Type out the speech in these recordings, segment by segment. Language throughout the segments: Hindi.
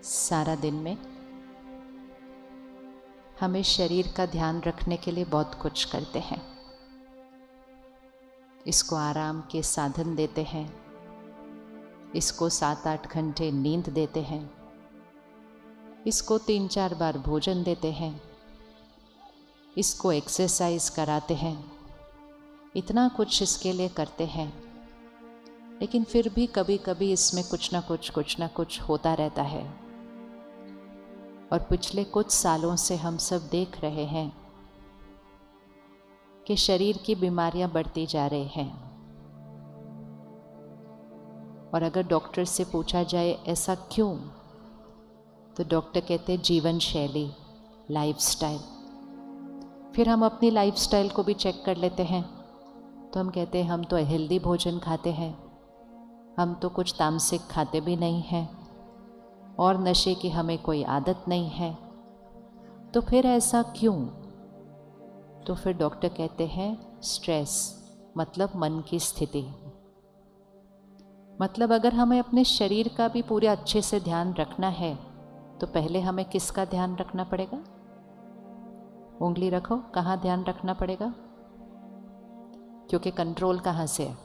सारा दिन में हम इस शरीर का ध्यान रखने के लिए बहुत कुछ करते हैं। इसको आराम के साधन देते हैं, इसको 7-8 घंटे नींद देते हैं, इसको 3-4 बार भोजन देते हैं, इसको एक्सरसाइज कराते हैं, इतना कुछ इसके लिए करते हैं। लेकिन फिर भी कभी कभी इसमें कुछ ना कुछ होता रहता है। और पिछले कुछ सालों से हम सब देख रहे हैं कि शरीर की बीमारियां बढ़ती जा रही हैं। और अगर डॉक्टर से पूछा जाए ऐसा क्यों, तो डॉक्टर कहते हैं जीवन शैली, लाइफस्टाइल। फिर हम अपनी लाइफस्टाइल को भी चेक कर लेते हैं तो हम कहते हैं हम तो हेल्दी भोजन खाते हैं, हम तो कुछ तामसिक खाते भी नहीं हैं और नशे की हमें कोई आदत नहीं है। तो फिर ऐसा क्यों? तो फिर डॉक्टर कहते हैं स्ट्रेस, मतलब मन की स्थिति। मतलब अगर हमें अपने शरीर का भी पूरे अच्छे से ध्यान रखना है तो पहले हमें किसका ध्यान रखना पड़ेगा? उंगली रखो, कहाँ ध्यान रखना पड़ेगा? क्योंकि कंट्रोल कहाँ से है?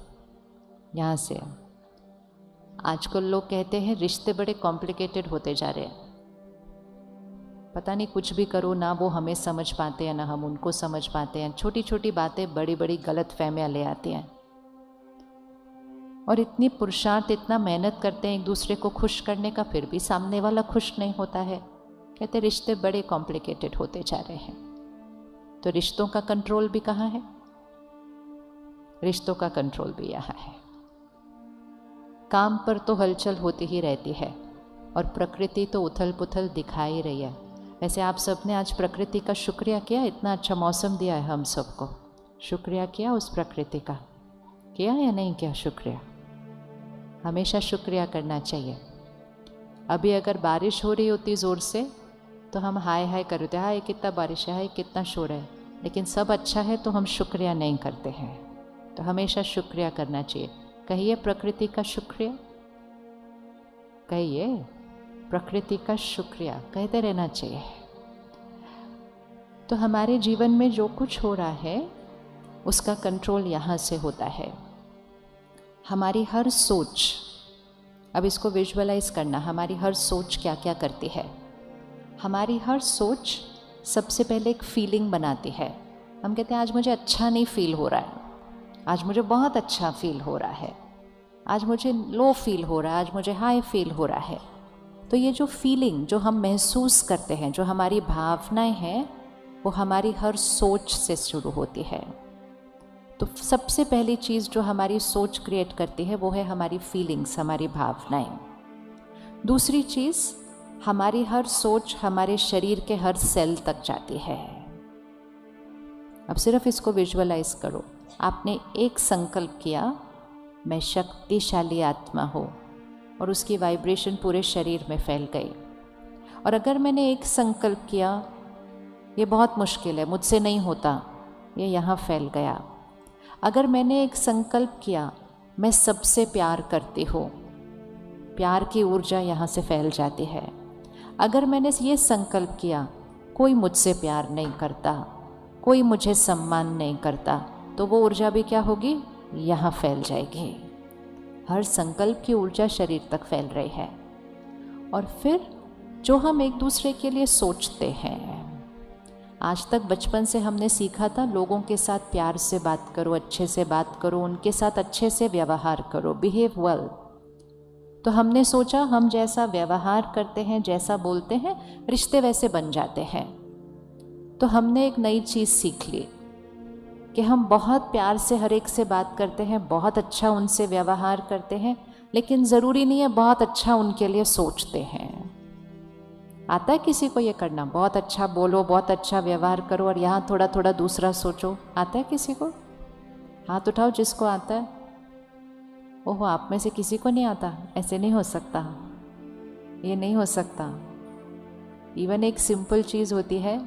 यहाँ से है। आजकल लोग कहते हैं रिश्ते बड़े कॉम्प्लिकेटेड होते जा रहे हैं, पता नहीं कुछ भी करो ना वो हमें समझ पाते हैं ना हम उनको समझ पाते हैं। छोटी छोटी बातें बड़ी बड़ी गलत फहमियाँ ले आती हैं। और इतनी पुरुषार्थ, इतना मेहनत करते हैं एक दूसरे को खुश करने का, फिर भी सामने वाला खुश नहीं होता है। कहते रिश्ते बड़े कॉम्प्लिकेटेड होते जा रहे हैं। तो रिश्तों का कंट्रोल भी कहाँ है? रिश्तों का कंट्रोल भी यहाँ है। काम पर तो हलचल होती ही रहती है और प्रकृति तो उथल पुथल दिखा ही रही है। वैसे आप सब ने आज प्रकृति का शुक्रिया किया, इतना अच्छा मौसम दिया है हम सबको। शुक्रिया किया उस प्रकृति का? किया या नहीं किया शुक्रिया? हमेशा शुक्रिया करना चाहिए। अभी अगर बारिश हो रही होती ज़ोर से तो हम हाय हाय करते, हाय कितना बारिश है, हाय कितना शोर है। लेकिन सब अच्छा है तो हम शुक्रिया नहीं करते हैं। तो हमेशा शुक्रिया करना चाहिए। कहिए प्रकृति का शुक्रिया, कहिए प्रकृति का शुक्रिया, कहते रहना चाहिए। तो हमारे जीवन में जो कुछ हो रहा है उसका कंट्रोल यहाँ से होता है। हमारी हर सोच, अब इसको विजुअलाइज करना, हमारी हर सोच क्या क्या करती है। हमारी हर सोच सबसे पहले एक फीलिंग बनाती है। हम कहते हैं आज मुझे अच्छा नहीं फील हो रहा है, आज मुझे बहुत अच्छा फील हो रहा है, आज मुझे लो फील हो रहा है, आज मुझे हाई फील हो रहा है। तो ये जो फीलिंग जो हम महसूस करते हैं, जो हमारी भावनाएं हैं, वो हमारी हर सोच से शुरू होती है। तो सबसे पहली चीज़ जो हमारी सोच क्रिएट करती है वो है हमारी फीलिंग्स, हमारी भावनाएं। दूसरी चीज़, हमारी हर सोच हमारे शरीर के हर सेल तक जाती है। अब सिर्फ इसको विजुअलाइज करो। आपने एक संकल्प किया, मैं शक्तिशाली आत्मा हूँ, और उसकी वाइब्रेशन पूरे शरीर में फैल गई। और अगर मैंने एक संकल्प किया, ये बहुत मुश्किल है, मुझसे नहीं होता, ये यहाँ फैल गया। अगर मैंने एक संकल्प किया, मैं सबसे प्यार करती हूँ, प्यार की ऊर्जा यहाँ से फैल जाती है। अगर मैंने ये संकल्प किया, कोई मुझसे प्यार नहीं करता, कोई मुझे सम्मान नहीं करता, तो वो ऊर्जा भी क्या होगी? यहाँ फैल जाएगी। हर संकल्प की ऊर्जा शरीर तक फैल रही है। और फिर जो हम एक दूसरे के लिए सोचते हैं, आज तक बचपन से हमने सीखा था लोगों के साथ प्यार से बात करो, अच्छे से बात करो, उनके साथ अच्छे से व्यवहार करो, बिहेव वेल। तो हमने सोचा हम जैसा व्यवहार करते हैं, जैसा बोलते हैं, रिश्ते वैसे बन जाते हैं। तो हमने एक नई चीज़ सीख ली कि हम बहुत प्यार से हर एक से बात करते हैं, बहुत अच्छा उनसे व्यवहार करते हैं, लेकिन ज़रूरी नहीं है बहुत अच्छा उनके लिए सोचते हैं। आता है किसी को ये करना? बहुत अच्छा बोलो, बहुत अच्छा व्यवहार करो और यहाँ थोड़ा थोड़ा दूसरा सोचो। आता है किसी को? हाथ उठाओ जिसको आता है। ओहो, आप में से किसी को नहीं आता? ऐसे नहीं हो सकता, ये नहीं हो सकता। इवन एक सिंपल चीज़ होती है,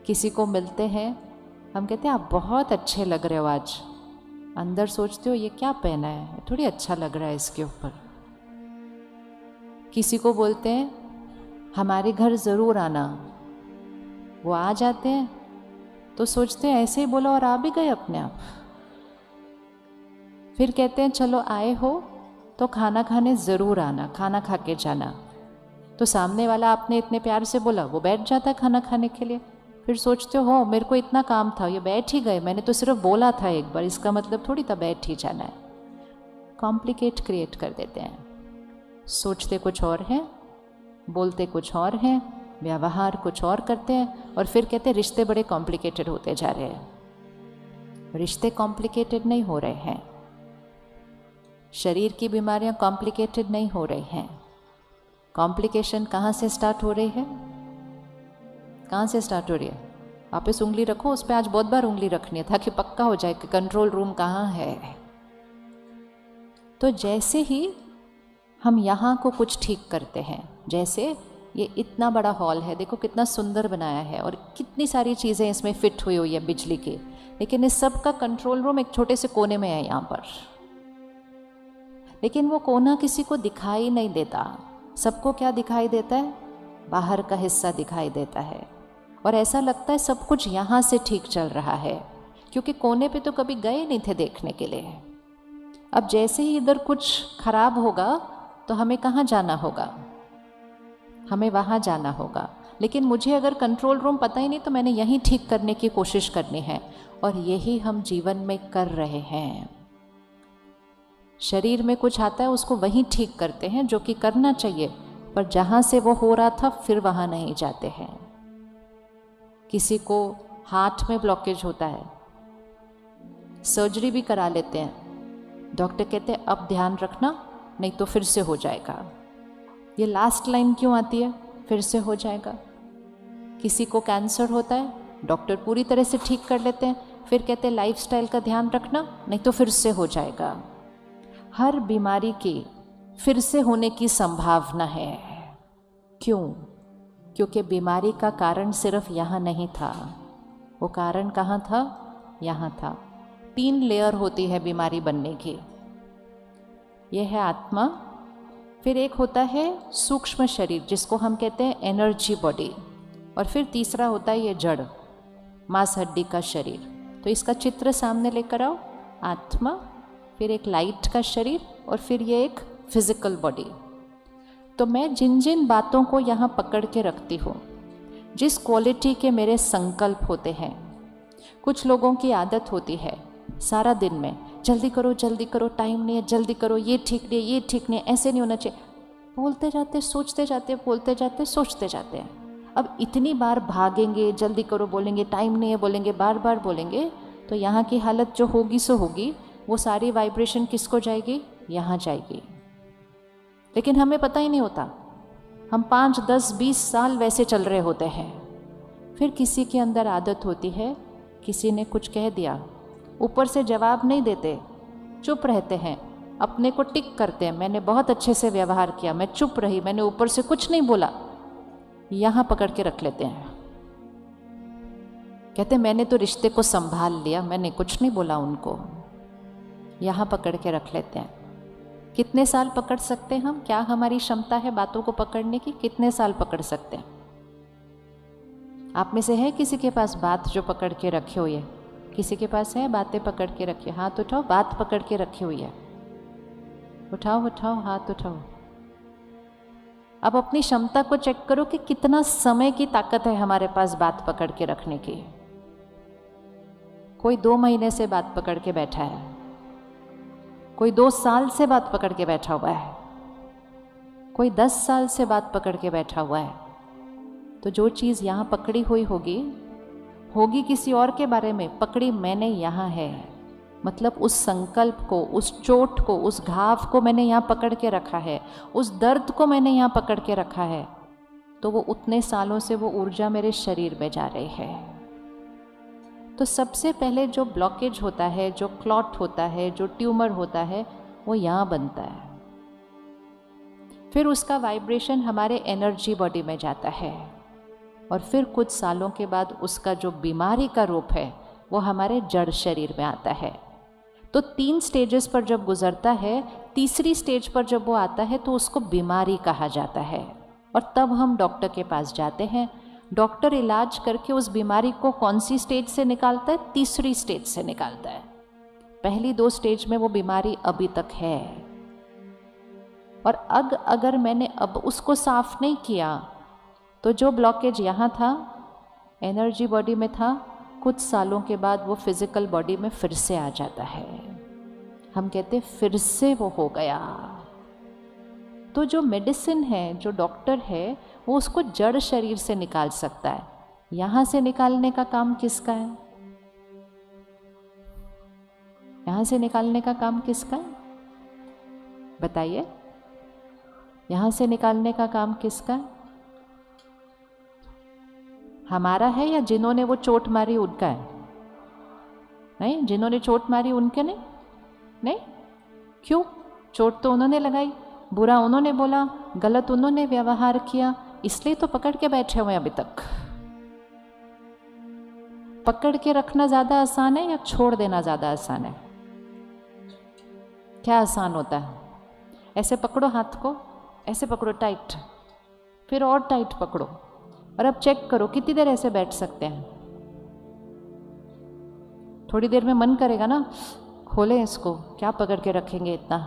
किसी को मिलते हैं, हम कहते हैं आप बहुत अच्छे लग रहे हो आज। अंदर सोचते हो ये क्या पहना है, थोड़ी अच्छा लग रहा है इसके ऊपर। किसी को बोलते हैं हमारे घर ज़रूर आना, वो आ जाते हैं तो सोचते हैं ऐसे ही बोला और आ भी गए अपने आप। फिर कहते हैं चलो आए हो तो खाना खाने ज़रूर आना, खाना खा के जाना। तो सामने वाला आपने इतने प्यार से बोला, वो बैठ जाता है खाना खाने के लिए। फिर सोचते हो मेरे को इतना काम था, ये बैठ ही गए, मैंने तो सिर्फ बोला था एक बार, इसका मतलब थोड़ी था बैठ ही जाना है। कॉम्प्लिकेट क्रिएट कर देते हैं। सोचते कुछ और हैं, बोलते कुछ और हैं, व्यवहार कुछ और करते हैं और फिर कहते हैं रिश्ते बड़े कॉम्प्लिकेटेड होते जा रहे हैं। रिश्ते कॉम्प्लिकेटेड नहीं हो रहे हैं, शरीर की बीमारियां कॉम्प्लिकेटेड नहीं हो रही हैं। कॉम्प्लिकेशन कहाँ से स्टार्ट हो रही है? कहाँ से स्टार्ट हो रही है? वापस उंगली रखो उस पर, आज बहुत बार उंगली रखनी है ताकि पक्का हो जाए कि कंट्रोल रूम कहाँ है। तो जैसे ही हम यहाँ को कुछ ठीक करते हैं, जैसे ये इतना बड़ा हॉल है, देखो कितना सुंदर बनाया है और कितनी सारी चीज़ें इसमें फिट हुई है बिजली की, लेकिन इस सब का कंट्रोल रूम एक छोटे से कोने में है यहाँ पर। लेकिन वो कोना किसी को दिखाई नहीं देता। सबको क्या दिखाई देता है? बाहर का हिस्सा दिखाई देता है और ऐसा लगता है सब कुछ यहाँ से ठीक चल रहा है, क्योंकि कोने पे तो कभी गए नहीं थे देखने के लिए। अब जैसे ही इधर कुछ खराब होगा तो हमें कहाँ जाना होगा? हमें वहाँ जाना होगा। लेकिन मुझे अगर कंट्रोल रूम पता ही नहीं तो मैंने यहीं ठीक करने की कोशिश करनी है, और यही हम जीवन में कर रहे हैं। शरीर में कुछ आता है उसको वहीं ठीक करते हैं, जो कि करना चाहिए, पर जहाँ से वो हो रहा था फिर वहाँ नहीं जाते हैं। किसी को हार्ट में ब्लॉकेज होता है, सर्जरी भी करा लेते हैं, डॉक्टर कहते हैं अब ध्यान रखना नहीं तो फिर से हो जाएगा। ये लास्ट लाइन क्यों आती है? फिर से हो जाएगा। किसी को कैंसर होता है, डॉक्टर पूरी तरह से ठीक कर लेते हैं, फिर कहते हैं लाइफस्टाइल का ध्यान रखना नहीं तो फिर से हो जाएगा। हर बीमारी की फिर से होने की संभावना है। क्यों? क्योंकि बीमारी का कारण सिर्फ यहाँ नहीं था, वो कारण कहाँ था? यहाँ था। 3 लेयर होती है बीमारी बनने की। यह है आत्मा, फिर एक होता है सूक्ष्म शरीर जिसको हम कहते हैं एनर्जी बॉडी, और फिर तीसरा होता है ये जड़ मांस हड्डी का शरीर। तो इसका चित्र सामने लेकर आओ, आत्मा, फिर एक लाइट का शरीर और फिर ये एक फिजिकल बॉडी। तो मैं जिन जिन बातों को यहाँ पकड़ के रखती हूँ, जिस क्वालिटी के मेरे संकल्प होते हैं, कुछ लोगों की आदत होती है सारा दिन में जल्दी करो, टाइम नहीं है, जल्दी करो, ये ठीक नहीं है, ये ठीक नहीं है, ऐसे नहीं होना चाहिए, बोलते जाते, सोचते जाते, बोलते जाते, सोचते जाते हैं। अब इतनी बार भागेंगे, जल्दी करो बोलेंगे, टाइम नहीं है बोलेंगे, बार बार बोलेंगे, तो यहाँ की हालत जो होगी सो होगी, वो सारी वाइब्रेशन किसको जाएगी? यहाँ जाएगी। लेकिन हमें पता ही नहीं होता, हम 5, 10, 20 साल वैसे चल रहे होते हैं। फिर किसी के अंदर आदत होती है, किसी ने कुछ कह दिया, ऊपर से जवाब नहीं देते, चुप रहते हैं, अपने को टिक करते हैं, मैंने बहुत अच्छे से व्यवहार किया, मैं चुप रही, मैंने ऊपर से कुछ नहीं बोला, यहाँ पकड़ के रख लेते हैं। कहते मैंने तो रिश्ते को संभाल लिया, मैंने कुछ नहीं बोला उनको, यहाँ पकड़ के रख लेते हैं। कितने साल पकड़ सकते हैं हम? क्या हमारी क्षमता है बातों को पकड़ने की? कितने साल पकड़ सकते हैं? आप में से है किसी के पास बात जो पकड़ के रखे हुई है? किसी के पास है बातें पकड़ के रखी? हाथ उठाओ, बात पकड़ के रखी हुई है, उठाओ उठाओ, हाथ उठाओ। अब अपनी क्षमता को चेक करो कि कितना समय की ताकत है हमारे पास बात पकड़ के रखने की। कोई 2 महीने से बात पकड़ के बैठा है, कोई 2 साल से बात पकड़ के बैठा हुआ है, कोई 10 साल से बात पकड़ के बैठा हुआ है। तो जो चीज़ यहाँ पकड़ी हुई होगी किसी और के बारे में, पकड़ी मैंने यहाँ है, मतलब उस संकल्प को, उस चोट को, उस घाव को मैंने यहाँ पकड़ के रखा है, उस दर्द को मैंने यहाँ पकड़ के रखा है, तो वो उतने सालों से वो ऊर्जा मेरे शरीर में जा रही है। तो सबसे पहले जो ब्लॉकेज होता है, जो क्लॉट होता है, जो ट्यूमर होता है, वो यहाँ बनता है। फिर उसका वाइब्रेशन हमारे एनर्जी बॉडी में जाता है, और फिर कुछ सालों के बाद उसका जो बीमारी का रूप है वो हमारे जड़ शरीर में आता है। तो 3 स्टेजेस पर जब गुजरता है, तीसरी स्टेज पर जब वो आता है तो उसको बीमारी कहा जाता है। और तब हम डॉक्टर के पास जाते हैं। डॉक्टर इलाज करके उस बीमारी को कौन सी स्टेज से निकालता है? तीसरी स्टेज से निकालता है। पहली 2 स्टेज में वो बीमारी अभी तक है। और अगर मैंने अब उसको साफ नहीं किया तो जो ब्लॉकेज यहाँ था, एनर्जी बॉडी में था, कुछ सालों के बाद वो फिजिकल बॉडी में फिर से आ जाता है। हम कहते हैं फिर से वो हो गया। तो जो मेडिसिन है, जो डॉक्टर है, वो उसको जड़ शरीर से निकाल सकता है। यहाँ से निकालने का काम किसका है? यहाँ से निकालने का काम किसका है? बताइए, यहाँ से निकालने का काम किसका है? हमारा है या जिन्होंने वो चोट मारी उनका है? नहीं, जिन्होंने चोट मारी उनके नहीं। क्यों? चोट तो उन्होंने लगाई, बुरा उन्होंने बोला, गलत उन्होंने व्यवहार किया, इसलिए तो पकड़ के बैठे हुए अभी तक। पकड़ के रखना ज्यादा आसान है या छोड़ देना ज्यादा आसान है? क्या आसान होता है? ऐसे पकड़ो हाथ को, ऐसे पकड़ो टाइट, फिर और टाइट पकड़ो, और अब चेक करो कितनी देर ऐसे बैठ सकते हैं। थोड़ी देर में मन करेगा ना, खोलें इसको, क्या पकड़ के रखेंगे इतना।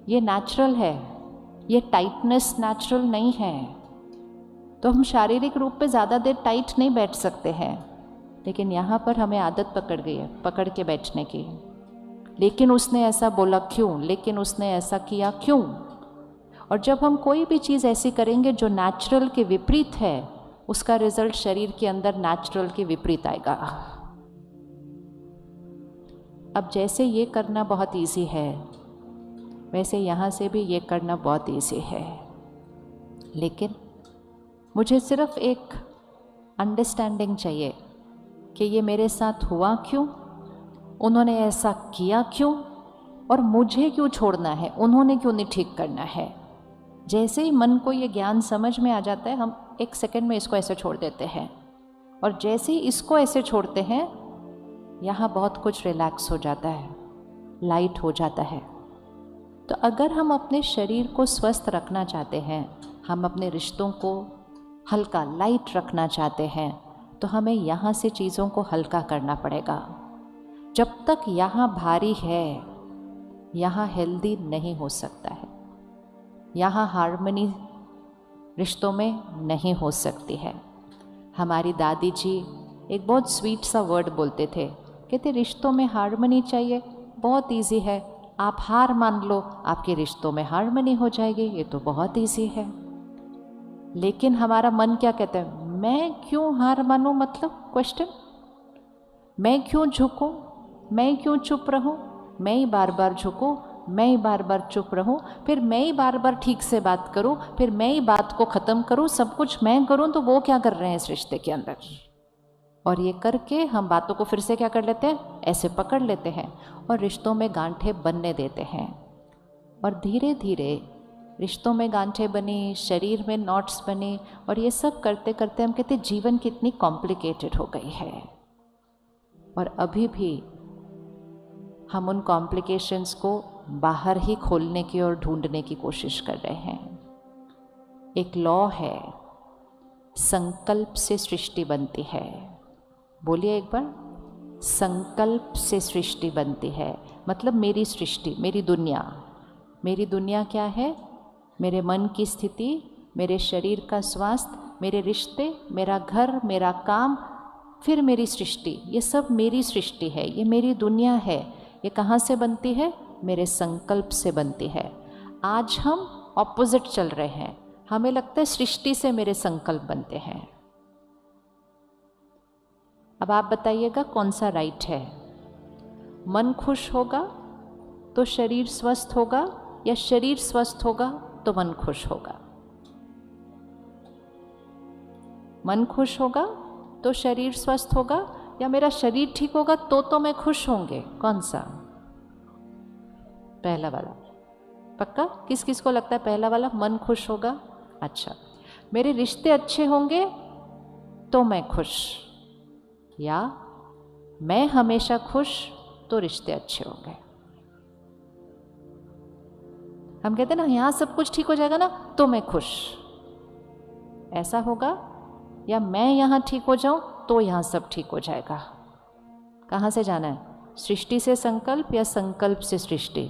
ये नेचुरल है, ये टाइटनेस नेचुरल नहीं है। तो हम शारीरिक रूप पे ज़्यादा देर टाइट नहीं बैठ सकते हैं, लेकिन यहाँ पर हमें आदत पकड़ गई है पकड़ के बैठने की। लेकिन उसने ऐसा बोला क्यों? लेकिन उसने ऐसा किया क्यों? और जब हम कोई भी चीज़ ऐसी करेंगे जो नेचुरल के विपरीत है, उसका रिजल्ट शरीर के अंदर नेचुरल के विपरीत आएगा। अब जैसे ये करना बहुत इजी है, वैसे यहाँ से भी ये करना बहुत इजी है। लेकिन मुझे सिर्फ एक अंडरस्टैंडिंग चाहिए कि ये मेरे साथ हुआ क्यों, उन्होंने ऐसा किया क्यों, और मुझे क्यों छोड़ना है, उन्होंने क्यों नहीं ठीक करना है। जैसे ही मन को ये ज्ञान समझ में आ जाता है, हम 1 सेकंड में इसको ऐसे छोड़ देते हैं। और जैसे ही इसको ऐसे छोड़ते हैं, यहाँ बहुत कुछ रिलैक्स हो जाता है, लाइट हो जाता है। तो अगर हम अपने शरीर को स्वस्थ रखना चाहते हैं, हम अपने रिश्तों को हल्का लाइट रखना चाहते हैं, तो हमें यहाँ से चीज़ों को हल्का करना पड़ेगा। जब तक यहाँ भारी है, यहाँ हेल्दी नहीं हो सकता है, यहाँ हार्मनी रिश्तों में नहीं हो सकती है। हमारी दादी जी एक बहुत स्वीट सा वर्ड बोलते थे, कहते रिश्तों में हार्मनी चाहिए, बहुत इजी है, आप हार मान लो, आपके रिश्तों में हार्मनी हो जाएगी, ये तो बहुत इजी है। लेकिन हमारा मन क्या कहता है? मैं क्यों हार मानूं? मतलब क्वेश्चन, मैं क्यों झुकूं, मैं क्यों चुप रहूं, मैं ही बार बार झुकूं, मैं ही बार बार चुप रहूं, फिर मैं ही बार बार ठीक से बात करूं, फिर मैं ही बात को ख़त्म करूं, सब कुछ मैं करूं, तो वो क्या कर रहे हैं इस रिश्ते के अंदर। और ये करके हम बातों को फिर से क्या कर लेते हैं? ऐसे पकड़ लेते हैं और रिश्तों में गांठें बनने देते हैं। और धीरे धीरे रिश्तों में गांठें बनी, शरीर में नॉट्स बने, और ये सब करते करते हम कहते जीवन कितनी कॉम्प्लिकेटेड हो गई है। और अभी भी हम उन कॉम्प्लिकेशंस को बाहर ही खोलने की और ढूंढने की कोशिश कर रहे हैं। एक लॉ है, संकल्प से सृष्टि बनती है। बोलिए एक बार, संकल्प से सृष्टि बनती है। मतलब मेरी सृष्टि, मेरी दुनिया। मेरी दुनिया क्या है? मेरे मन की स्थिति, मेरे शरीर का स्वास्थ्य, मेरे रिश्ते, मेरा घर, मेरा काम, फिर मेरी सृष्टि। ये सब मेरी सृष्टि है, ये मेरी दुनिया है। ये कहाँ से बनती है? मेरे संकल्प से बनती है। आज हम ऑपोजिट चल रहे हैं, हमें लगता है सृष्टि से मेरे संकल्प बनते हैं। अब आप बताइएगा कौन सा राइट है? मन खुश होगा तो शरीर स्वस्थ होगा, या शरीर स्वस्थ होगा तो मन खुश होगा? मन खुश होगा तो शरीर स्वस्थ होगा, या मेरा शरीर ठीक होगा तो मैं खुश होंगे? कौन सा? पहला वाला। पक्का? किस किस को लगता है पहला वाला, मन खुश होगा? अच्छा। मेरे रिश्ते अच्छे होंगे तो मैं खुश, या मैं हमेशा खुश तो रिश्ते अच्छे होंगे। हम कहते हैं ना यहाँ सब कुछ ठीक हो जाएगा ना तो मैं खुश, ऐसा होगा, या मैं यहाँ ठीक हो जाऊं तो यहाँ सब ठीक हो जाएगा। कहाँ से जाना है, सृष्टि से संकल्प या संकल्प से सृष्टि?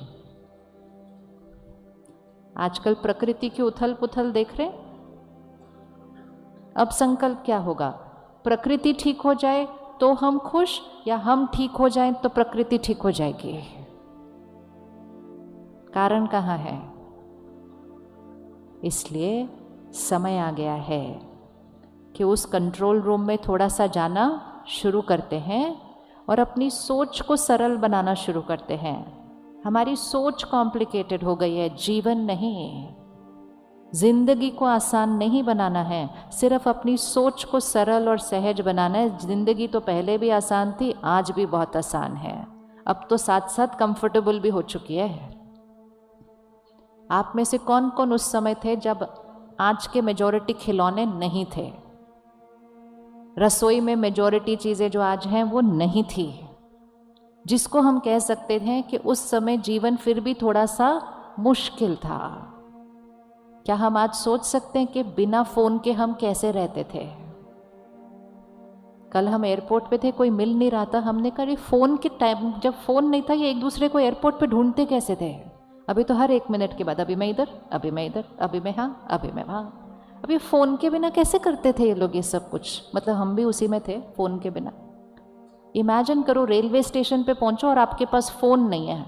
आजकल प्रकृति की उथल पुथल देख रहे। अब संकल्प क्या होगा, प्रकृति ठीक हो जाए तो हम खुश, या हम ठीक हो जाएं तो प्रकृति ठीक हो जाएगी? कारण कहाँ है? इसलिए समय आ गया है कि उस कंट्रोल रूम में थोड़ा सा जाना शुरू करते हैं और अपनी सोच को सरल बनाना शुरू करते हैं। हमारी सोच कॉम्प्लिकेटेड हो गई है, जीवन नहीं। जिंदगी को आसान नहीं बनाना है, सिर्फ अपनी सोच को सरल और सहज बनाना है। जिंदगी तो पहले भी आसान थी, आज भी बहुत आसान है, अब तो साथ साथ कंफर्टेबल भी हो चुकी है। आप में से कौन कौन उस समय थे जब आज के मेजॉरिटी खिलौने नहीं थे, रसोई में मेजॉरिटी चीज़ें जो आज हैं वो नहीं थी, जिसको हम कह सकते हैं कि उस समय जीवन फिर भी थोड़ा सा मुश्किल था? क्या हम आज सोच सकते हैं कि बिना फ़ोन के हम कैसे रहते थे? कल हम एयरपोर्ट पे थे, कोई मिल नहीं रहा था, हमने कहा फ़ोन के टाइम, जब फ़ोन नहीं था ये एक दूसरे को एयरपोर्ट पे ढूंढते कैसे थे? अभी तो हर 1 मिनट के बाद अभी मैं इधर, अभी मैं इधर, अभी मैं हाँ, अभी मैं वहाँ। अभी फ़ोन के बिना कैसे करते थे ये लोग ये सब कुछ? मतलब हम भी उसी में थे, फ़ोन के बिना। इमेजिन करो रेलवे स्टेशन पे पहुंचो और आपके पास फ़ोन नहीं है,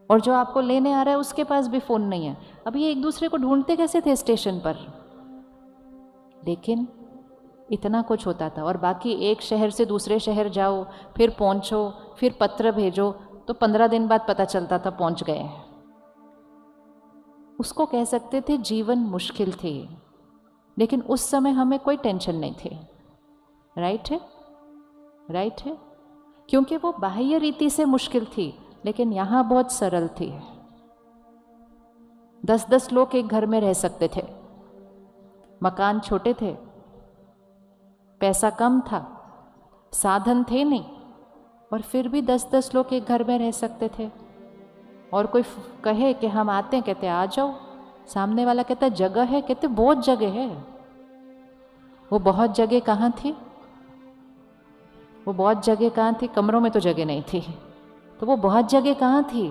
और जो आपको लेने आ रहा है उसके पास भी फ़ोन नहीं है। अब ये एक दूसरे को ढूंढते कैसे थे स्टेशन पर? लेकिन इतना कुछ होता था। और बाकी एक शहर से दूसरे शहर जाओ, फिर पहुंचो, फिर पत्र भेजो, तो 15 दिन बाद पता चलता था पहुंच गए। उसको कह सकते थे जीवन मुश्किल थी, लेकिन उस समय हमें कोई टेंशन नहीं थी। राइट है, राइट है, क्योंकि वो बाह्य रीति से मुश्किल थी, लेकिन यहाँ बहुत सरल थी। 10-10 लोग एक घर में रह सकते थे, मकान छोटे थे, पैसा कम था, साधन थे नहीं, और फिर भी 10-10 लोग एक घर में रह सकते थे। और कोई कहे कि हम आते हैं, कहते आ जाओ। सामने वाला कहता जगह है, कहते बहुत जगह है। वो बहुत जगह कहाँ थी? वो बहुत जगह कहाँ थी? कमरों में तो जगह नहीं थी, तो वो बहुत जगह कहाँ थी?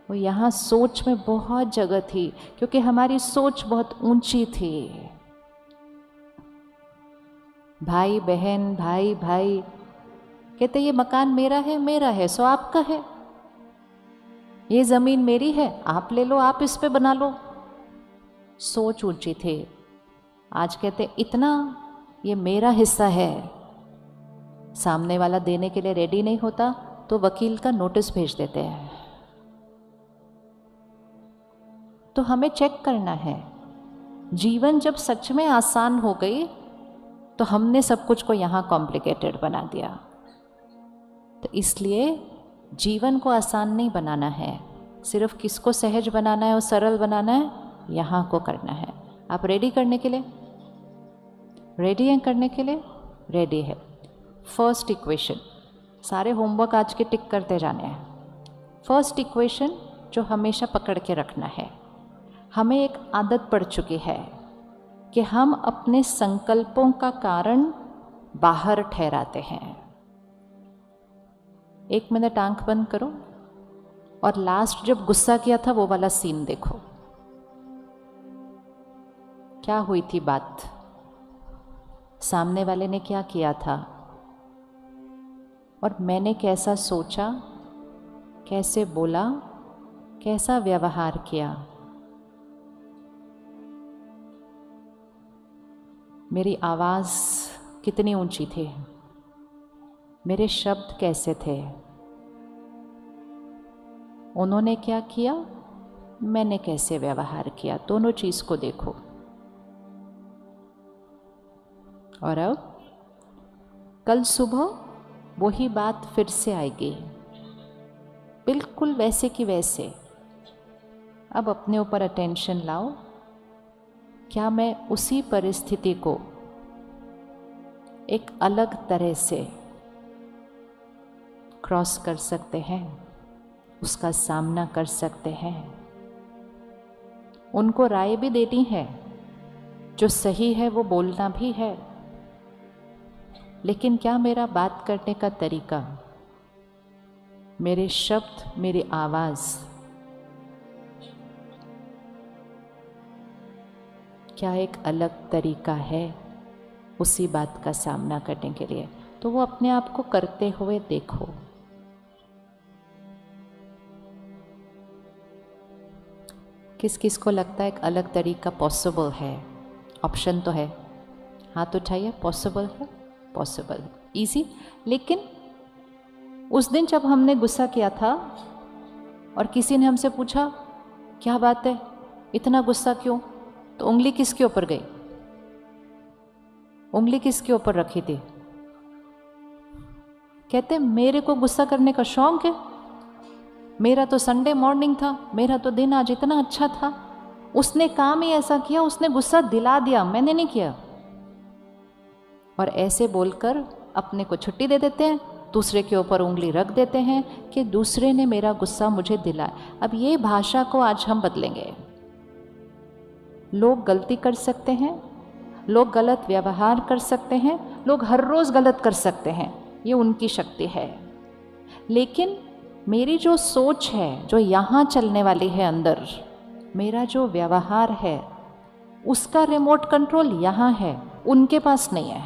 वो यहाँ सोच में बहुत जगह थी, क्योंकि हमारी सोच बहुत ऊंची थी। भाई बहन, भाई भाई कहते ये मकान मेरा है, मेरा है सो आपका है, ये ज़मीन मेरी है, आप ले लो, आप इस पे बना लो। सोच ऊंची थी। आज कहते इतना ये मेरा हिस्सा है, सामने वाला देने के लिए रेडी नहीं होता तो वकील का नोटिस भेज देते हैं। तो हमें चेक करना है, जीवन जब सच में आसान हो गई तो हमने सब कुछ को यहाँ कॉम्प्लिकेटेड बना दिया। तो इसलिए जीवन को आसान नहीं बनाना है, सिर्फ किसको सहज बनाना है और सरल बनाना है, यहाँ को करना है। आप रेडी करने के लिए? रेडी हैं करने के लिए? रेडी है। फर्स्ट इक्वेशन, सारे होमवर्क आज के टिक करते जाने हैं। फर्स्ट इक्वेशन जो हमेशा पकड़ के रखना है, हमें एक आदत पड़ चुकी है कि हम अपने संकल्पों का कारण बाहर ठहराते हैं। 1 मिनट आंख बंद करो और लास्ट जब गुस्सा किया था वो वाला सीन देखो। क्या हुई थी बात? सामने वाले ने क्या किया था और मैंने कैसा सोचा, कैसे बोला, कैसा व्यवहार किया। मेरी आवाज़ कितनी ऊंची थी, मेरे शब्द कैसे थे, उन्होंने क्या किया, मैंने कैसे व्यवहार किया। दोनों चीज़ को देखो। और अब कल सुबह वही बात फिर से आएगी, बिल्कुल वैसे की वैसे। अब अपने ऊपर अटेंशन लाओ, क्या मैं उसी परिस्थिति को एक अलग तरह से क्रॉस कर सकते हैं, उसका सामना कर सकते हैं। उनको राय भी देनी है, जो सही है वो बोलना भी है, लेकिन क्या मेरा बात करने का तरीका, मेरे शब्द, मेरी आवाज़ क्या एक अलग तरीका है उसी बात का सामना करने के लिए? तो वो अपने आप को करते हुए देखो। किस किस को लगता है एक अलग तरीका पॉसिबल है? ऑप्शन तो है, हाथ उठाइए। पॉसिबल है, पॉसिबल है, इजी। लेकिन उस दिन जब हमने गुस्सा किया था और किसी ने हमसे पूछा क्या बात है, इतना गुस्सा क्यों, तो उंगली किसके ऊपर गई? उंगली किसके ऊपर रखी थी? कहते मेरे को गुस्सा करने का शौक है, मेरा तो संडे मॉर्निंग था, मेरा तो दिन आज इतना अच्छा था, उसने काम ही ऐसा किया, उसने गुस्सा दिला दिया, मैंने नहीं किया। और ऐसे बोलकर अपने को छुट्टी दे देते हैं, दूसरे के ऊपर उंगली रख देते हैं कि दूसरे ने मेरा गुस्सा मुझे दिलाया। अब ये भाषा को आज हम बदलेंगे। लोग गलती कर सकते हैं, लोग गलत व्यवहार कर सकते हैं, लोग हर रोज़ गलत कर सकते हैं, ये उनकी शक्ति है। लेकिन मेरी जो सोच है, जो यहाँ चलने वाली है अंदर, मेरा जो व्यवहार है, उसका रिमोट कंट्रोल यहाँ है, उनके पास नहीं है।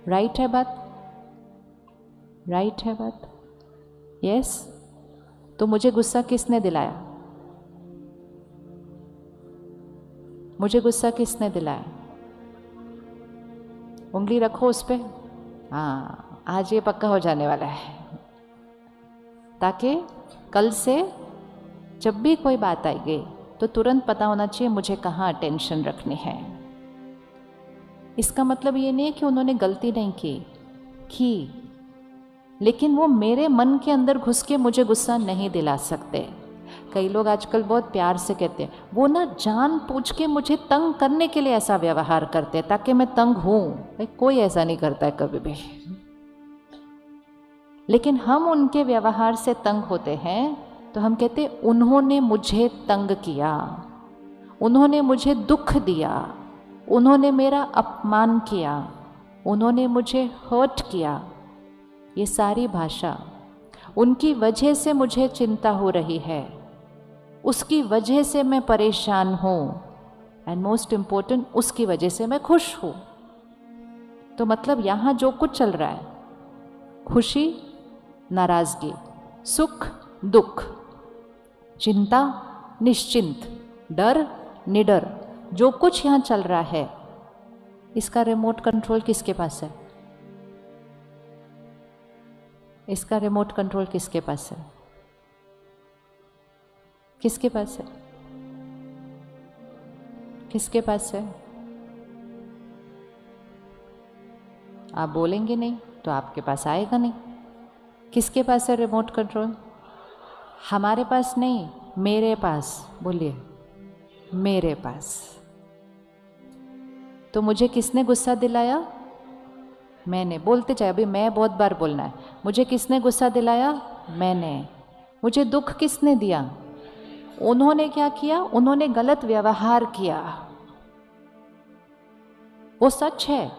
राइट है बात? राइट है बात? यस। तो मुझे गुस्सा किसने दिलाया? मुझे गुस्सा किसने दिलाया? उंगली रखो उस पे। हाँ, आज ये पक्का हो जाने वाला है, ताकि कल से जब भी कोई बात आएगी तो तुरंत पता होना चाहिए मुझे कहाँ अटेंशन रखनी है। इसका मतलब ये नहीं है कि उन्होंने गलती नहीं की, लेकिन वो मेरे मन के अंदर घुस के मुझे गुस्सा नहीं दिला सकते। कई लोग आजकल बहुत प्यार से कहते हैं, वो ना जानबूझ के मुझे तंग करने के लिए ऐसा व्यवहार करते हैं ताकि मैं तंग हूँ। भाई कोई ऐसा नहीं करता है कभी भी, लेकिन हम उनके व्यवहार से तंग होते हैं तो हम कहते हैं उन्होंने मुझे तंग किया, उन्होंने मुझे दुख दिया, उन्होंने मेरा अपमान किया, उन्होंने मुझे हर्ट किया। ये सारी भाषा उनकी वजह से मुझे चिंता हो रही है, उसकी वजह से मैं परेशान हूँ, एंड मोस्ट इम्पोर्टेंट उसकी वजह से मैं खुश हूँ। तो मतलब यहाँ जो कुछ चल रहा है, खुशी नाराज़गी, सुख दुख, चिंता निश्चिंत, डर निडर, जो कुछ यहाँ चल रहा है, इसका रिमोट कंट्रोल किसके पास है? इसका रिमोट कंट्रोल किसके पास है? किसके पास है? किसके पास है? आप बोलेंगे नहीं तो आपके पास आएगा नहीं। किसके पास है रिमोट कंट्रोल? हमारे पास नहीं, मेरे पास। बोलिए, मेरे पास। तो मुझे किसने गुस्सा दिलाया? मैंने। बोलते जाए, अभी मैं बहुत बार बोलना है। मुझे किसने गुस्सा दिलाया? मैंने। मुझे दुख किसने दिया? उन्होंने क्या किया? उन्होंने गलत व्यवहार किया। वो सच है,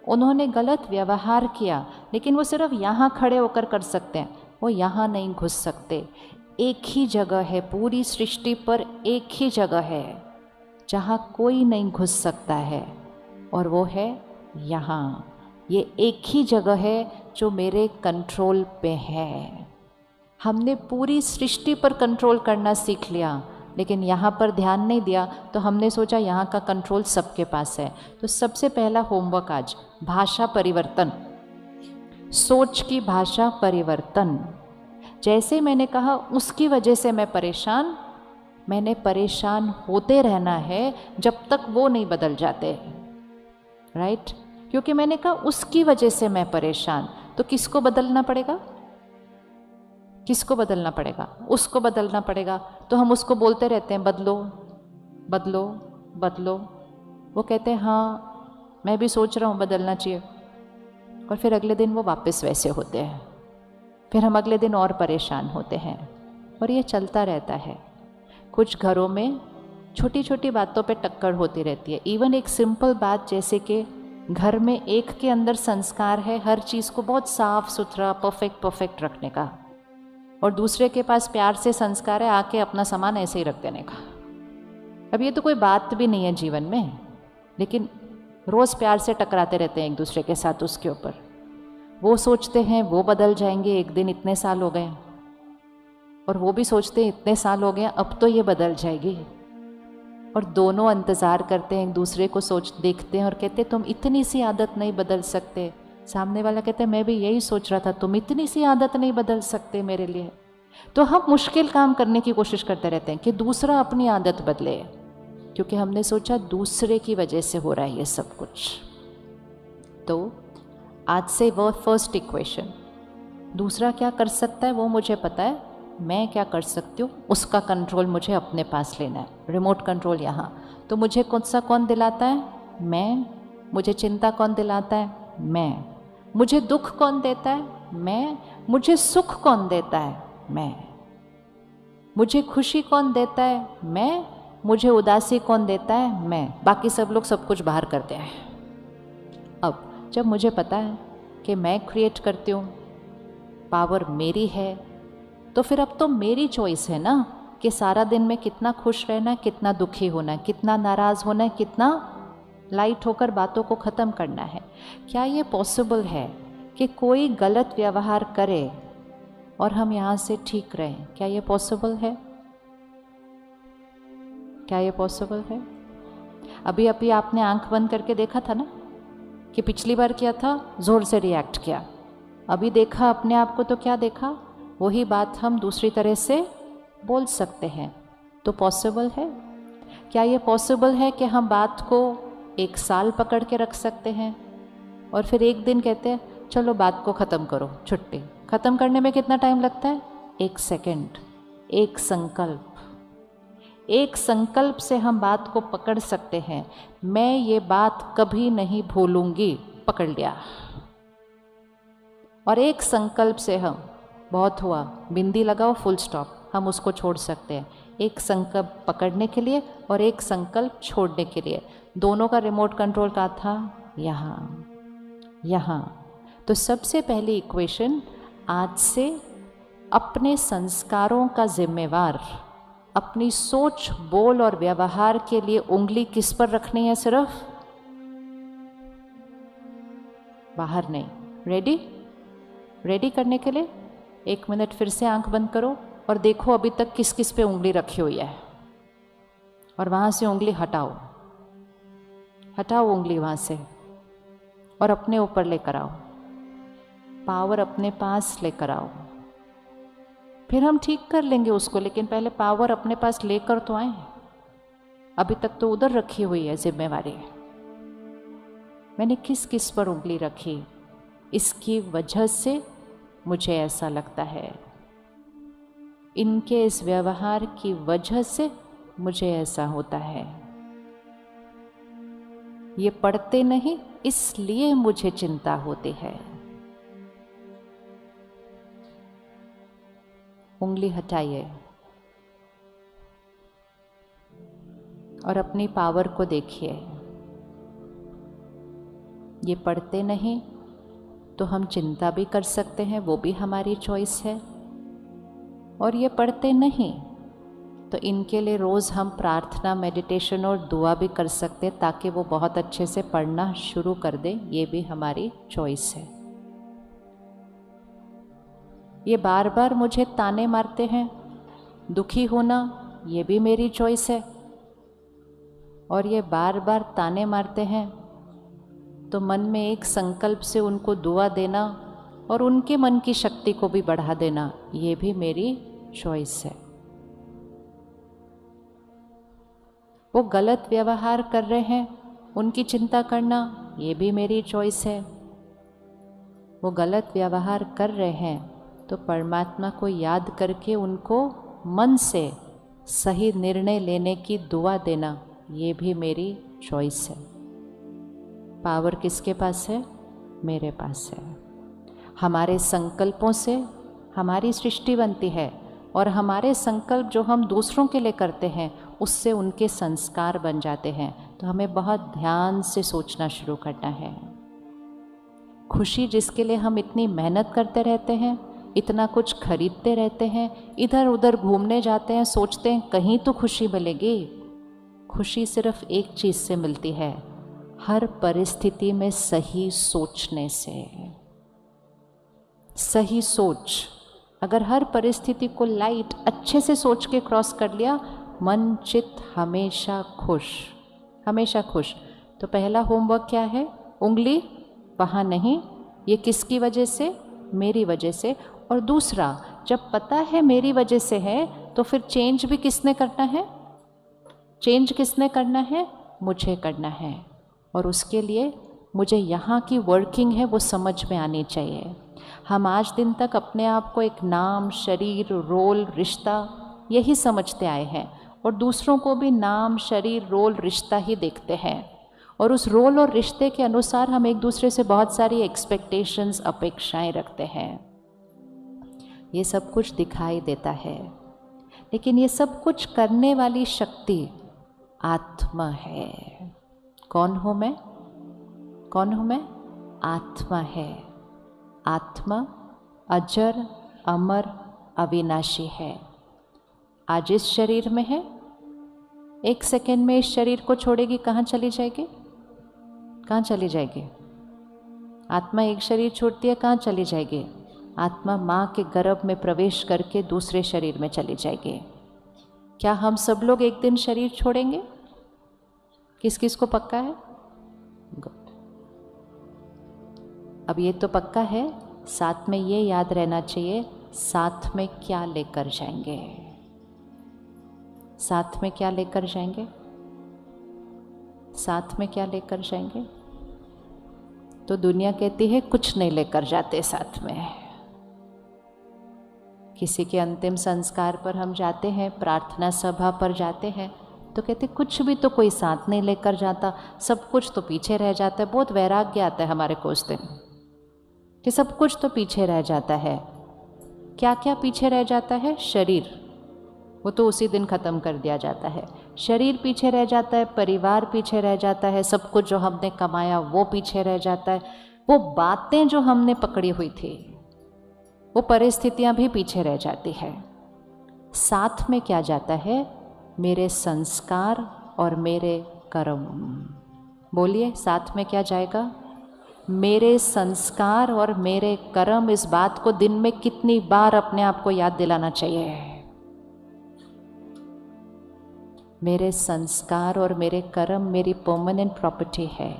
उन्होंने गलत व्यवहार किया, लेकिन वो सिर्फ यहाँ खड़े होकर कर सकते हैं, वो यहाँ नहीं घुस सकते। एक ही जगह है, पूरी सृष्टि पर एक ही जगह है जहाँ कोई नहीं घुस सकता है, और वो है यहाँ। ये एक ही जगह है जो मेरे कंट्रोल पे है। हमने पूरी सृष्टि पर कंट्रोल करना सीख लिया, लेकिन यहाँ पर ध्यान नहीं दिया, तो हमने सोचा यहाँ का कंट्रोल सबके पास है। तो सबसे पहला होमवर्क आज, भाषा परिवर्तन, सोच की भाषा परिवर्तन। जैसे मैंने कहा उसकी वजह से मैं परेशान, मैंने परेशान होते रहना है जब तक वो नहीं बदल जाते। राइट? क्योंकि मैंने कहा उसकी वजह से मैं परेशान, तो किसको बदलना पड़ेगा? किसको बदलना पड़ेगा? उसको बदलना पड़ेगा। तो हम उसको बोलते रहते हैं बदलो बदलो बदलो। वो कहते हैं हाँ मैं भी सोच रहा हूँ बदलना चाहिए, और फिर अगले दिन वो वापस वैसे होते हैं। फिर हम अगले दिन और परेशान होते हैं और ये चलता रहता है। कुछ घरों में छोटी छोटी बातों पे टक्कर होती रहती है। इवन एक सिंपल बात जैसे कि घर में एक के अंदर संस्कार है हर चीज़ को बहुत साफ सुथरा परफेक्ट रखने का, और दूसरे के पास प्यार से संस्कार है आके अपना सामान ऐसे ही रख देने का। अब ये तो कोई बात भी नहीं है जीवन में, लेकिन रोज़ प्यार से टकराते रहते हैं एक दूसरे के साथ उसके ऊपर। वो सोचते हैं वो बदल जाएंगे, एक दिन इतने साल हो गए, और वो भी सोचते हैं इतने साल हो गए अब तो ये बदल जाएगी, और दोनों इंतज़ार करते हैं एक दूसरे को, सोच देखते हैं और कहते तुम इतनी सी आदत नहीं बदल सकते। सामने वाला कहते हैं मैं भी यही सोच रहा था, तुम इतनी सी आदत नहीं बदल सकते मेरे लिए। तो हम मुश्किल काम करने की कोशिश करते रहते हैं कि दूसरा अपनी आदत बदले, क्योंकि हमने सोचा दूसरे की वजह से हो रहा है ये सब कुछ। तो आज से वो फर्स्ट इक्वेशन, दूसरा क्या कर सकता है वो मुझे पता है, मैं क्या कर सकती हूँ उसका कंट्रोल मुझे अपने पास लेना है। रिमोट कंट्रोल यहाँ। तो मुझे कौन दिलाता है? मैं। मुझे चिंता कौन दिलाता है? मैं। मुझे दुख कौन देता है? मैं। मुझे सुख कौन देता है? मैं। मुझे खुशी कौन देता है? मैं। मुझे उदासी कौन देता है? मैं। बाकी सब लोग सब कुछ बाहर करते हैं। अब जब मुझे पता है कि मैं क्रिएट करती हूँ, पावर मेरी है, तो फिर अब तो मेरी चॉइस है ना कि सारा दिन में कितना खुश रहना है, कितना दुखी होना है, कितना नाराज़ होना है, कितना लाइट होकर बातों को ख़त्म करना है। क्या ये पॉसिबल है कि कोई गलत व्यवहार करे और हम यहाँ से ठीक रहें? क्या ये पॉसिबल है? क्या ये पॉसिबल है? अभी आपने आंख बंद करके देखा था ना कि पिछली बार क्या था, ज़ोर से रिएक्ट किया। अभी देखा अपने आप को तो क्या देखा? वही बात हम दूसरी तरह से बोल सकते हैं। तो पॉसिबल है? क्या ये पॉसिबल है कि हम बात को 1 साल पकड़ के रख सकते हैं और फिर एक दिन कहते हैं चलो बात को ख़त्म करो, छुट्टी? ख़त्म करने में कितना टाइम लगता है? 1 सेकंड। एक संकल्प, एक संकल्प से हम बात को पकड़ सकते हैं। मैं ये बात कभी नहीं भूलूंगी, पकड़ लिया। और एक संकल्प से हम, बहुत हुआ, बिंदी लगाओ, फुल स्टॉप, हम उसको छोड़ सकते हैं। एक संकल्प पकड़ने के लिए और एक संकल्प छोड़ने के लिए, दोनों का रिमोट कंट्रोल का था यहाँ। तो सबसे पहली इक्वेशन, आज से अपने संस्कारों का जिम्मेवार, अपनी सोच, बोल और व्यवहार के लिए उंगली किस पर रखनी है? सिर्फ बाहर नहीं। रेडी करने के लिए 1 मिनट फिर से आंख बंद करो और देखो अभी तक किस किस पे उंगली रखी हुई है, और वहाँ से उंगली हटाओ उंगली वहाँ से, और अपने ऊपर लेकर आओ, पावर अपने पास लेकर आओ। फिर हम ठीक कर लेंगे उसको, लेकिन पहले पावर अपने पास लेकर तो आए। अभी तक तो उधर रखी हुई है जिम्मेवारी। मैंने किस किस पर उंगली रखी, इसकी वजह से मुझे ऐसा लगता है, इनके इस व्यवहार की वजह से मुझे ऐसा होता है, ये पढ़ते नहीं इसलिए मुझे चिंता होती है। उंगली हटाइए और अपनी पावर को देखिए। ये पढ़ते नहीं तो हम चिंता भी कर सकते हैं, वो भी हमारी चॉइस है। और ये पढ़ते नहीं तो इनके लिए रोज़ हम प्रार्थना, मेडिटेशन और दुआ भी कर सकते हैं ताकि वो बहुत अच्छे से पढ़ना शुरू कर दे, ये भी हमारी चॉइस है। ये बार बार मुझे ताने मारते हैं, दुखी होना ये भी मेरी चॉइस है। और ये बार बार ताने मारते हैं तो मन में एक संकल्प से उनको दुआ देना और उनके मन की शक्ति को भी बढ़ा देना, ये भी मेरी चॉइस है। वो गलत व्यवहार कर रहे हैं, उनकी चिंता करना, ये भी मेरी चॉइस है। वो गलत व्यवहार कर रहे हैं तो परमात्मा को याद करके उनको मन से सही निर्णय लेने की दुआ देना, ये भी मेरी चॉइस है। पावर किसके पास है? मेरे पास है। हमारे संकल्पों से हमारी सृष्टि बनती है और हमारे संकल्प जो हम दूसरों के लिए करते हैं उससे उनके संस्कार बन जाते हैं। तो हमें बहुत ध्यान से सोचना शुरू करना है। खुशी जिसके लिए हम इतनी मेहनत करते रहते हैं, इतना कुछ खरीदते रहते हैं, इधर उधर घूमने जाते हैं, सोचते हैं कहीं तो खुशी मिलेगी। खुशी सिर्फ एक चीज़ से मिलती है, हर परिस्थिति में सही सोचने से। सही सोच, अगर हर परिस्थिति को लाइट अच्छे से सोच के क्रॉस कर लिया, मन चित्त हमेशा खुश, हमेशा खुश। तो पहला होमवर्क क्या है? उंगली वहाँ नहीं, ये किसकी वजह से? मेरी वजह से। और दूसरा, जब पता है मेरी वजह से है तो फिर चेंज भी किसने करना है? चेंज किसने करना है? मुझे करना है। और उसके लिए मुझे यहाँ की वर्किंग है वो समझ में आनी चाहिए। हम आज दिन तक अपने आप को एक नाम, शरीर, रोल, रिश्ता यही समझते आए हैं और दूसरों को भी नाम, शरीर, रोल, रिश्ता ही देखते हैं। और उस रोल और रिश्ते के अनुसार हम एक दूसरे से बहुत सारी एक्सपेक्टेशंस, अपेक्षाएं रखते हैं। ये सब कुछ दिखाई देता है, लेकिन ये सब कुछ करने वाली शक्ति आत्मा है। कौन हूँ मैं? कौन हूँ मैं? आत्मा है। आत्मा अजर, अमर, अविनाशी है। आज इस शरीर में है, एक सेकेंड में इस शरीर को छोड़ेगी, कहाँ चली जाएगी? कहाँ चली जाएगी? आत्मा एक शरीर छोड़ती है, कहाँ चली जाएगी? आत्मा माँ के गर्भ में प्रवेश करके दूसरे शरीर में चली जाएगी। क्या हम सब लोग एक दिन शरीर छोड़ेंगे? किस किस को पक्का है? गुड। अब ये तो पक्का है, साथ में ये याद रहना चाहिए, साथ में क्या लेकर जाएंगे? साथ में क्या लेकर जाएंगे? साथ में क्या लेकर जाएंगे? तो दुनिया कहती है कुछ नहीं लेकर जाते साथ में। किसी के अंतिम संस्कार पर हम जाते हैं, प्रार्थना सभा पर जाते हैं, तो कहते कुछ भी तो कोई साथ नहीं लेकर जाता, सब कुछ तो पीछे रह जाता है। बहुत वैराग्य आता है हमारे को उस दिन कि सब कुछ तो पीछे रह जाता है। क्या क्या पीछे रह जाता है? शरीर, वो तो उसी दिन ख़त्म कर दिया जाता है। शरीर पीछे रह जाता है, परिवार पीछे रह जाता है, सब कुछ जो हमने कमाया वो पीछे रह जाता है, वो बातें जो हमने पकड़ी हुई थी, वो परिस्थितियां भी पीछे रह जाती है। साथ में क्या जाता है? मेरे संस्कार और मेरे कर्म। बोलिए, साथ में क्या जाएगा? मेरे संस्कार और मेरे कर्म। इस बात को दिन में कितनी बार अपने आप को याद दिलाना चाहिए? मेरे संस्कार और मेरे कर्म मेरी परमानेंट प्रॉपर्टी है,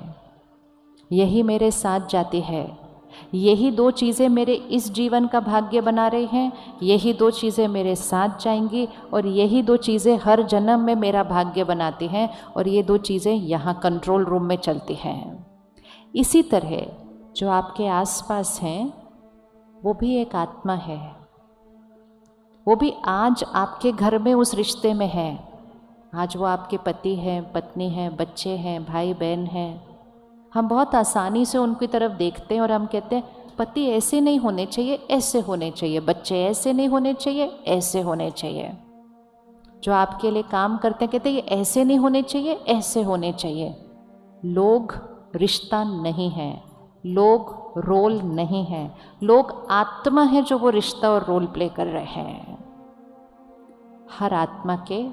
यही मेरे साथ जाती है। यही दो चीज़ें मेरे इस जीवन का भाग्य बना रही हैं, यही दो चीज़ें मेरे साथ जाएंगी और यही दो चीज़ें हर जन्म में मेरा भाग्य बनाती हैं और ये दो चीज़ें यहाँ कंट्रोल रूम में चलती हैं। इसी तरह जो आपके आसपास हैं वो भी एक आत्मा है, वो भी आज आपके घर में उस रिश्ते में है। आज वो आपके पति हैं, पत्नी हैं, बच्चे हैं, भाई बहन हैं। हम बहुत आसानी से उनकी तरफ देखते हैं और हम कहते हैं पति ऐसे नहीं होने चाहिए, ऐसे होने चाहिए, बच्चे ऐसे नहीं होने चाहिए, ऐसे होने चाहिए। जो आपके लिए काम करते हैं कहते हैं ये ऐसे नहीं होने चाहिए, ऐसे होने चाहिए। लोग रिश्ता नहीं है, लोग रोल नहीं है, लोग आत्मा है जो वो रिश्ता और रोल प्ले कर रहे हैं। हर आत्मा के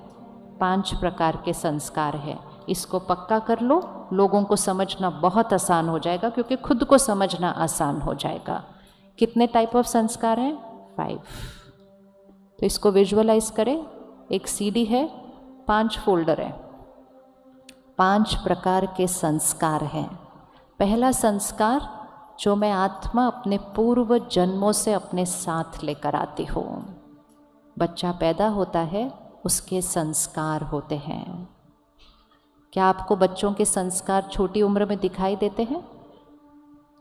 5 प्रकार के संस्कार है। इसको पक्का कर लो, लोगों को समझना बहुत आसान हो जाएगा, क्योंकि खुद को समझना आसान हो जाएगा। कितने टाइप ऑफ संस्कार हैं? 5। तो इसको विजुअलाइज करें। एक सीडी है, 5 फोल्डर है, 5 प्रकार के संस्कार हैं। पहला संस्कार जो मैं आत्मा अपने पूर्व जन्मों से अपने साथ लेकर आती हूँ। बच्चा पैदा होता है, उसके संस्कार होते हैं। क्या आपको बच्चों के संस्कार छोटी उम्र में दिखाई देते हैं?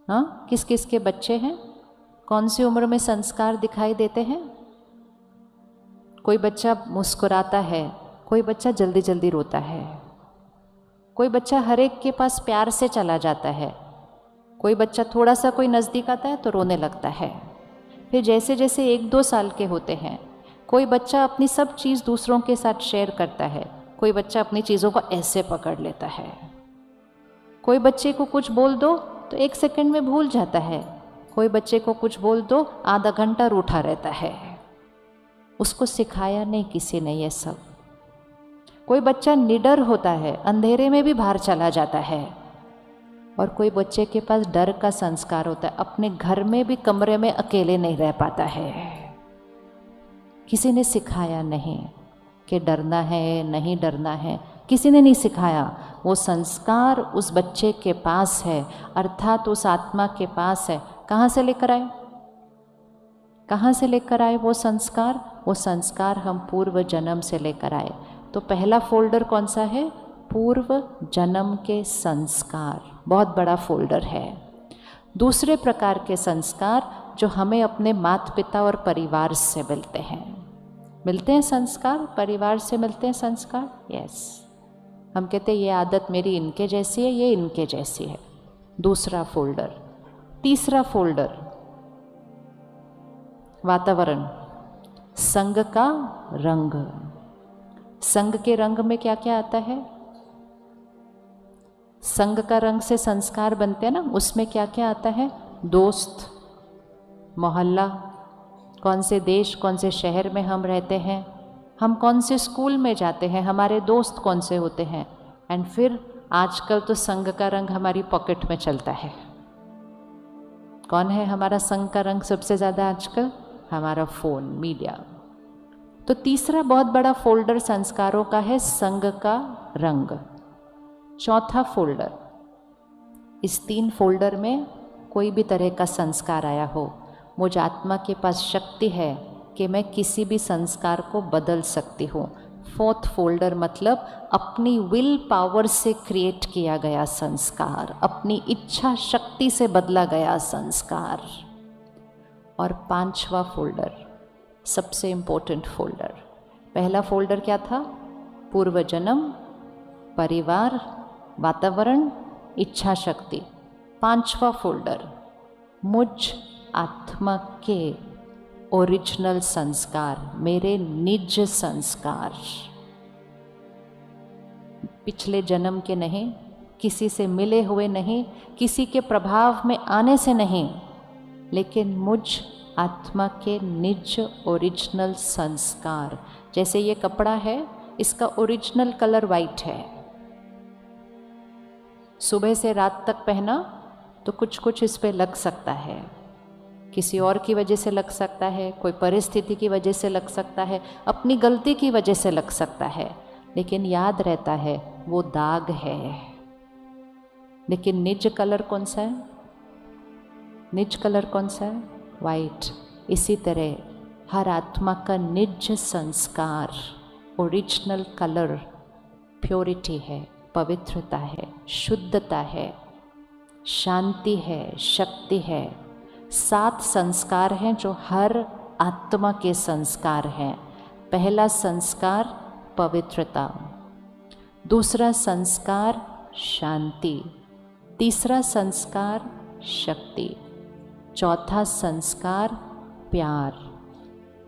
हाँ, किस किस के बच्चे हैं? कौन सी उम्र में संस्कार दिखाई देते हैं? कोई बच्चा मुस्कुराता है, कोई बच्चा जल्दी जल्दी रोता है, कोई बच्चा हर एक के पास प्यार से चला जाता है, कोई बच्चा थोड़ा सा कोई नज़दीक आता है तो रोने लगता है। फिर जैसे जैसे 1-2 साल के होते हैं, कोई बच्चा अपनी सब चीज़ दूसरों के साथ शेयर करता है, कोई बच्चा अपनी चीज़ों को ऐसे पकड़ लेता है। कोई बच्चे को कुछ बोल दो तो 1 सेकंड में भूल जाता है, कोई बच्चे को कुछ बोल दो आधा घंटा रूठा रहता है। उसको सिखाया नहीं किसी ने ये सब। कोई बच्चा निडर होता है, अंधेरे में भी बाहर चला जाता है, और कोई बच्चे के पास डर का संस्कार होता है, अपने घर में भी कमरे में अकेले नहीं रह पाता है। किसी ने सिखाया नहीं कि डरना है, नहीं डरना है, किसी ने नहीं सिखाया। वो संस्कार उस बच्चे के पास है, अर्थात उस आत्मा के पास है। कहाँ से लेकर आए? कहाँ से लेकर आए वो संस्कार? वो संस्कार हम पूर्व जन्म से लेकर आए। तो पहला फोल्डर कौन सा है? पूर्व जन्म के संस्कार, बहुत बड़ा फोल्डर है। दूसरे प्रकार के संस्कार जो हमें अपने माता पिता और परिवार से मिलते हैं संस्कार, परिवार से मिलते हैं संस्कार। यस, हम कहते हैं ये आदत मेरी इनके जैसी है, ये इनके जैसी है। दूसरा फोल्डर। तीसरा फोल्डर वातावरण, संग का रंग। संग के रंग में क्या क्या आता है? संग का रंग से संस्कार बनते हैं ना, उसमें क्या क्या आता है? दोस्त, मोहल्ला, कौन से देश, कौन से शहर में हम रहते हैं, हम कौन से स्कूल में जाते हैं, हमारे दोस्त कौन से होते हैं। एंड फिर आजकल तो संग का रंग हमारी पॉकेट में चलता है। कौन है हमारा संग का रंग सबसे ज़्यादा आजकल? हमारा फ़ोन, मीडिया। तो तीसरा बहुत बड़ा फोल्डर संस्कारों का है संग का रंग। चौथा फोल्डर, इस 3 फोल्डर में कोई भी तरह का संस्कार आया हो, मुझ आत्मा के पास शक्ति है कि मैं किसी भी संस्कार को बदल सकती हूँ। 4th फोल्डर मतलब अपनी विल पावर से क्रिएट किया गया संस्कार, अपनी इच्छा शक्ति से बदला गया संस्कार। और 5वां फोल्डर सबसे इम्पोर्टेंट फोल्डर। पहला फोल्डर क्या था? पूर्व जन्म, परिवार, वातावरण, इच्छा शक्ति। 5वां फोल्डर मुझ आत्मा के ओरिजिनल संस्कार, मेरे निज संस्कार। पिछले जन्म के नहीं, किसी से मिले हुए नहीं, किसी के प्रभाव में आने से नहीं, लेकिन मुझ आत्मा के निज ओरिजिनल संस्कार। जैसे ये कपड़ा है, इसका ओरिजिनल कलर वाइट है, सुबह से रात तक पहना तो कुछ कुछ इस पे लग सकता है, किसी और की वजह से लग सकता है, कोई परिस्थिति की वजह से लग सकता है, अपनी गलती की वजह से लग सकता है, लेकिन याद रहता है वो दाग है। लेकिन निज कलर कौन सा है? निज कलर कौन सा है? वाइट। इसी तरह हर आत्मा का निज संस्कार, ओरिजिनल कलर प्योरिटी है, पवित्रता है, शुद्धता है, शांति है, शक्ति है। 7 संस्कार हैं जो हर आत्मा के संस्कार हैं। पहला संस्कार पवित्रता, दूसरा संस्कार शांति, तीसरा संस्कार शक्ति, चौथा संस्कार प्यार,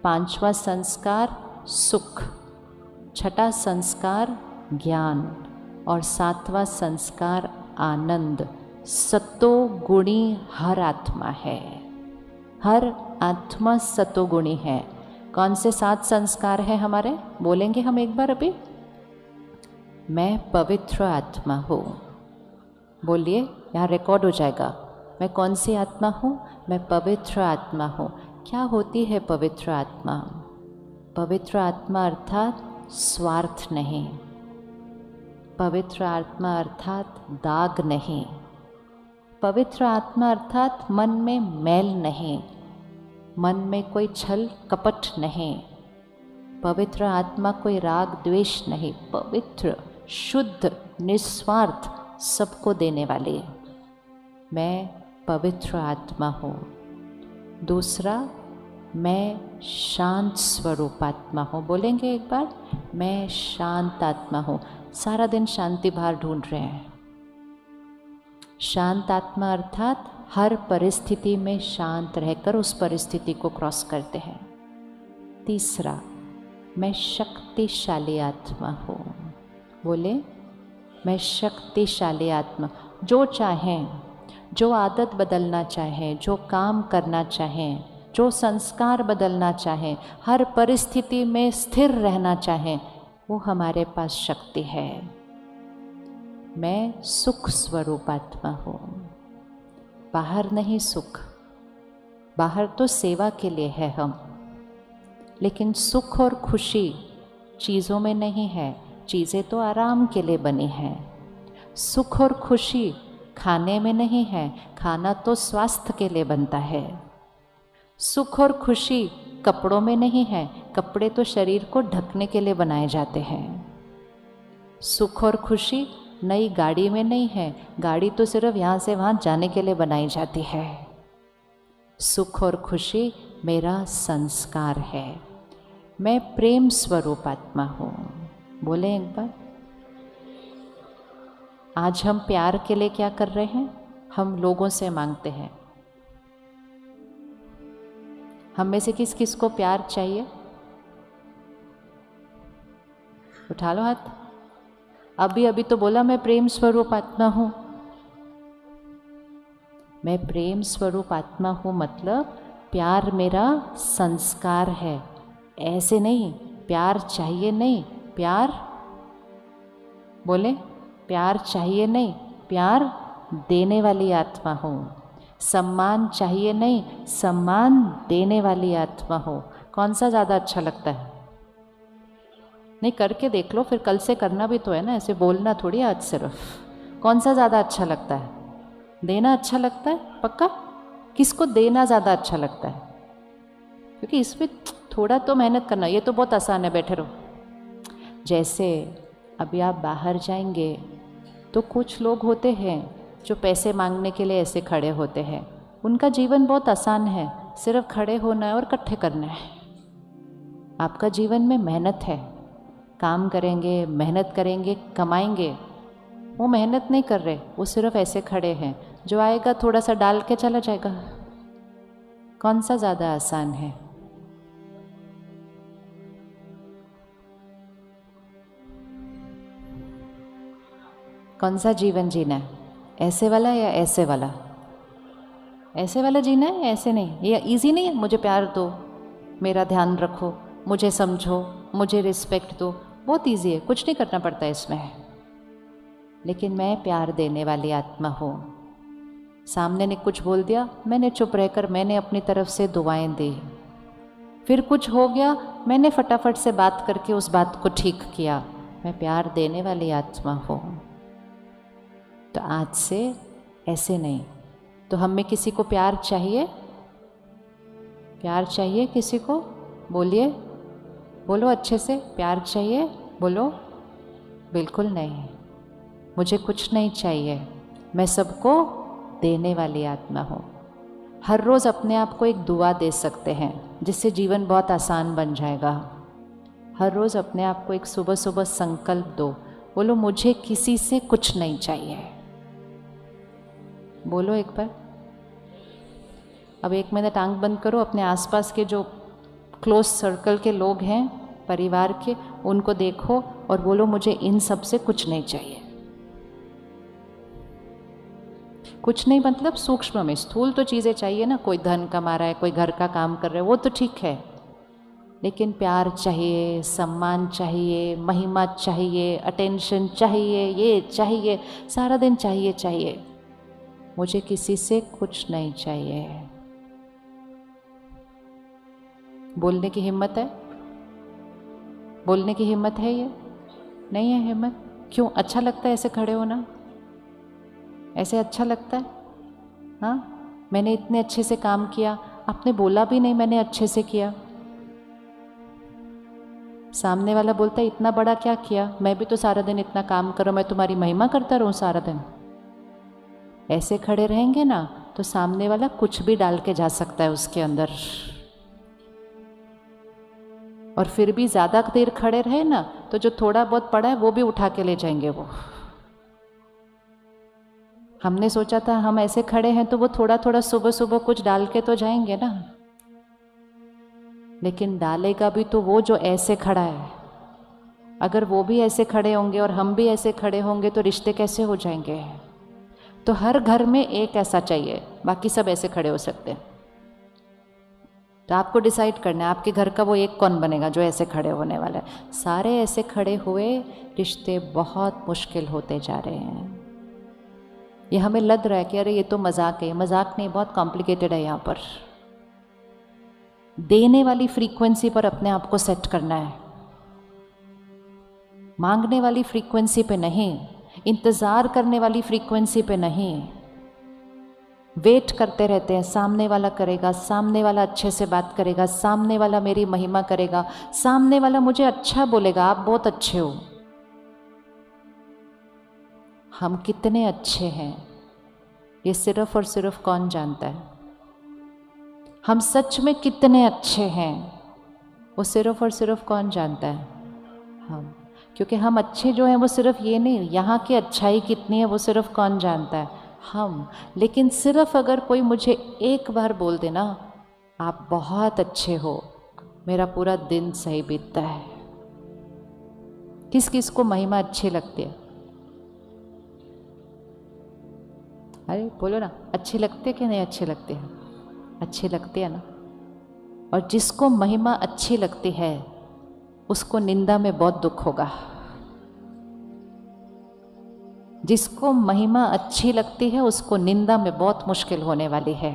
5वां संस्कार सुख, छठा संस्कार ज्ञान और 7वां संस्कार आनंद। सतोगुणी हर आत्मा है, हर आत्मा सतोगुणी है। कौन से 7 संस्कार हैं हमारे? बोलेंगे हम एक बार अभी। मैं पवित्र आत्मा हूँ, बोलिए, यहाँ रिकॉर्ड हो जाएगा। मैं कौन सी आत्मा हूँ? मैं पवित्र आत्मा हूँ। क्या होती है पवित्र आत्मा? पवित्र आत्मा अर्थात स्वार्थ नहीं, पवित्र आत्मा अर्थात दाग नहीं, पवित्र आत्मा अर्थात मन में मैल नहीं, मन में कोई छल कपट नहीं, पवित्र आत्मा कोई राग द्वेष नहीं, पवित्र, शुद्ध, निस्वार्थ, सबको देने वाली। मैं पवित्र आत्मा हूँ। दूसरा, मैं शांत स्वरूप आत्मा हूँ। बोलेंगे एक बार, मैं शांत आत्मा हूँ। सारा दिन शांति बाहर ढूंढ रहे हैं। शांत आत्मा अर्थात हर परिस्थिति में शांत रहकर उस परिस्थिति को क्रॉस करते हैं। तीसरा, मैं शक्तिशाली आत्मा हूँ। बोले, मैं शक्तिशाली आत्मा। जो चाहें, जो आदत बदलना चाहें, जो काम करना चाहें, जो संस्कार बदलना चाहें, हर परिस्थिति में स्थिर रहना चाहें, वो हमारे पास शक्ति है। मैं सुख स्वरूप आत्मा हूँ। बाहर नहीं सुख, बाहर तो सेवा के लिए है हम, लेकिन सुख और खुशी चीज़ों में नहीं है। चीज़ें तो आराम के लिए बनी हैं। सुख और खुशी खाने में नहीं है, खाना तो स्वास्थ्य के लिए बनता है। सुख और खुशी कपड़ों में नहीं है, कपड़े तो शरीर को ढकने के लिए बनाए जाते हैं। सुख और खुशी नई गाड़ी में नहीं है, गाड़ी तो सिर्फ यहाँ से वहाँ जाने के लिए बनाई जाती है। सुख और खुशी मेरा संस्कार है। मैं प्रेम स्वरूप आत्मा हूँ। बोले एक बार, आज हम प्यार के लिए क्या कर रहे हैं? हम लोगों से मांगते हैं। हम में से किस किस को प्यार चाहिए? उठा लो हाथ। अभी तो बोला मैं प्रेम स्वरूप आत्मा हूँ। मैं प्रेम स्वरूप आत्मा हूँ मतलब प्यार मेरा संस्कार है। ऐसे नहीं, प्यार चाहिए नहीं, प्यार, बोले, प्यार चाहिए नहीं, प्यार देने वाली आत्मा हूँ। सम्मान चाहिए नहीं, सम्मान देने वाली आत्मा हो। कौन सा ज़्यादा अच्छा लगता है? नहीं, करके देख लो, फिर कल से करना भी तो है ना, ऐसे बोलना थोड़ी आज सिर्फ। कौन सा ज़्यादा अच्छा लगता है? देना अच्छा लगता है? पक्का? किसको देना ज़्यादा अच्छा लगता है? क्योंकि इसमें थोड़ा तो मेहनत करना, ये तो बहुत आसान है, बैठे रहो। जैसे अभी आप बाहर जाएंगे तो कुछ लोग होते हैं जो पैसे मांगने के लिए ऐसे खड़े होते हैं। उनका जीवन बहुत आसान है, सिर्फ खड़े होना है और इकट्ठे करना है। आपका जीवन में मेहनत है, काम करेंगे, मेहनत करेंगे, कमाएंगे। वो मेहनत नहीं कर रहे, वो सिर्फ ऐसे खड़े हैं। जो आएगा थोड़ा सा डाल के चला जाएगा। कौन सा ज़्यादा आसान है? कौन सा जीवन जीना है? ऐसे वाला या ऐसे वाला? ऐसे वाला जीना है, ऐसे नहीं। ये इजी नहीं है, मुझे प्यार दो, मेरा ध्यान रखो, मुझे समझो, मुझे रिस्पेक्ट दो। बहुत इजी है, कुछ नहीं करना पड़ता इसमें। लेकिन मैं प्यार देने वाली आत्मा हूँ। सामने ने कुछ बोल दिया, मैंने चुप रहकर मैंने अपनी तरफ से दुआएं दी। फिर कुछ हो गया, मैंने फटाफट से बात करके उस बात को ठीक किया। मैं प्यार देने वाली आत्मा हूँ। तो आज से ऐसे नहीं। तो हम में किसी को प्यार चाहिए? प्यार चाहिए किसी को? बोलिए, बोलो अच्छे से, प्यार चाहिए? बोलो। बिल्कुल नहीं, मुझे कुछ नहीं चाहिए। मैं सबको देने वाली आत्मा हूँ। हर रोज़ अपने आप को एक दुआ दे सकते हैं जिससे जीवन बहुत आसान बन जाएगा। हर रोज़ अपने आप को एक सुबह सुबह संकल्प दो, बोलो मुझे किसी से कुछ नहीं चाहिए। बोलो एक बार। अब 1 मिनट आंख बंद करो, अपने आसपास के जो क्लोज सर्कल के लोग हैं, परिवार के, उनको देखो और बोलो मुझे इन सब से कुछ नहीं चाहिए। कुछ नहीं मतलब सूक्ष्म में, स्थूल तो चीज़ें चाहिए ना। कोई धन कमा रहा है, कोई घर का काम कर रहा है, वो तो ठीक है। लेकिन प्यार चाहिए, सम्मान चाहिए, महिमा चाहिए, अटेंशन चाहिए, ये चाहिए, सारा दिन चाहिए चाहिए। मुझे किसी से कुछ नहीं चाहिए। बोलने की हिम्मत है? बोलने की हिम्मत है? ये नहीं है हिम्मत। क्यों? अच्छा लगता है ऐसे खड़े होना? ऐसे अच्छा लगता है? हाँ, मैंने इतने अच्छे से काम किया, आपने बोला भी नहीं मैंने अच्छे से किया। सामने वाला बोलता है इतना बड़ा क्या किया, मैं भी तो सारा दिन इतना काम करूं, मैं तुम्हारी महिमा करता रहूं सारा दिन। ऐसे खड़े रहेंगे ना तो सामने वाला कुछ भी डाल के जा सकता है उसके अंदर। और फिर भी ज़्यादा देर खड़े रहे ना तो जो थोड़ा बहुत पड़ा है वो भी उठा के ले जाएंगे वो। हमने सोचा था हम ऐसे खड़े हैं तो वो थोड़ा थोड़ा सुबह सुबह कुछ डाल के तो जाएंगे ना, लेकिन डालेगा भी तो वो जो ऐसे खड़ा है। अगर वो भी ऐसे खड़े होंगे और हम भी ऐसे खड़े होंगे तो रिश्ते कैसे हो जाएंगे? तो हर घर में एक ऐसा चाहिए, बाकी सब ऐसे खड़े हो सकते हैं। तो आपको डिसाइड करना है आपके घर का वो एक कौन बनेगा जो ऐसे खड़े होने वाला है। सारे ऐसे खड़े हुए रिश्ते बहुत मुश्किल होते जा रहे हैं। ये हमें लग रहा है कि अरे ये तो मजाक है, मजाक नहीं, बहुत कॉम्प्लिकेटेड है। यहाँ पर देने वाली फ्रीक्वेंसी पर अपने आप को सेट करना है, मांगने वाली फ्रीक्वेंसी पे नहीं, इंतज़ार करने वाली फ्रीक्वेंसी पे नहीं। वेट करते रहते हैं, सामने वाला करेगा, सामने वाला अच्छे से बात करेगा, सामने वाला मेरी महिमा करेगा, सामने वाला मुझे अच्छा बोलेगा, आप बहुत अच्छे हो। हम कितने अच्छे हैं ये सिर्फ और सिर्फ कौन जानता है? हम सच में कितने अच्छे हैं वो सिर्फ और सिर्फ कौन जानता है? हम। क्योंकि हम अच्छे जो हैं वो सिर्फ ये नहीं, यहाँ की अच्छाई कितनी है वो सिर्फ कौन जानता है? हम। लेकिन सिर्फ अगर कोई मुझे एक बार बोल देना आप बहुत अच्छे हो, मेरा पूरा दिन सही बीतता है। किस किस को महिमा अच्छी लगती है? अरे बोलो ना, अच्छी लगती है कि नहीं अच्छी लगती है? अच्छी लगती है ना। और जिसको महिमा अच्छी लगती है उसको निंदा में बहुत दुख होगा। जिसको महिमा अच्छी लगती है उसको निंदा में बहुत मुश्किल होने वाली है।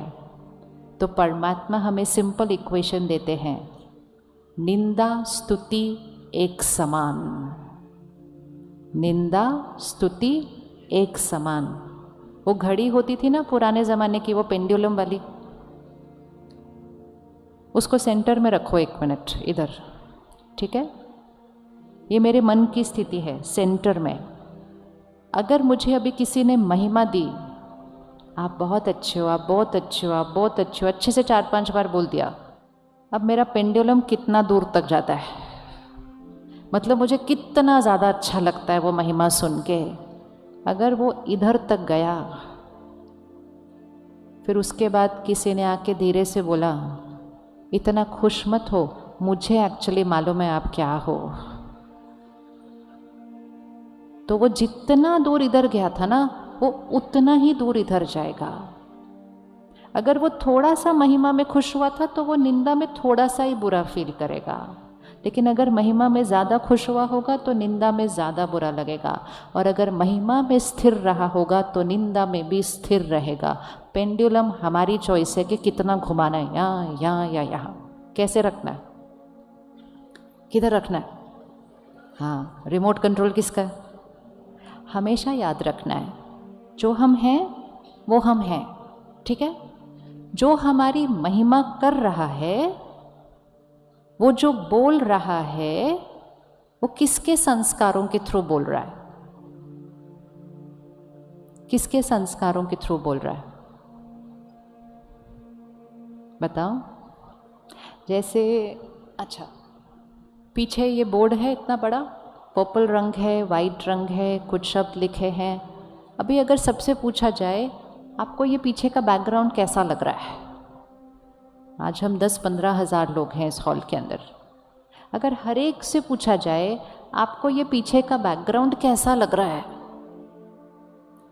तो परमात्मा हमें सिंपल इक्वेशन देते हैं, निंदा स्तुति एक समान। निंदा स्तुति एक समान। वो घड़ी होती थी ना पुराने ज़माने की, वो पेंडुलम वाली, उसको सेंटर में रखो 1 मिनट इधर, ठीक है? ये मेरे मन की स्थिति है सेंटर में। अगर मुझे अभी किसी ने महिमा दी, आप बहुत अच्छे हो, आप बहुत अच्छे हो, आप बहुत अच्छे हो, अच्छे से 4-5 बार बोल दिया, अब मेरा पेंडुलम कितना दूर तक जाता है, मतलब मुझे कितना ज़्यादा अच्छा लगता है वो महिमा सुन के। अगर वो इधर तक गया, फिर उसके बाद किसी ने आके धीरे से बोला इतना खुश मत हो, मुझे एक्चुअली मालूम है आप क्या हो, तो वो जितना दूर इधर गया था ना वो उतना ही दूर इधर जाएगा। अगर वो थोड़ा सा महिमा में खुश हुआ था तो वो निंदा में थोड़ा सा ही बुरा फील करेगा, लेकिन अगर महिमा में ज़्यादा खुश हुआ होगा तो निंदा में ज़्यादा बुरा लगेगा। और अगर महिमा में स्थिर रहा होगा तो निंदा में भी स्थिर रहेगा। पेंडुलम हमारी चॉइस है कि कितना घुमाना है, यहाँ यहाँ या यहाँ, कैसे रखना है, किधर रखना है। हाँ, रिमोट कंट्रोल किसका है? हमेशा याद रखना है जो हम हैं वो हम हैं, ठीक है? जो हमारी महिमा कर रहा है, वो जो बोल रहा है, वो किसके संस्कारों के थ्रू बोल रहा है? किसके संस्कारों के थ्रू बोल रहा है? बताओ। जैसे अच्छा, पीछे ये बोर्ड है इतना बड़ा, पर्पल रंग है, वाइट रंग है, कुछ शब्द लिखे हैं। अभी अगर सबसे पूछा जाए आपको ये पीछे का बैकग्राउंड कैसा लग रहा है, आज हम 10-15 हज़ार लोग हैं इस हॉल के अंदर, अगर हर एक से पूछा जाए आपको ये पीछे का बैकग्राउंड कैसा लग रहा है,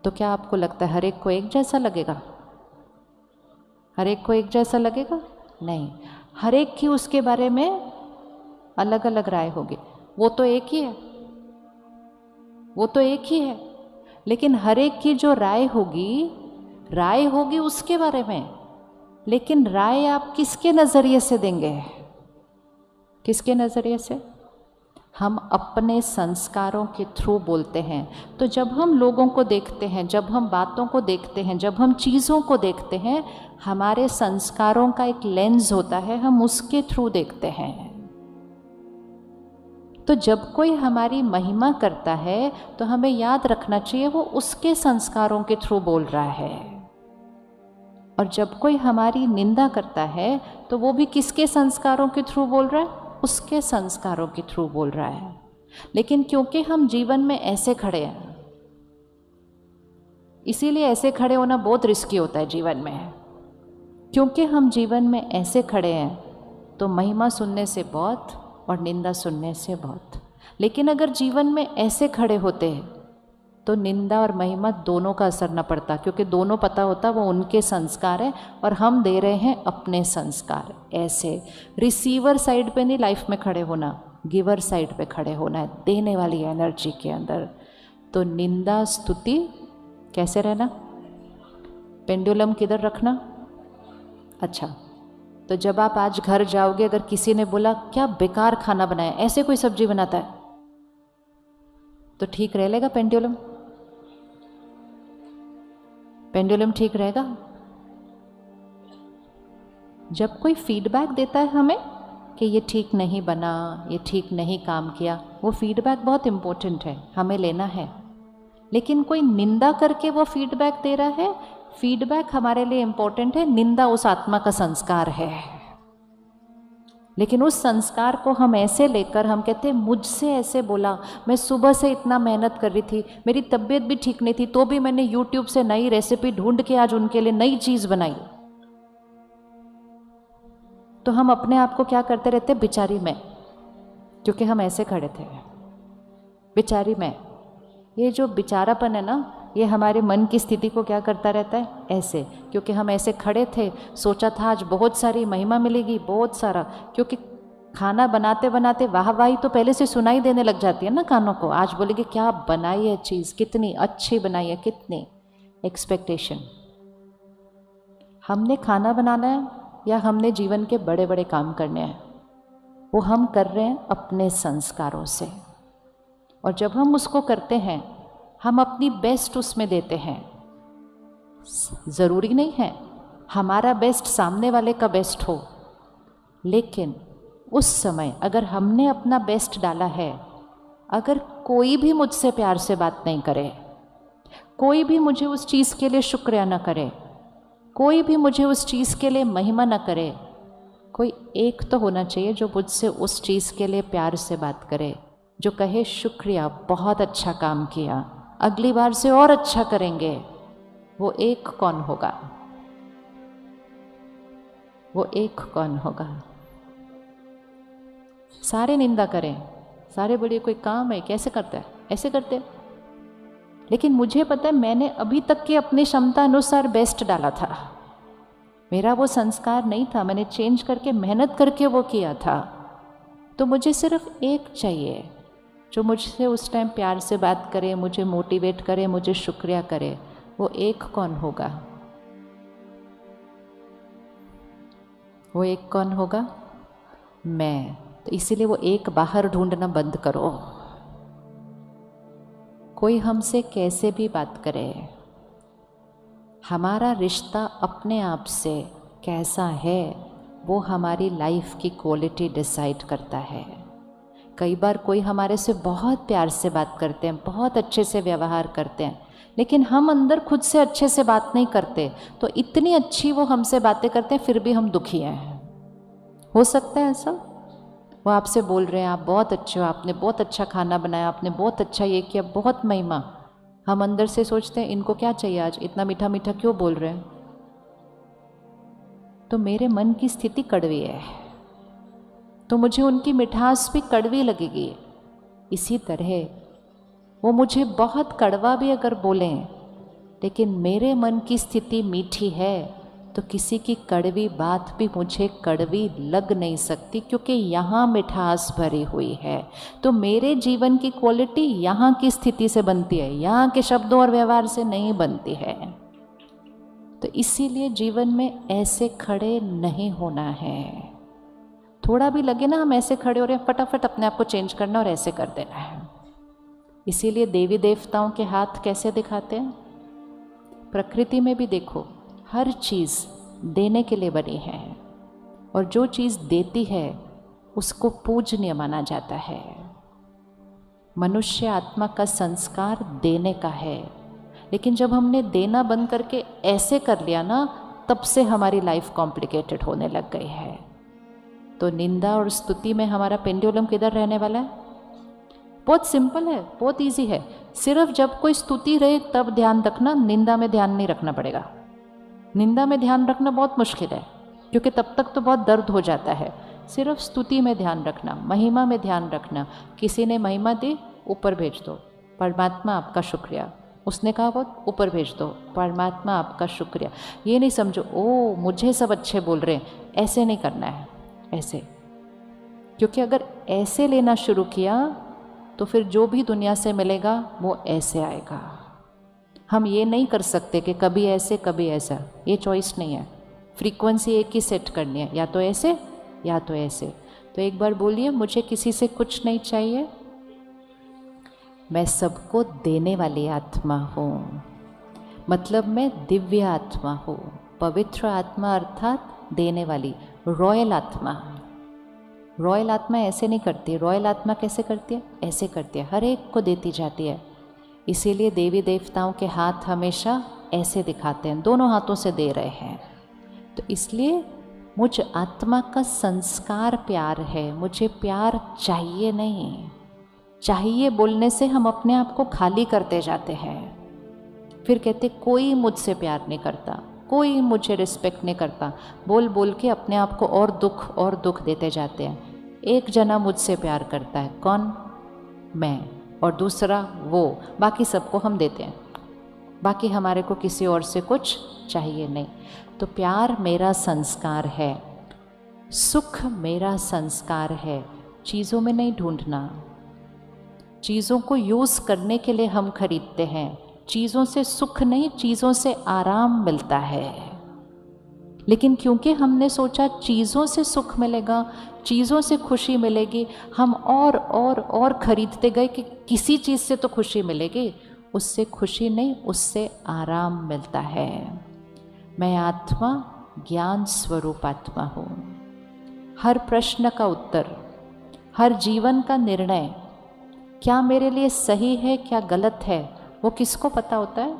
तो क्या आपको लगता है हर एक को एक जैसा लगेगा? हर एक को एक जैसा लगेगा? नहीं, हर एक की उसके बारे में अलग अलग राय होगी। वो तो एक ही है, वो तो एक ही है, लेकिन हर एक की जो राय होगी उसके बारे में, लेकिन राय आप किसके नज़रिए से देंगे? किसके नज़रिए से? हम अपने संस्कारों के थ्रू बोलते हैं। तो जब हम लोगों को देखते हैं, जब हम बातों को देखते हैं, जब हम चीज़ों को देखते हैं, हमारे संस्कारों का एक लेंस होता है, हम उसके थ्रू देखते हैं। तो जब कोई हमारी महिमा करता है तो हमें याद रखना चाहिए वो उसके संस्कारों के थ्रू बोल रहा है, और जब कोई हमारी निंदा करता है तो वो भी किसके संस्कारों के थ्रू बोल रहा है? उसके संस्कारों के थ्रू बोल रहा है। लेकिन क्योंकि हम जीवन में ऐसे खड़े हैं, इसीलिए ऐसे खड़े होना बहुत रिस्की होता है जीवन में, क्योंकि हम जीवन में ऐसे खड़े हैं तो महिमा सुनने से बहुत और निंदा सुनने से बहुत। लेकिन अगर जीवन में ऐसे खड़े होते हैं तो निंदा और महिमा दोनों का असर न पड़ता, क्योंकि दोनों पता होता वो उनके संस्कार है और हम दे रहे हैं अपने संस्कार। ऐसे रिसीवर साइड पे नहीं लाइफ में खड़े होना, गिवर साइड पे खड़े होना है, देने वाली एनर्जी के अंदर। तो निंदा स्तुति कैसे रहना, पेंडुलम किधर रखना। अच्छा, तो जब आप आज घर जाओगे, अगर किसी ने बोला क्या बेकार खाना बनाया, ऐसे कोई सब्जी बनाता है, तो ठीक रह लेगा पेंडुलम? पेंडुलम ठीक रहेगा? जब कोई फीडबैक देता है हमें कि ये ठीक नहीं बना, ये ठीक नहीं काम किया, वो फीडबैक बहुत इम्पोर्टेंट है, हमें लेना है। लेकिन कोई निंदा करके वो फीडबैक दे रहा है, फीडबैक हमारे लिए इम्पोर्टेंट है, निंदा उस आत्मा का संस्कार है। लेकिन उस संस्कार को हम ऐसे लेकर हम कहते हैं मुझसे ऐसे बोला, मैं सुबह से इतना मेहनत कर रही थी, मेरी तबीयत भी ठीक नहीं थी, तो भी मैंने यूट्यूब से नई रेसिपी ढूंढ के आज उनके लिए नई चीज़ बनाई। तो हम अपने आप को क्या करते रहते, बेचारी मैं, क्योंकि हम ऐसे खड़े थे, बेचारी मैं। ये जो बेचारापन है ना, ये हमारे मन की स्थिति को क्या करता रहता है, ऐसे, क्योंकि हम ऐसे खड़े थे, सोचा था आज बहुत सारी महिमा मिलेगी, बहुत सारा, क्योंकि खाना बनाते बनाते वाहवाही तो पहले से सुनाई देने लग जाती है ना कानों को। आज बोलेंगे क्या बनाई है चीज़, कितनी अच्छी बनाई है, कितनी एक्सपेक्टेशन। हमने खाना बनाना है या हमने जीवन के बड़े बड़े काम करने हैं, वो हम कर रहे हैं अपने संस्कारों से। और जब हम उसको करते हैं, हम अपनी बेस्ट उसमें देते हैं। ज़रूरी नहीं है हमारा बेस्ट सामने वाले का बेस्ट हो, लेकिन उस समय अगर हमने अपना बेस्ट डाला है, अगर कोई भी मुझसे प्यार से बात नहीं करे, कोई भी मुझे उस चीज़ के लिए शुक्रिया न करे, कोई भी मुझे उस चीज़ के लिए महिमा न करे, कोई एक तो होना चाहिए जो मुझसे उस चीज़ के लिए प्यार से बात करे, जो कहे शुक्रिया, बहुत अच्छा काम किया, अगली बार से और अच्छा करेंगे। वो एक कौन होगा, वो एक कौन होगा? सारे निंदा करें, सारे बोलिए कोई काम है, कैसे करता है, ऐसे करते हैं। लेकिन मुझे पता है मैंने अभी तक की अपनी क्षमता अनुसार बेस्ट डाला था, मेरा वो संस्कार नहीं था, मैंने चेंज करके मेहनत करके वो किया था। तो मुझे सिर्फ एक चाहिए जो मुझसे उस टाइम प्यार से बात करे, मुझे मोटिवेट करे, मुझे शुक्रिया करे। वो एक कौन होगा? वो एक कौन होगा? मैं। तो इसीलिए वो एक बाहर ढूंढना बंद करो। कोई हमसे कैसे भी बात करे, हमारा रिश्ता अपने आप से कैसा है वो हमारी लाइफ की क्वालिटी डिसाइड करता है। कई बार कोई हमारे से बहुत प्यार से बात करते हैं, बहुत अच्छे से व्यवहार करते हैं, लेकिन हम अंदर खुद से अच्छे से बात नहीं करते, तो इतनी अच्छी वो हमसे बातें करते हैं फिर भी हम दुखी हैं। हो सकता है ऐसा? वो आपसे बोल रहे हैं आप बहुत अच्छे हो, आपने बहुत अच्छा खाना बनाया, आपने बहुत अच्छा ये किया, बहुत महिमा। हम अंदर से सोचते हैं इनको क्या चाहिए, आज इतना मीठा मीठा क्यों बोल रहे हैं? तो मेरे मन की स्थिति कड़वी है, तो मुझे उनकी मिठास भी कड़वी लगेगी। इसी तरह वो मुझे बहुत कड़वा भी अगर बोलें, लेकिन मेरे मन की स्थिति मीठी है, तो किसी की कड़वी बात भी मुझे कड़वी लग नहीं सकती, क्योंकि यहाँ मिठास भरी हुई है। तो मेरे जीवन की क्वालिटी यहाँ की स्थिति से बनती है, यहाँ के शब्दों और व्यवहार से नहीं बनती है। तो इसीलिए जीवन में ऐसे खड़े नहीं होना है। थोड़ा भी लगे ना हम ऐसे खड़े हो रहे हैं, फटाफट अपने आप को चेंज करना और ऐसे कर देना है। इसीलिए देवी देवताओं के हाथ कैसे दिखाते हैं? प्रकृति में भी देखो, हर चीज़ देने के लिए बनी है, और जो चीज़ देती है उसको पूजनीय माना जाता है। मनुष्य आत्मा का संस्कार देने का है, लेकिन जब हमने देना बंद करके ऐसे कर लिया ना, तब से हमारी लाइफ कॉम्प्लिकेटेड होने लग गई है। तो निंदा और स्तुति में हमारा पेंडुलम किधर रहने वाला है? बहुत सिंपल है, बहुत इजी है। सिर्फ जब कोई स्तुति रहे तब ध्यान रखना, निंदा में ध्यान नहीं रखना पड़ेगा। निंदा में ध्यान रखना बहुत मुश्किल है, क्योंकि तब तक तो बहुत दर्द हो जाता है। सिर्फ स्तुति में ध्यान रखना, महिमा में ध्यान रखना। किसी ने महिमा दी, ऊपर भेज दो, परमात्मा आपका शुक्रिया। उसने कहा बहुत, ऊपर भेज दो, परमात्मा आपका शुक्रिया। ये नहीं समझो ओ मुझे सब अच्छे बोल रहे हैं, ऐसे नहीं करना है, ऐसे। क्योंकि अगर ऐसे लेना शुरू किया तो फिर जो भी दुनिया से मिलेगा वो ऐसे आएगा। हम ये नहीं कर सकते कि कभी ऐसे कभी ऐसा, ये चॉइस नहीं है। फ्रीक्वेंसी एक ही सेट करनी है, या तो ऐसे या तो ऐसे। तो एक बार बोलिए, मुझे किसी से कुछ नहीं चाहिए, मैं सबको देने वाली आत्मा हूँ। मतलब मैं दिव्य आत्मा हूँ, पवित्र आत्मा अर्थात देने वाली, रॉयल आत्मा। रॉयल आत्मा ऐसे नहीं करती। रॉयल आत्मा कैसे करती है? ऐसे करती है, हर एक को देती जाती है। इसीलिए देवी देवताओं के हाथ हमेशा ऐसे दिखाते हैं, दोनों हाथों से दे रहे हैं। तो इसलिए मुझ आत्मा का संस्कार प्यार है। मुझे प्यार चाहिए नहीं। चाहिए बोलने से हम अपने आप को खाली करते जाते हैं। फिर कहते कोई मुझसे प्यार नहीं करता, कोई मुझे रिस्पेक्ट नहीं करता, बोल बोल के अपने आप को और दुख देते जाते हैं। एक जना मुझसे प्यार करता है, कौन? मैं, और दूसरा वो। बाकी सबको हम देते हैं, बाकी हमारे को किसी और से कुछ चाहिए नहीं। तो प्यार मेरा संस्कार है, सुख मेरा संस्कार है। चीज़ों में नहीं ढूंढना। चीज़ों को यूज़ करने के लिए हम खरीदते हैं। चीज़ों से सुख नहीं, चीज़ों से आराम मिलता है। लेकिन क्योंकि हमने सोचा चीज़ों से सुख मिलेगा, चीज़ों से खुशी मिलेगी, हम और खरीदते गए कि किसी चीज़ से तो खुशी मिलेगी। उससे खुशी नहीं, उससे आराम मिलता है। मैं आत्मा, ज्ञान स्वरूप आत्मा हूँ। हर प्रश्न का उत्तर, हर जीवन का निर्णय, क्या मेरे लिए सही है क्या गलत है, वो किसको पता होता है?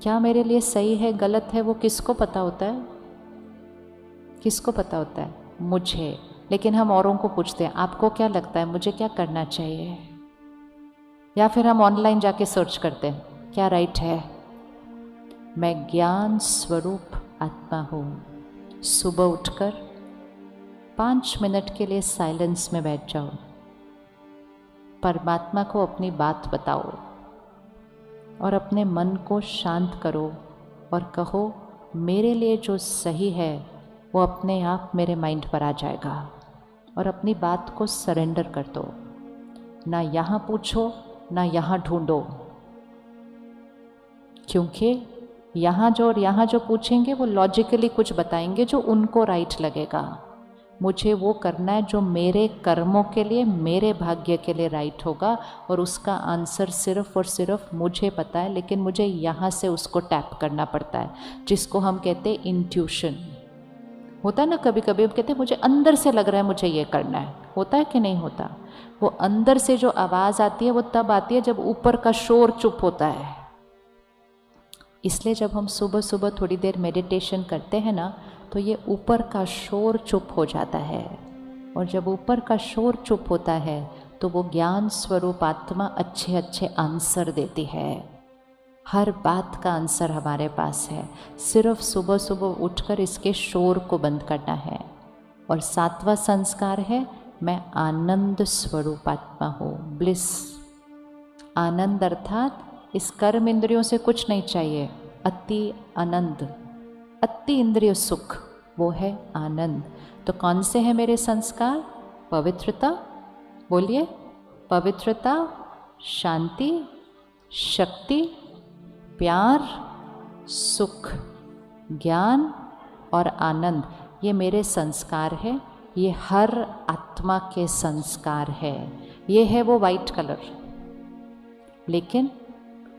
क्या मेरे लिए सही है गलत है वो किसको पता होता है? किसको पता होता है? मुझे। लेकिन हम औरों को पूछते हैं, आपको क्या लगता है मुझे क्या करना चाहिए? या फिर हम ऑनलाइन जाके सर्च करते हैं, क्या राइट है? मैं ज्ञान स्वरूप आत्मा हूँ। सुबह उठकर 5 मिनट के लिए साइलेंस में बैठ जाओ, परमात्मा को अपनी बात बताओ और अपने मन को शांत करो और कहो मेरे लिए जो सही है वो अपने आप मेरे माइंड पर आ जाएगा। और अपनी बात को सरेंडर कर दो। ना यहाँ पूछो ना यहाँ ढूंढो, क्योंकि यहाँ जो पूछेंगे वो लॉजिकली कुछ बताएंगे जो उनको राइट लगेगा। मुझे वो करना है जो मेरे कर्मों के लिए, मेरे भाग्य के लिए राइट होगा, और उसका आंसर सिर्फ और सिर्फ मुझे पता है। लेकिन मुझे यहाँ से उसको टैप करना पड़ता है, जिसको हम कहते हैं इंट्यूशन। होता है ना, कभी कभी हम कहते हैं मुझे अंदर से लग रहा है मुझे ये करना है। होता है कि नहीं होता? वो अंदर से जो आवाज़ आती है वो तब आती है जब ऊपर का शोर चुप होता है। इसलिए जब हम सुबह सुबह थोड़ी देर मेडिटेशन करते हैं ना, तो ये ऊपर का शोर चुप हो जाता है। और जब ऊपर का शोर चुप होता है तो वो ज्ञान स्वरूप आत्मा अच्छे अच्छे आंसर देती है। हर बात का आंसर हमारे पास है। सिर्फ सुबह सुबह उठकर इसके शोर को बंद करना है। और 7वां संस्कार है, मैं आनंद स्वरूप आत्मा हूँ, ब्लिस। आनंद अर्थात इस कर्म इंद्रियों से कुछ नहीं चाहिए, अति आनंद, अति इंद्रिय सुख, वो है आनंद। तो कौन से हैं मेरे संस्कार? पवित्रता, बोलिए, पवित्रता, शांति, शक्ति, प्यार, सुख, ज्ञान और आनंद। ये मेरे संस्कार है। ये हर आत्मा के संस्कार है। ये है वो वाइट कलर। लेकिन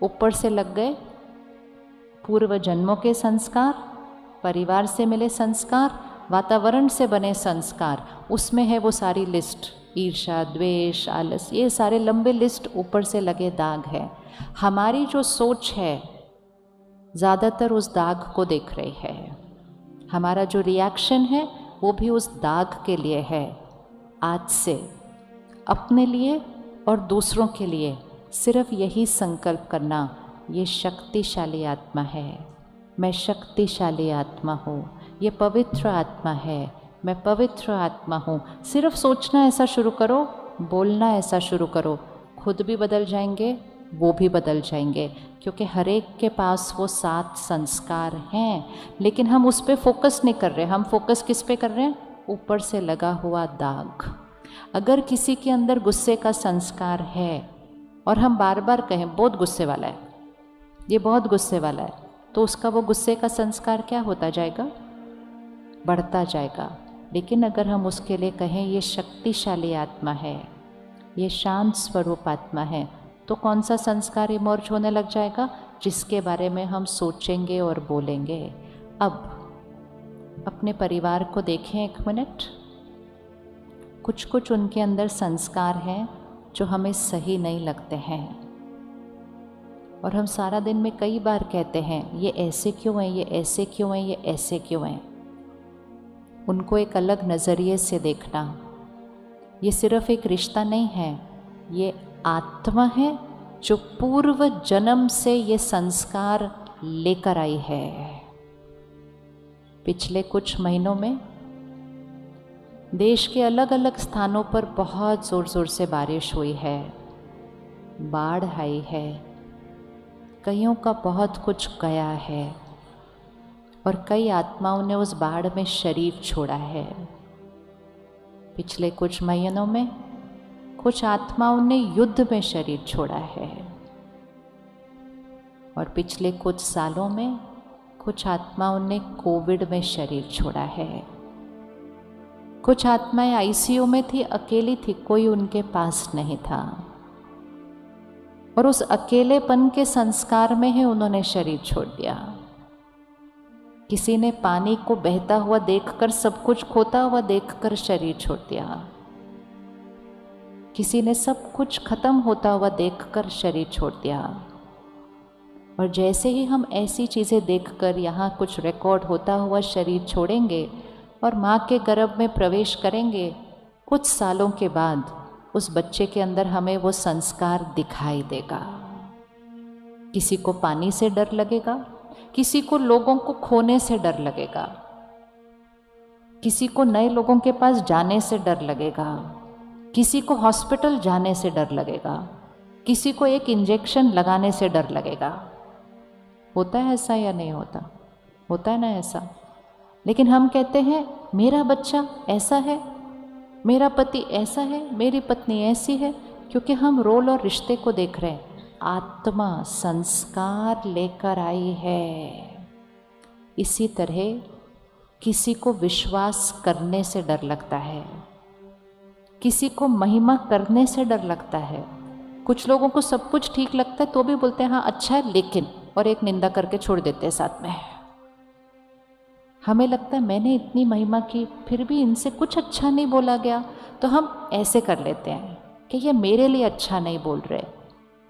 ऊपर से लग गए पूर्व जन्मों के संस्कार, परिवार से मिले संस्कार, वातावरण से बने संस्कार। उसमें है वो सारी लिस्ट, ईर्ष्या, द्वेष, आलस, ये सारे लंबे लिस्ट ऊपर से लगे दाग है। हमारी जो सोच है ज़्यादातर उस दाग को देख रही है। हमारा जो रिएक्शन है वो भी उस दाग के लिए है। आज से अपने लिए और दूसरों के लिए सिर्फ यही संकल्प करना, ये शक्तिशाली आत्मा है, मैं शक्तिशाली आत्मा हूँ, ये पवित्र आत्मा है, मैं पवित्र आत्मा हूँ। सिर्फ सोचना ऐसा शुरू करो, बोलना ऐसा शुरू करो, खुद भी बदल जाएंगे, वो भी बदल जाएंगे, क्योंकि हर एक के पास वो 7 संस्कार हैं। लेकिन हम उस पर फोकस नहीं कर रहे, हम फोकस किस पे कर रहे हैं? ऊपर से लगा हुआ दाग। अगर किसी के अंदर गुस्से का संस्कार है और हम बार बार कहें बहुत गुस्से वाला है, ये बहुत गुस्से वाला है, तो उसका वो गुस्से का संस्कार क्या होता जाएगा? बढ़ता जाएगा। लेकिन अगर हम उसके लिए कहें ये शक्तिशाली आत्मा है, ये शांत स्वरूप आत्मा है, तो कौन सा संस्कार इमर्ज होने लग जाएगा? जिसके बारे में हम सोचेंगे और बोलेंगे। अब अपने परिवार को देखें एक मिनट। कुछ कुछ उनके अंदर संस्कार हैं जो हमें सही नहीं लगते हैं, और हम सारा दिन में कई बार कहते हैं ये ऐसे क्यों हैं, ये ऐसे क्यों हैं, ये ऐसे क्यों हैं। उनको एक अलग नज़रिए से देखना। ये सिर्फ एक रिश्ता नहीं है, ये आत्मा है जो पूर्व जन्म से ये संस्कार लेकर आई है। पिछले कुछ महीनों में देश के अलग अलग स्थानों पर बहुत ज़ोर ज़ोर से बारिश हुई है, बाढ़ आई है, कईयों का बहुत कुछ गया है, और कई आत्माओं ने उस बाढ़ में शरीर छोड़ा है। पिछले कुछ महीनों में कुछ आत्माओं ने युद्ध में शरीर छोड़ा है, और पिछले कुछ सालों में कुछ आत्माओं ने कोविड में शरीर छोड़ा है। कुछ आत्माएं आईसीयू में थी, अकेली थी, कोई उनके पास नहीं था, और उस अकेलेपन के संस्कार में ही उन्होंने शरीर छोड़ दिया। किसी ने पानी को बहता हुआ देखकर, सब कुछ खोता हुआ देखकर शरीर छोड़ दिया। किसी ने सब कुछ खत्म होता हुआ देखकर शरीर छोड़ दिया। और जैसे ही हम ऐसी चीज़ें देखकर यहाँ कुछ रिकॉर्ड होता हुआ शरीर छोड़ेंगे और माँ के गर्भ में प्रवेश करेंगे, कुछ सालों के बाद उस बच्चे के अंदर हमें वो संस्कार दिखाई देगा। किसी को पानी से डर लगेगा, किसी को लोगों को खोने से डर लगेगा, किसी को नए लोगों के पास जाने से डर लगेगा, किसी को हॉस्पिटल जाने से डर लगेगा, किसी को एक इंजेक्शन लगाने से डर लगेगा। होता है ऐसा या नहीं होता? होता है ना ऐसा। लेकिन हम कहते हैं मेरा बच्चा ऐसा है, मेरा पति ऐसा है, मेरी पत्नी ऐसी है, क्योंकि हम रोल और रिश्ते को देख रहे हैं। आत्मा संस्कार लेकर आई है। इसी तरह किसी को विश्वास करने से डर लगता है, किसी को महिमा करने से डर लगता है। कुछ लोगों को सब कुछ ठीक लगता है तो भी बोलते हैं हाँ अच्छा है लेकिन, और एक निंदा करके छोड़ देते हैं साथ में। हमें लगता है मैंने इतनी महिमा की फिर भी इनसे कुछ अच्छा नहीं बोला गया, तो हम ऐसे कर लेते हैं कि ये मेरे लिए अच्छा नहीं बोल रहे।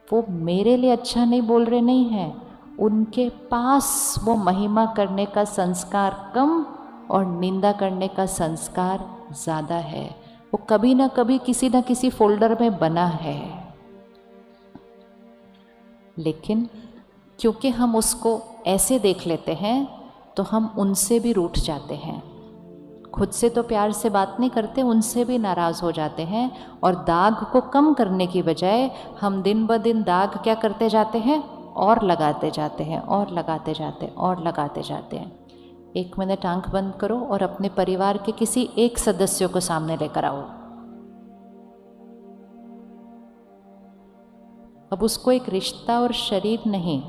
वो मेरे लिए अच्छा नहीं बोल रहे नहीं हैं, उनके पास वो महिमा करने का संस्कार कम और निंदा करने का संस्कार ज़्यादा है। वो कभी ना कभी किसी ना किसी फोल्डर में बना है, लेकिन क्योंकि हम उसको ऐसे देख लेते हैं तो हम उनसे भी रूठ जाते हैं। खुद से तो प्यार से बात नहीं करते, उनसे भी नाराज़ हो जाते हैं, और दाग को कम करने की बजाय हम दिन ब दिन दाग क्या करते जाते हैं? और लगाते जाते हैं, और लगाते जाते हैं, और लगाते जाते हैं। 1 मिनट आंख बंद करो और अपने परिवार के किसी एक सदस्य को सामने लेकर आओ। अब उसको एक रिश्ता और शरीर नहीं,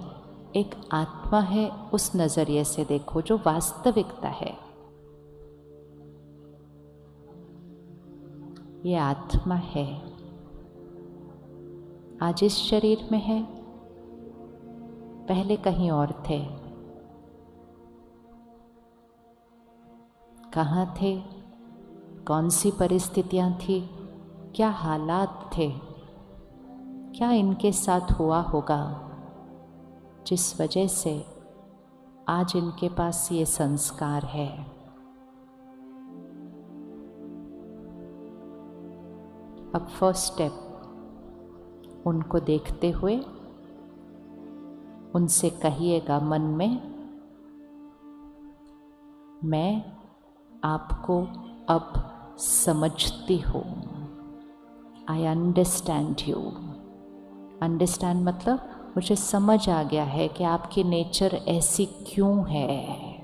एक आत्मा है, उस नज़रिए से देखो जो वास्तविकता है। ये आत्मा है, आज इस शरीर में है, पहले कहीं और थे। कहाँ थे? कौन सी परिस्थितियाँ थी? क्या हालात थे? क्या इनके साथ हुआ होगा जिस वजह से आज इनके पास ये संस्कार है? अब फर्स्ट स्टेप, उनको देखते हुए उनसे कहिएगा मन में, मैं आपको अब समझती हूँ। आई अंडरस्टैंड यू। अंडरस्टैंड मतलब मुझे समझ आ गया है कि आपकी नेचर ऐसी क्यों है।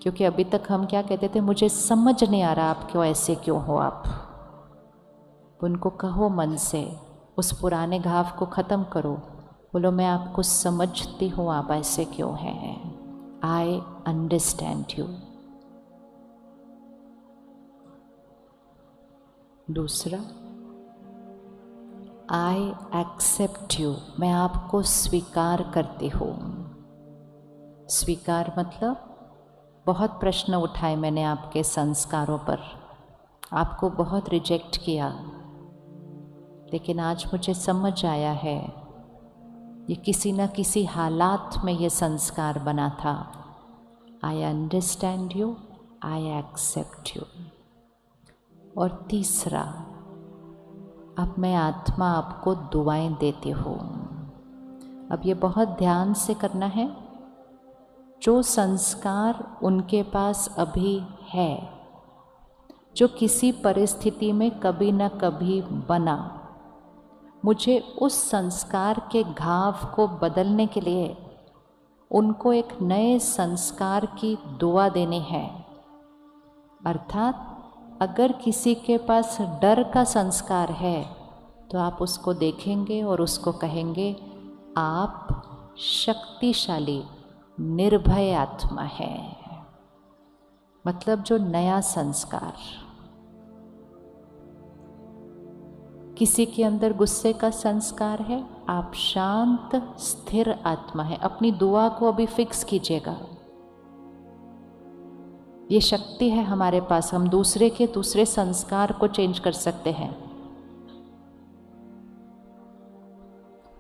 क्योंकि अभी तक हम क्या कहते थे, मुझे समझ नहीं आ रहा आप क्यों ऐसे क्यों हो आप। उनको कहो मन से, उस पुराने घाव को ख़त्म करो, बोलो मैं आपको समझती हूँ आप ऐसे क्यों हैं। आई अंडरस्टैंड यू। दूसरा, आई एक्सेप्ट यू। मैं आपको स्वीकार करती हूँ। स्वीकार मतलब बहुत प्रश्न उठाए मैंने आपके संस्कारों पर, आपको बहुत रिजेक्ट किया, लेकिन आज मुझे समझ आया है ये किसी न किसी हालात में ये संस्कार बना था। I understand you, I accept you. और तीसरा, अब मैं आत्मा आपको दुआएं देती हूँ। अब ये बहुत ध्यान से करना है। जो संस्कार उनके पास अभी है, जो किसी परिस्थिति में कभी न कभी बना, मुझे उस संस्कार के घाव को बदलने के लिए उनको एक नए संस्कार की दुआ देनी है। अर्थात अगर किसी के पास डर का संस्कार है तो आप उसको देखेंगे और उसको कहेंगे, आप शक्तिशाली निर्भय आत्मा है। मतलब जो नया संस्कार। किसी के अंदर गुस्से का संस्कार है, आप शांत स्थिर आत्मा है। अपनी दुआ को अभी फिक्स कीजिएगा। ये शक्ति है हमारे पास, हम दूसरे के दूसरे संस्कार को चेंज कर सकते हैं।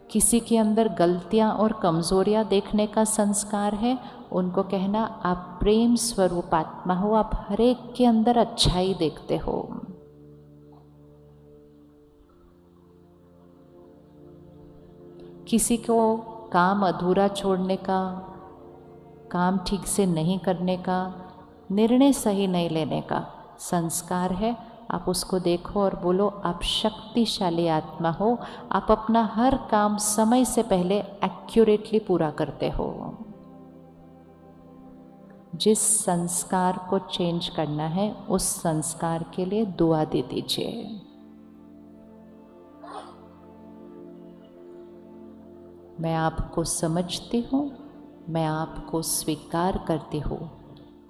किसी के अंदर गलतियां और कमजोरियां देखने का संस्कार है, उनको कहना आप प्रेम स्वरूप आत्मा हो, आप हर एक के अंदर अच्छाई देखते हो। किसी को काम अधूरा छोड़ने का, काम ठीक से नहीं करने का, निर्णय सही नहीं लेने का संस्कार है, आप उसको देखो और बोलो आप शक्तिशाली आत्मा हो, आप अपना हर काम समय से पहले एक्यूरेटली पूरा करते हो। जिस संस्कार को चेंज करना है उस संस्कार के लिए दुआ दे दीजिए। मैं आपको समझती हूँ, मैं आपको स्वीकार करती हूँ,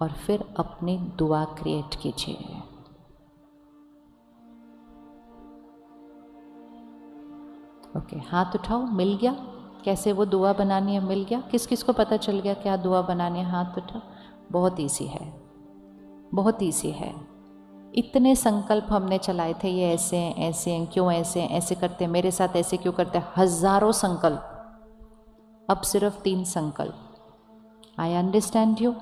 और फिर अपनी दुआ क्रिएट कीजिए। ओके, हाथ उठाओ। मिल गया कैसे वो दुआ बनानी है? मिल गया? किस किस को पता चल गया क्या दुआ बनानी है? हाथ उठाओ। बहुत ईजी है, बहुत ईजी है। इतने संकल्प हमने चलाए थे, ये ऐसे हैं, ऐसे हैं, क्यों ऐसे हैं, ऐसे करते हैं, मेरे साथ ऐसे क्यों करते हैं, हजारों संकल्प। अब सिर्फ 3 संकल्प। I understand you,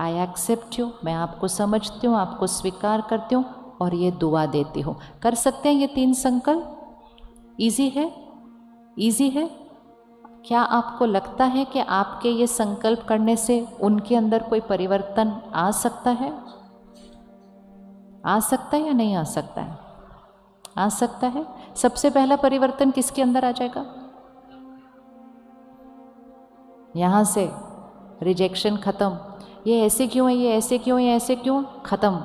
I accept you. मैं आपको समझती हूँ, आपको स्वीकार करती हूँ और ये दुआ देती हूँ। कर सकते हैं ये 3 संकल्प? इजी है, इजी है। क्या आपको लगता है कि आपके ये संकल्प करने से उनके अंदर कोई परिवर्तन आ सकता है? आ सकता है या नहीं आ सकता है? आ सकता है। सबसे पहला परिवर्तन किसके अंदर आ जाएगा? यहाँ से रिजेक्शन खत्म। ये ऐसे क्यों है, ये ऐसे क्यों, ये ऐसे क्यों, खत्म।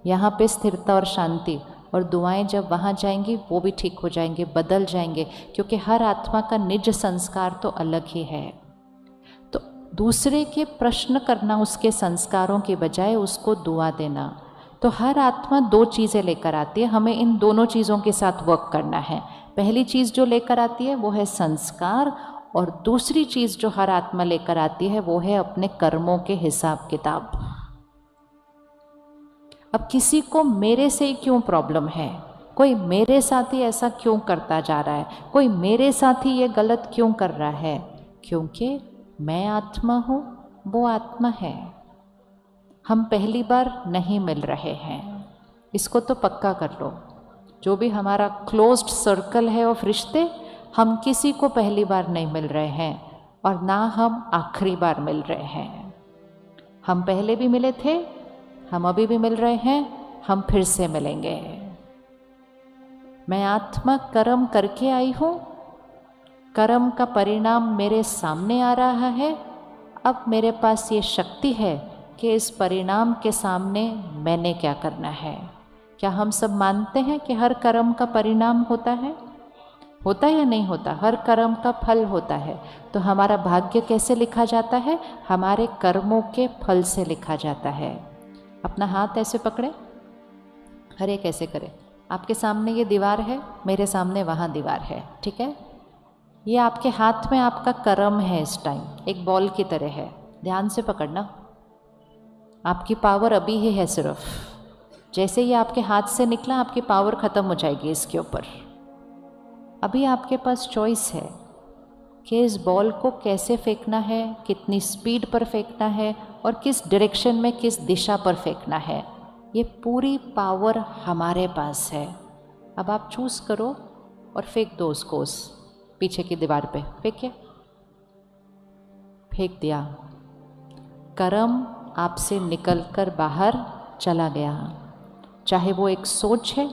यहाँ पे स्थिरता और शांति। और दुआएं जब वहाँ जाएंगी वो भी ठीक हो जाएंगे, बदल जाएंगे, क्योंकि हर आत्मा का निज संस्कार तो अलग ही है। तो दूसरे के प्रश्न करना उसके संस्कारों के बजाय उसको दुआ देना। तो हर आत्मा 2 चीज़ें लेकर आती है, हमें इन दोनों चीज़ों के साथ वर्क करना है। पहली चीज़ जो लेकर आती है वो है संस्कार, और दूसरी चीज़ जो हर आत्मा लेकर आती है वो है अपने कर्मों के हिसाब किताब। अब किसी को मेरे से क्यों प्रॉब्लम है, कोई मेरे साथ ही ऐसा क्यों करता जा रहा है, कोई मेरे साथ ही ये गलत क्यों कर रहा है? क्योंकि मैं आत्मा हूँ, वो आत्मा है। हम पहली बार नहीं मिल रहे हैं, इसको तो पक्का कर लो। जो भी हमारा क्लोज्ड सर्कल है ऑफ रिश्ते, हम किसी को पहली बार नहीं मिल रहे हैं और ना हम आखिरी बार मिल रहे हैं। हम पहले भी मिले थे, हम अभी भी मिल रहे हैं, हम फिर से मिलेंगे। मैं आत्मा कर्म करके आई हूँ, कर्म का परिणाम मेरे सामने आ रहा है। अब मेरे पास ये शक्ति है कि इस परिणाम के सामने मैंने क्या करना है। क्या हम सब मानते हैं कि हर कर्म का परिणाम होता है? होता है या नहीं होता? हर कर्म का फल होता है। तो हमारा भाग्य कैसे लिखा जाता है? हमारे कर्मों के फल से लिखा जाता है। अपना हाथ ऐसे पकड़े, हरे कैसे करें? आपके सामने ये दीवार है, मेरे सामने वहाँ दीवार है, ठीक है? ये आपके हाथ में आपका कर्म है, इस टाइम एक बॉल की तरह है। ध्यान से पकड़ना। आपकी पावर अभी ही है, सिर्फ जैसे ये आपके हाथ से निकला आपकी पावर ख़त्म हो जाएगी इसके ऊपर। अभी आपके पास चॉइस है कि इस बॉल को कैसे फेंकना है, कितनी स्पीड पर फेंकना है और किस डायरेक्शन में, किस दिशा पर फेंकना है। ये पूरी पावर हमारे पास है। अब आप चूज़ करो और फेंक दो उसको उस पीछे की दीवार पे। फेंकिए, फेंक दिया। कर्म आपसे निकलकर बाहर चला गया। चाहे वो एक सोच है,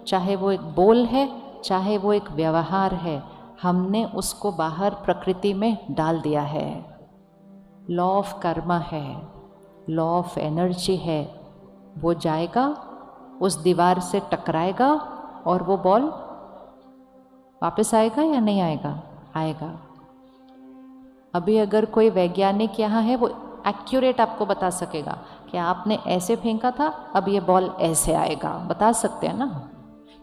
चाहे वो एक बोल है, चाहे वो एक व्यवहार है, हमने उसको बाहर प्रकृति में डाल दिया है। लॉ ऑफ कर्मा है, लॉ ऑफ एनर्जी है। वो जाएगा, उस दीवार से टकराएगा और वो बॉल वापस आएगा या नहीं आएगा? आएगा। अभी अगर कोई वैज्ञानिक यहाँ है, वो एक्यूरेट आपको बता सकेगा कि आपने ऐसे फेंका था, अब ये बॉल ऐसे आएगा। बता सकते हैं ना,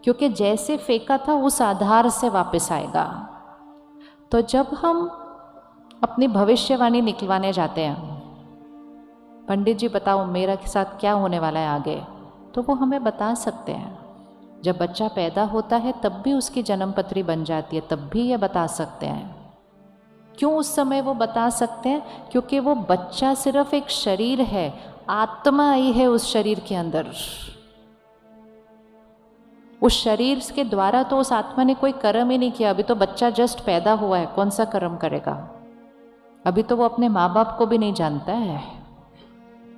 क्योंकि जैसे फेंका था उस आधार से वापस आएगा। तो जब हम अपनी भविष्यवाणी निकलवाने जाते हैं, पंडित जी बताओ मेरा के साथ क्या होने वाला है आगे, तो वो हमें बता सकते हैं। जब बच्चा पैदा होता है तब भी उसकी जन्मपत्री बन जाती है, तब भी ये बता सकते हैं। क्यों उस समय वो बता सकते हैं? क्योंकि वो बच्चा सिर्फ एक शरीर है, आत्मा आई है उस शरीर के अंदर। उस शरीर के द्वारा तो उस आत्मा ने कोई कर्म ही नहीं किया। अभी तो बच्चा जस्ट पैदा हुआ है, कौन सा कर्म करेगा? अभी तो वो अपने माँ बाप को भी नहीं जानता है,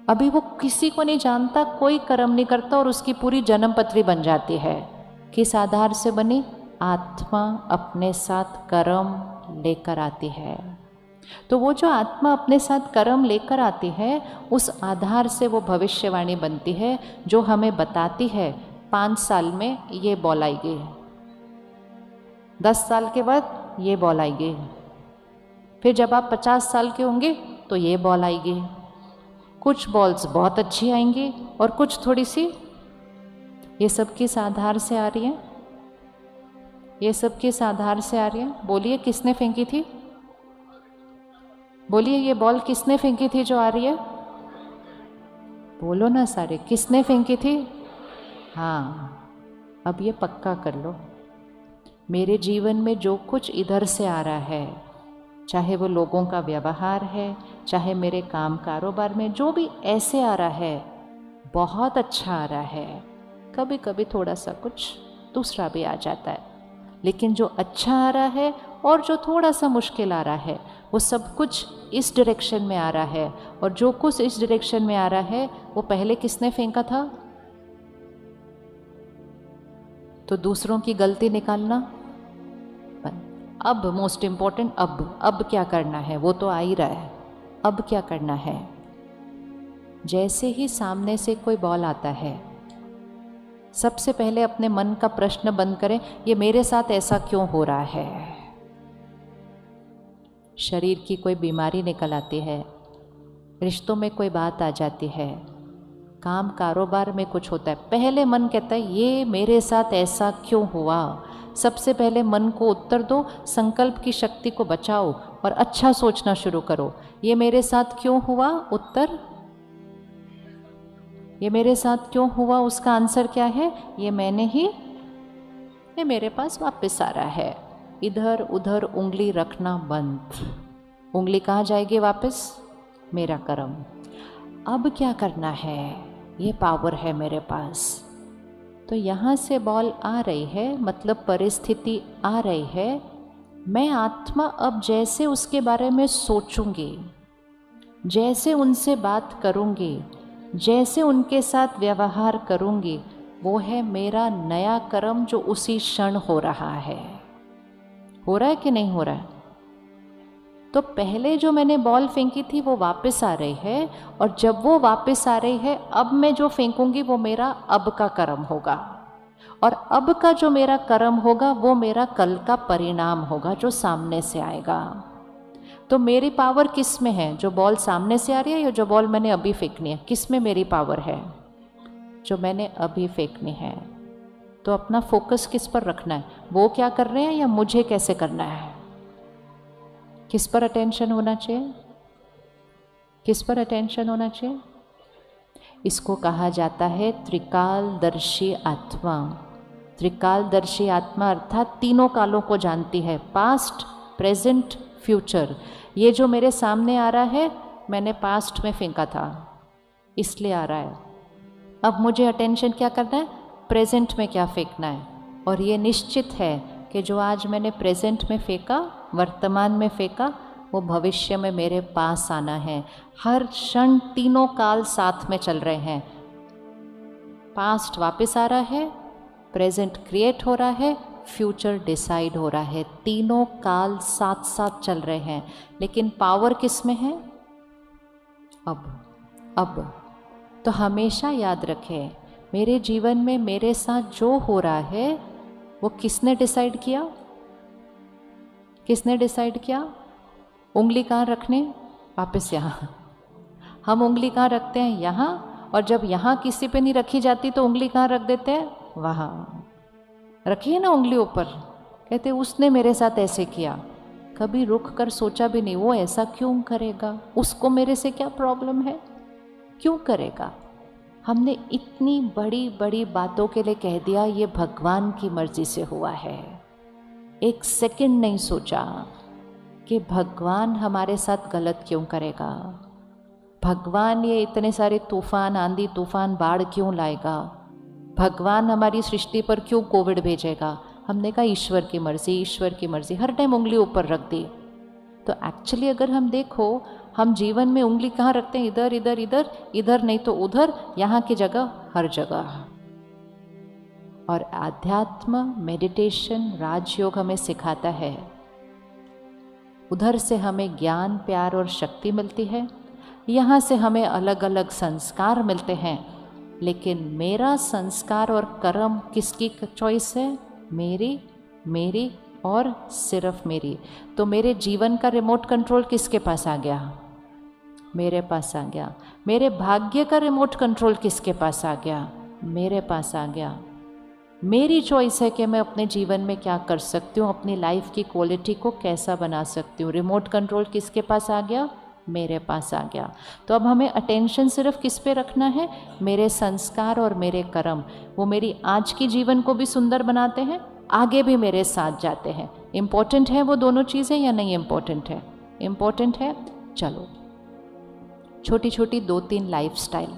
अभी वो किसी को नहीं जानता, कोई कर्म नहीं करता और उसकी पूरी जन्मपत्री बन जाती है। किस आधार से बनी? आत्मा अपने साथ कर्म लेकर आती है। तो वो जो आत्मा अपने साथ कर्म लेकर आती है, उस आधार से वो भविष्यवाणी बनती है, जो हमें बताती है 5 साल में ये बॉल आएगी, 10 साल के बाद ये बॉल आएगी, फिर जब आप 50 साल के होंगे तो ये बॉल आएगी। कुछ बॉल्स बहुत अच्छी आएंगी और कुछ थोड़ी सी। ये सब किस आधार से आ रही है? ये सब किस आधार से आ रही है? बोलिए, किसने फेंकी थी? बोलिए, ये बॉल किसने फेंकी थी जो आ रही है? बोलो ना सारे, किसने फेंकी थी? हाँ, अब ये पक्का कर लो, मेरे जीवन में जो कुछ इधर से आ रहा है, चाहे वो लोगों का व्यवहार है, चाहे मेरे काम कारोबार में जो भी ऐसे आ रहा है, बहुत अच्छा आ रहा है। कभी कभी थोड़ा सा कुछ दूसरा भी आ जाता है, लेकिन जो अच्छा आ रहा है और जो थोड़ा सा मुश्किल आ रहा है, वो सब कुछ इस डायरेक्शन में आ रहा है। और जो कुछ इस डायरेक्शन में आ रहा है, वो पहले किसने फेंका था? तो दूसरों की गलती निकालना। अब मोस्ट इम्पॉर्टेंट, अब क्या करना है? वो तो आ ही रहा है। अब क्या करना है? जैसे ही सामने से कोई बॉल आता है, सबसे पहले अपने मन का प्रश्न बंद करें, ये मेरे साथ ऐसा क्यों हो रहा है? शरीर की कोई बीमारी निकल आती है, रिश्तों में कोई बात आ जाती है, काम कारोबार में कुछ होता है, पहले मन कहता है ये मेरे साथ ऐसा क्यों हुआ। सबसे पहले मन को उत्तर दो, संकल्प की शक्ति को बचाओ और अच्छा सोचना शुरू करो। ये मेरे साथ क्यों हुआ? उत्तर, ये मेरे साथ क्यों हुआ, उसका आंसर क्या है? ये मैंने ही, ये मेरे पास वापस आ रहा है। इधर उधर उंगली रखना बंद। उंगली कहाँ जाएगी वापस? मेरा कर्म। अब क्या करना है? ये पावर है मेरे पास, तो यहाँ से बॉल आ रही है, मतलब परिस्थिति आ रही है, मैं आत्मा अब जैसे उसके बारे में सोचूंगी, जैसे उनसे बात करूंगी, जैसे उनके साथ व्यवहार करूंगी, वो है मेरा नया कर्म जो उसी क्षण हो रहा है। हो रहा है कि नहीं हो रहा है? तो पहले जो मैंने बॉल फेंकी थी वो वापस आ रही है, और जब वो वापस आ रही है, अब मैं जो फेंकूंगी वो मेरा अब का कर्म होगा, और अब का जो मेरा कर्म होगा वो मेरा कल का परिणाम होगा जो सामने से आएगा। तो मेरी पावर किस में है? जो बॉल सामने से आ रही है या जो बॉल मैंने अभी फेंकनी है? किस में मेरी पावर है? जो मैंने अभी फेंकनी है। तो अपना फोकस किस पर रखना है? वो क्या कर रहे हैं या मुझे कैसे करना है? किस पर अटेंशन होना चाहिए? किस पर अटेंशन होना चाहिए? इसको कहा जाता है त्रिकालदर्शी आत्मा। त्रिकालदर्शी आत्मा अर्थात तीनों कालों को जानती है, पास्ट, प्रेजेंट, फ्यूचर। ये जो मेरे सामने आ रहा है, मैंने पास्ट में फेंका था इसलिए आ रहा है। अब मुझे अटेंशन क्या करना है? प्रेजेंट में क्या फेंकना है। और ये निश्चित है कि जो आज मैंने प्रेजेंट में फेंका, वर्तमान में फेंका, वो भविष्य में मेरे पास आना है। हर क्षण तीनों काल साथ में चल रहे हैं। पास्ट वापस आ रहा है, प्रेजेंट क्रिएट हो रहा है, फ्यूचर डिसाइड हो रहा है। तीनों काल साथ साथ चल रहे हैं, लेकिन पावर किस में है? अब तो हमेशा याद रखें, मेरे जीवन में मेरे साथ जो हो रहा है वो किसने डिसाइड किया? किसने डिसाइड किया? उंगली कहाँ रखने? वापस यहाँ। हम उंगली कहाँ रखते हैं? यहाँ। और जब यहाँ किसी पे नहीं रखी जाती तो उंगली कहाँ रख देते हैं? वहाँ। रखिए ना उंगली ऊपर। कहते उसने मेरे साथ ऐसे किया। कभी रुक कर सोचा भी नहीं वो ऐसा क्यों करेगा? उसको मेरे से क्या प्रॉब्लम है? क्यों करेगा? हमने इतनी बड़ी बड़ी बातों के लिए कह दिया ये भगवान की मर्जी से हुआ है। एक सेकंड नहीं सोचा कि भगवान हमारे साथ गलत क्यों करेगा, भगवान ये इतने सारे तूफान, आंधी तूफान, बाढ़ क्यों लाएगा, भगवान हमारी सृष्टि पर क्यों कोविड भेजेगा। हमने कहा ईश्वर की मर्जी, ईश्वर की मर्जी, हर टाइम उंगली ऊपर रख दी। तो एक्चुअली अगर हम देखो, हम जीवन में उंगली कहाँ रखते हैं? इधर इधर इधर, इधर नहीं तो उधर, यहाँ की जगह हर जगह। और आध्यात्म, मेडिटेशन, राजयोग हमें सिखाता है, उधर से हमें ज्ञान, प्यार और शक्ति मिलती है, यहाँ से हमें अलग अलग संस्कार मिलते हैं। लेकिन मेरा संस्कार और कर्म किसकी चॉइस है? मेरी, मेरी और सिर्फ मेरी। तो मेरे जीवन का रिमोट कंट्रोल किसके पास आ गया? मेरे पास आ गया। मेरे भाग्य का रिमोट कंट्रोल किसके पास आ गया? मेरे पास आ गया। मेरी चॉइस है कि मैं अपने जीवन में क्या कर सकती हूँ, अपनी लाइफ की क्वालिटी को कैसा बना सकती हूँ। रिमोट कंट्रोल किसके पास आ गया? मेरे पास आ गया। तो अब हमें अटेंशन सिर्फ किस पे रखना है? मेरे संस्कार और मेरे कर्म। वो मेरी आज की जीवन को भी सुंदर बनाते हैं, आगे भी मेरे साथ जाते हैं। इम्पोर्टेंट है वो दोनों चीज़ें या नहीं इम्पोर्टेंट है? इम्पोर्टेंट है। चलो, छोटी छोटी 2-3 लाइफस्टाइल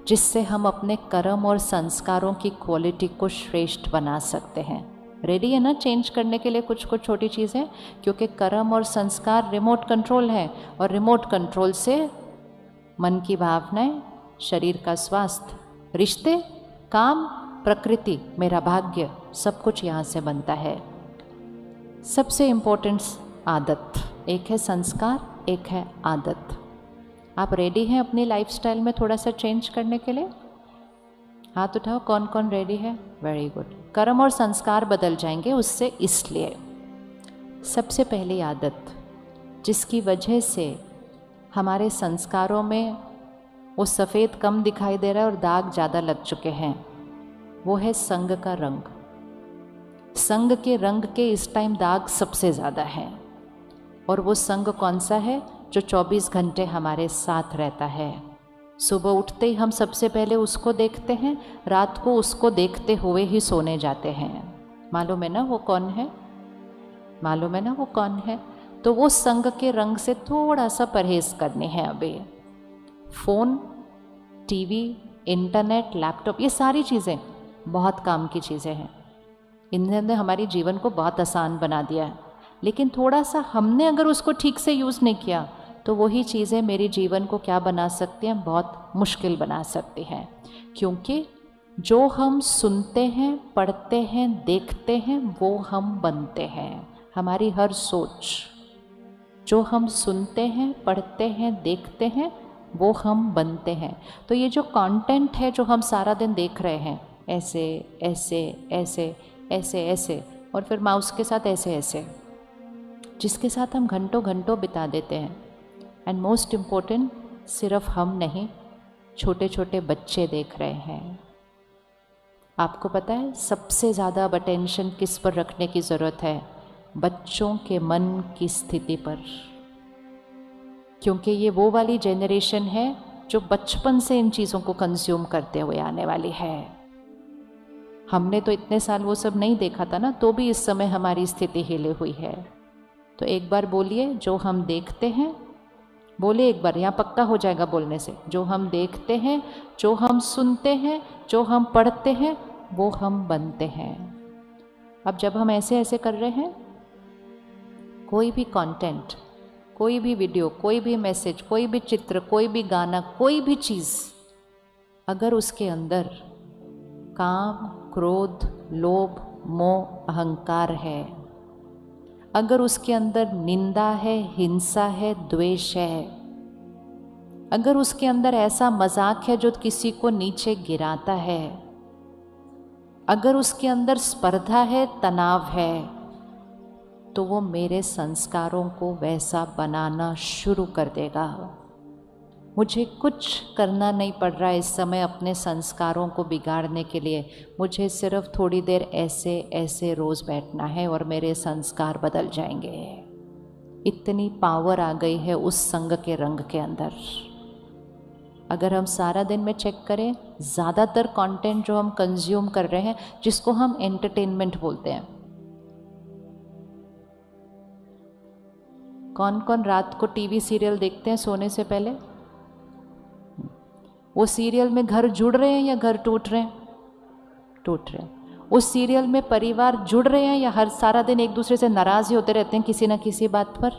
जिससे हम अपने कर्म और संस्कारों की क्वालिटी को श्रेष्ठ बना सकते हैं। रेडी है ना चेंज करने के लिए कुछ कुछ छोटी चीज़ें? क्योंकि कर्म और संस्कार रिमोट कंट्रोल है, और रिमोट कंट्रोल से मन की भावनाएं, शरीर का स्वास्थ्य, रिश्ते, काम, प्रकृति, मेरा भाग्य, सब कुछ यहाँ से बनता है। सबसे इम्पोर्टेंट आदत, एक है संस्कार, एक है आदत। आप रेडी हैं अपनी लाइफस्टाइल में थोड़ा सा चेंज करने के लिए? हाथ उठाओ, कौन कौन रेडी है? Very good. कर्म और संस्कार बदल जाएंगे उससे, इसलिए सबसे पहली आदत जिसकी वजह से हमारे संस्कारों में वो सफ़ेद कम दिखाई दे रहा है और दाग ज़्यादा लग चुके हैं, वो है संग का रंग। संग के रंग के इस टाइम दाग सबसे ज़्यादा हैं। और वो संग कौन सा है? जो 24 घंटे हमारे साथ रहता है। सुबह उठते ही हम सबसे पहले उसको देखते हैं, रात को उसको देखते हुए ही सोने जाते हैं। मालूम है ना वो कौन है? मालूम है ना वो कौन है? तो वो संग के रंग से थोड़ा सा परहेज करने हैं अभी। फ़ोन, टीवी, इंटरनेट, लैपटॉप, ये सारी चीज़ें बहुत काम की चीज़ें हैं, इन्होंने हमारे जीवन को बहुत आसान बना दिया है, लेकिन थोड़ा सा हमने अगर उसको ठीक से यूज़ नहीं किया तो वही चीज़ें मेरे जीवन को क्या बना सकती हैं, बहुत मुश्किल बना सकती हैं। क्योंकि जो हम सुनते हैं, पढ़ते हैं, देखते हैं, वो हम बनते हैं। हमारी हर सोच, जो हम सुनते हैं, पढ़ते हैं, देखते हैं, वो हम बनते हैं। तो ये जो कंटेंट है जो हम सारा दिन देख रहे हैं, ऐसे ऐसे ऐसे ऐसे ऐसे, और फिर माउस के साथ ऐसे ऐसे, जिसके साथ हम घंटों घंटों बिता देते हैं। एंड मोस्ट इम्पोर्टेंट, सिर्फ हम नहीं, छोटे छोटे बच्चे देख रहे हैं। आपको पता है सबसे ज़्यादा अब अटेंशन किस पर रखने की ज़रूरत है? बच्चों के मन की स्थिति पर। क्योंकि ये वो वाली जनरेशन है जो बचपन से इन चीज़ों को कंज्यूम करते हुए आने वाली है। हमने तो इतने साल वो सब नहीं देखा था ना, तो भी इस समय हमारी स्थिति हिले हुई है। तो एक बार बोलिए, जो हम देखते हैं, बोले एक बार, यहाँ पक्का हो जाएगा बोलने से। जो हम देखते हैं, जो हम सुनते हैं, जो हम पढ़ते हैं, वो हम बनते हैं। अब जब हम ऐसे ऐसे कर रहे हैं, कोई भी कंटेंट, कोई भी वीडियो, कोई भी मैसेज, कोई भी चित्र, कोई भी गाना, कोई भी चीज़, अगर उसके अंदर काम, क्रोध, लोभ, मोह, अहंकार है, अगर उसके अंदर निंदा है, हिंसा है, द्वेष है, अगर उसके अंदर ऐसा मजाक है जो किसी को नीचे गिराता है, अगर उसके अंदर स्पर्धा है, तनाव है, तो वो मेरे संस्कारों को वैसा बनाना शुरू कर देगा। मुझे कुछ करना नहीं पड़ रहा है इस समय अपने संस्कारों को बिगाड़ने के लिए। मुझे सिर्फ थोड़ी देर ऐसे ऐसे रोज़ बैठना है और मेरे संस्कार बदल जाएंगे। इतनी पावर आ गई है उस संग के रंग के अंदर। अगर हम सारा दिन में चेक करें, ज़्यादातर कंटेंट जो हम कंज्यूम कर रहे हैं, जिसको हम एंटरटेनमेंट बोलते हैं, कौन कौन रात को टीवी सीरियल देखते हैं सोने से पहले? वो सीरियल में घर जुड़ रहे हैं या घर टूट रहे हैं? टूट रहे हैं। उस सीरियल में परिवार जुड़ रहे हैं या हर सारा दिन एक दूसरे से नाराज ही होते रहते हैं किसी ना किसी बात पर?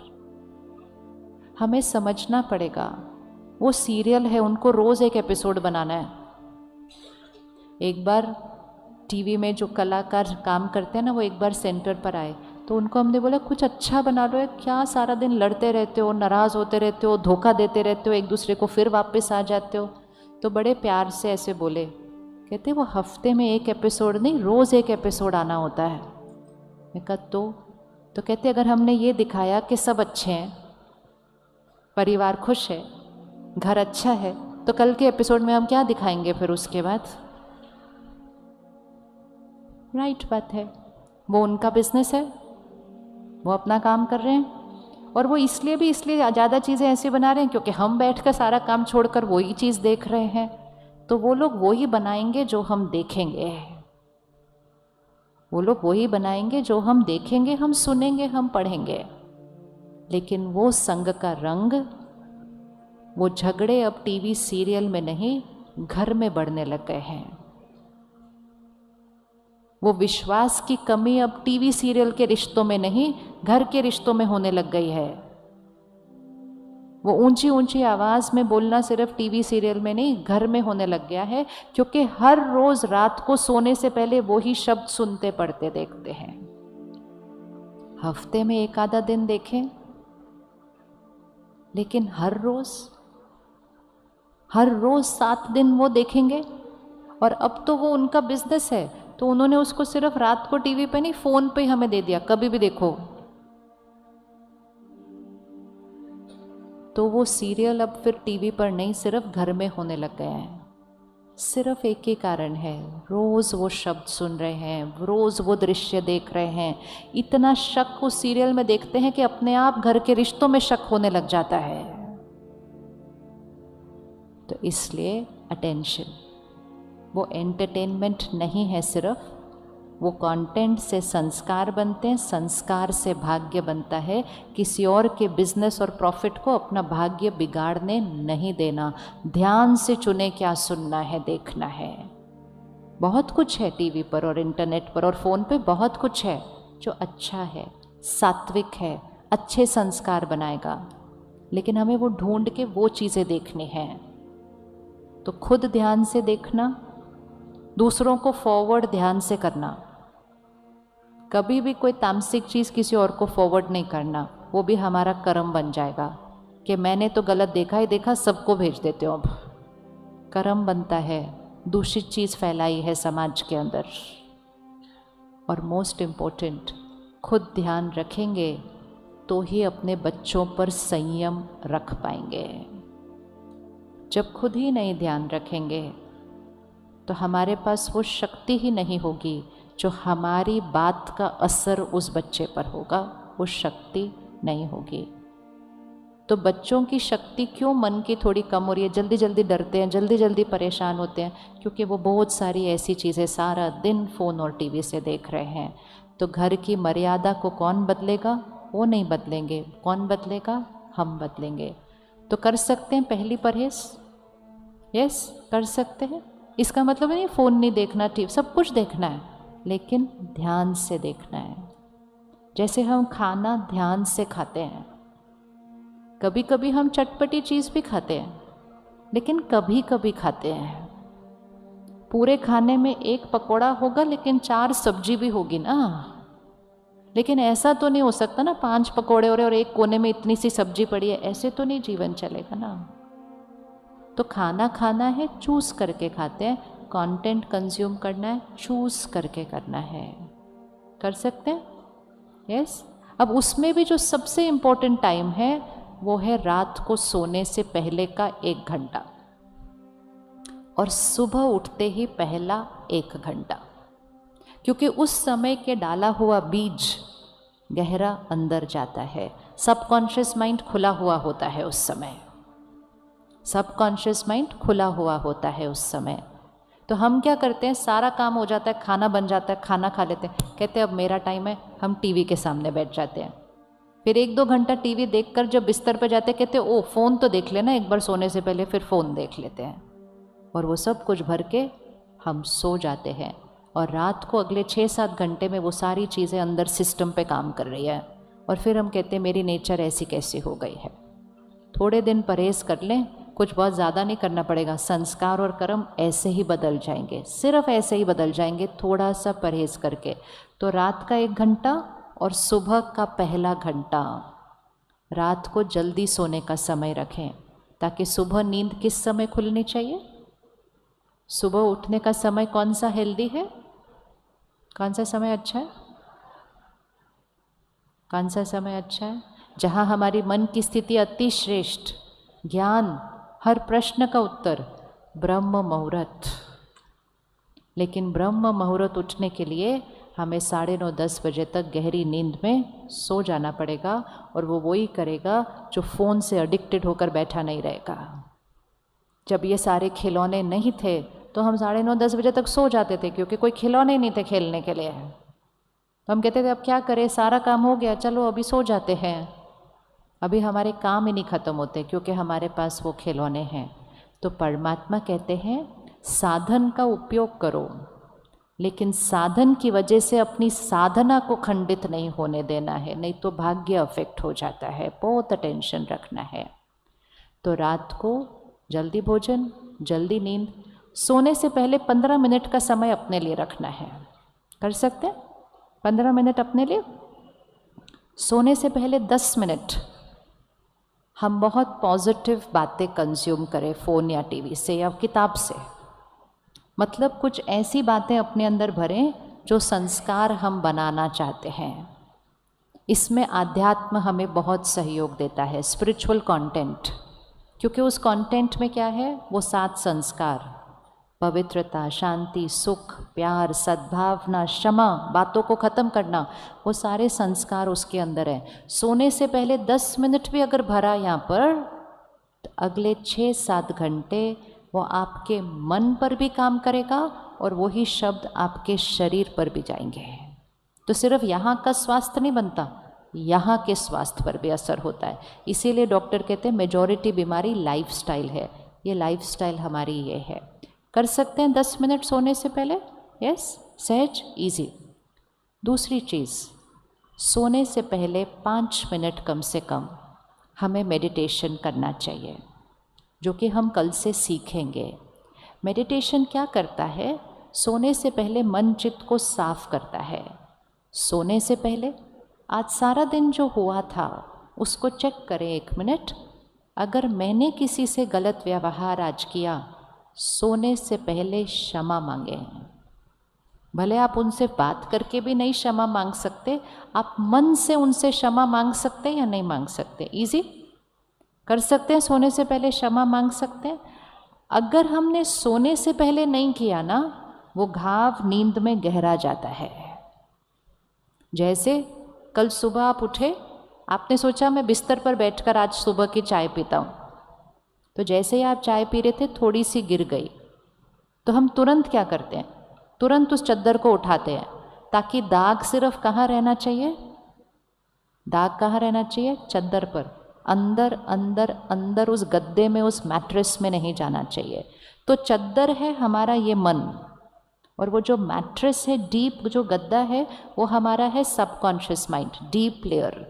हमें समझना पड़ेगा, वो सीरियल है, उनको रोज़ एक एपिसोड बनाना है। एक बार टीवी में जो कलाकार काम करते हैं ना, वो एक बार सेंटर पर आए, तो उनको हमने बोला कुछ अच्छा बना लो, क्या सारा दिन लड़ते रहते हो, नाराज़ होते रहते हो, धोखा देते रहते हो एक दूसरे को, फिर वापस आ जाते हो। तो बड़े प्यार से ऐसे बोले, कहते वो हफ्ते में एक एपिसोड नहीं, रोज़ एक एपिसोड आना होता है। मैं कहा तो कहते अगर हमने ये दिखाया कि सब अच्छे हैं, परिवार खुश है, घर अच्छा है, तो कल के एपिसोड में हम क्या दिखाएंगे फिर उसके बाद? राइट बात है, वो उनका बिजनेस है, वो अपना काम कर रहे हैं, और वो इसलिए ज़्यादा चीज़ें ऐसे बना रहे हैं क्योंकि हम बैठकर सारा काम छोड़कर वही चीज़ देख रहे हैं। तो वो लोग वही बनाएंगे जो हम देखेंगे, वो लोग वही बनाएंगे जो हम देखेंगे, हम सुनेंगे, हम पढ़ेंगे। लेकिन वो संग का रंग, वो झगड़े अब टीवी सीरियल में नहीं, घर में बढ़ने लग गए हैं। वो विश्वास की कमी अब टीवी सीरियल के रिश्तों में नहीं, घर के रिश्तों में होने लग गई है। वो ऊंची ऊंची आवाज़ में बोलना सिर्फ टीवी सीरियल में नहीं, घर में होने लग गया है। क्योंकि हर रोज़ रात को सोने से पहले वो ही शब्द सुनते पढ़ते देखते हैं। हफ्ते में एक आधा दिन देखें, लेकिन हर रोज़ 7 दिन वो देखेंगे। और अब तो वो उनका बिजनेस है, तो उन्होंने उसको सिर्फ रात को टीवी पे नहीं, फ़ोन पे हमें दे दिया, कभी भी देखो। तो वो सीरियल अब फिर टीवी पर नहीं, सिर्फ घर में होने लग गए हैं। सिर्फ एक ही कारण है, रोज़ वो शब्द सुन रहे हैं, रोज़ वो दृश्य देख रहे हैं। इतना शक उस सीरियल में देखते हैं कि अपने आप घर के रिश्तों में शक होने लग जाता है। तो इसलिए अटेंशन, वो एंटरटेनमेंट नहीं है सिर्फ, वो कंटेंट से संस्कार बनते हैं, संस्कार से भाग्य बनता है। किसी और के बिजनेस और प्रॉफिट को अपना भाग्य बिगाड़ने नहीं देना। ध्यान से चुने क्या सुनना है, देखना है। बहुत कुछ है टीवी पर और इंटरनेट पर और फ़ोन पे, बहुत कुछ है जो अच्छा है, सात्विक है, अच्छे संस्कार बनाएगा, लेकिन हमें वो ढूंढ के वो चीज़ें देखनी हैं। तो खुद ध्यान से देखना, दूसरों को फॉरवर्ड ध्यान से करना। कभी भी कोई तामसिक चीज़ किसी और को फॉरवर्ड नहीं करना, वो भी हमारा कर्म बन जाएगा कि मैंने तो गलत देखा ही देखा, सबको भेज देते हो। अब कर्म बनता है, दूषित चीज़ फैलाई है समाज के अंदर। और मोस्ट इम्पोर्टेंट, खुद ध्यान रखेंगे तो ही अपने बच्चों पर संयम रख पाएंगे। जब खुद ही नहीं ध्यान रखेंगे तो हमारे पास वो शक्ति ही नहीं होगी जो हमारी बात का असर उस बच्चे पर होगा, वो शक्ति नहीं होगी। तो बच्चों की शक्ति क्यों मन की थोड़ी कम हो रही है, जल्दी जल्दी डरते हैं, जल्दी जल्दी परेशान होते हैं, क्योंकि वो बहुत सारी ऐसी चीज़ें सारा दिन फ़ोन और टीवी से देख रहे हैं। तो घर की मर्यादा को कौन बदलेगा? वो नहीं बदलेंगे। कौन बदलेगा? हम बदलेंगे। तो कर सकते हैं पहली परहेज, यस कर सकते हैं। इसका मतलब नहीं फ़ोन नहीं देखना, टीवी सब कुछ देखना है, लेकिन ध्यान से देखना है। जैसे हम खाना ध्यान से खाते हैं, कभी कभी हम चटपटी चीज़ भी खाते हैं, लेकिन कभी कभी खाते हैं। पूरे खाने में एक पकौड़ा होगा लेकिन 4 सब्जी भी होगी ना। लेकिन ऐसा तो नहीं हो सकता ना 5 पकौड़े हो रहे और एक कोने में इतनी सी सब्जी पड़ी है, ऐसे तो नहीं जीवन चलेगा ना। तो खाना खाना है, चूज़ करके खाते हैं। कंटेंट कंज्यूम करना है, चूज़ करके करना है। कर सकते हैं? यस। अब उसमें भी जो सबसे इम्पोर्टेंट टाइम है वो है रात को सोने से पहले का 1 घंटा और सुबह उठते ही पहला 1 घंटा, क्योंकि उस समय के डाला हुआ बीज गहरा अंदर जाता है। सबकॉन्शियस माइंड खुला हुआ होता है उस समय, सबकॉन्शियस माइंड खुला हुआ होता है उस समय। तो हम क्या करते हैं, सारा काम हो जाता है, खाना बन जाता है, खाना खा लेते हैं, कहते हैं अब मेरा टाइम है, हम टीवी के सामने बैठ जाते हैं। फिर 1-2 घंटा टीवी देखकर जब बिस्तर पर जाते कहते हैं ओ फ़ोन तो देख लेना एक बार सोने से पहले, फिर फ़ोन देख लेते हैं और वो सब कुछ भर के हम सो जाते हैं। और रात को अगले 6-7 घंटे में वो सारी चीज़ें अंदर सिस्टम पे काम कर रही है और फिर हम कहते हैं मेरी नेचर ऐसी कैसी हो गई है। थोड़े दिन परहेज़ कर लें, कुछ बहुत ज़्यादा नहीं करना पड़ेगा, संस्कार और कर्म ऐसे ही बदल जाएंगे, सिर्फ ऐसे ही बदल जाएंगे थोड़ा सा परहेज़ करके। तो रात का 1 घंटा और सुबह का पहला घंटा, रात को जल्दी सोने का समय रखें ताकि सुबह नींद किस समय खुलनी चाहिए? सुबह उठने का समय कौन सा हेल्दी है? कौन सा समय अच्छा है? कौन सा समय अच्छा है? जहाँ हमारी मन की स्थिति अति श्रेष्ठ, ज्ञान, हर प्रश्न का उत्तर, ब्रह्म मुहूर्त। लेकिन ब्रह्म मुहूर्त उठने के लिए हमें 9:30-10 बजे तक गहरी नींद में सो जाना पड़ेगा और वो वही करेगा जो फ़ोन से एडिक्टेड होकर बैठा नहीं रहेगा। जब ये सारे खिलौने नहीं थे तो हम 9:30-10 बजे तक सो जाते थे, क्योंकि कोई खिलौने नहीं थे खेलने के लिए। तो हम कहते थे अब क्या करें, सारा काम हो गया, चलो अभी सो जाते हैं। अभी हमारे काम ही नहीं ख़त्म होते क्योंकि हमारे पास वो खिलौने हैं। तो परमात्मा कहते हैं साधन का उपयोग करो, लेकिन साधन की वजह से अपनी साधना को खंडित नहीं होने देना है, नहीं तो भाग्य अफेक्ट हो जाता है। बहुत अटेंशन रखना है। तो रात को जल्दी भोजन, जल्दी नींद, सोने से पहले 15 मिनट का समय अपने लिए रखना है। कर सकते हैं 15 मिनट अपने लिए? सोने से पहले 10 मिनट हम बहुत पॉजिटिव बातें कंज्यूम करें, फ़ोन या टीवी से या किताब से। मतलब कुछ ऐसी बातें अपने अंदर भरें जो संस्कार हम बनाना चाहते हैं। इसमें आध्यात्म हमें बहुत सहयोग देता है, स्पिरिचुअल कंटेंट, क्योंकि उस कंटेंट में क्या है, वो 7 संस्कार, पवित्रता, शांति, सुख, प्यार, सद्भावना, क्षमा, बातों को ख़त्म करना, वो सारे संस्कार उसके अंदर हैं। सोने से पहले 10 मिनट भी अगर भरा यहाँ पर, तो अगले 6-7 घंटे वो आपके मन पर भी काम करेगा और वही शब्द आपके शरीर पर भी जाएंगे। तो सिर्फ यहाँ का स्वास्थ्य नहीं बनता, यहाँ के स्वास्थ्य पर भी असर होता है। इसीलिए डॉक्टर कहते हैं मेजॉरिटी बीमारी लाइफस्टाइल है। ये लाइफस्टाइल हमारी ये है। कर सकते हैं 10 मिनट सोने से पहले? यस, सहज, इजी। दूसरी चीज़, सोने से पहले 5 मिनट कम से कम हमें मेडिटेशन करना चाहिए, जो कि हम कल से सीखेंगे। मेडिटेशन क्या करता है? सोने से पहले मन चित्त को साफ करता है। सोने से पहले आज सारा दिन जो हुआ था उसको चेक करें 1 मिनट। अगर मैंने किसी से गलत व्यवहार आज किया, सोने से पहले क्षमा मांगे। भले आप उनसे बात करके भी नहीं क्षमा मांग सकते, आप मन से उनसे क्षमा मांग सकते या नहीं मांग सकते? इजी कर सकते हैं, सोने से पहले क्षमा मांग सकते हैं। अगर हमने सोने से पहले नहीं किया ना, वो घाव नींद में गहरा जाता है। जैसे कल सुबह आप उठे, आपने सोचा मैं बिस्तर पर बैठकर आज सुबह की चाय पीता हूँ, तो जैसे ही आप चाय पी रहे थे थोड़ी सी गिर गई, तो हम तुरंत क्या करते हैं? तुरंत उस चद्दर को उठाते हैं, ताकि दाग सिर्फ कहाँ रहना चाहिए? दाग कहाँ रहना चाहिए? चद्दर पर, अंदर अंदर अंदर उस गद्दे में, उस मैट्रेस में नहीं जाना चाहिए। तो चद्दर है हमारा ये मन, और वो जो मैट्रेस है, डीप जो गद्दा है, वो हमारा है सबकॉन्शियस माइंड, डीप लेयर।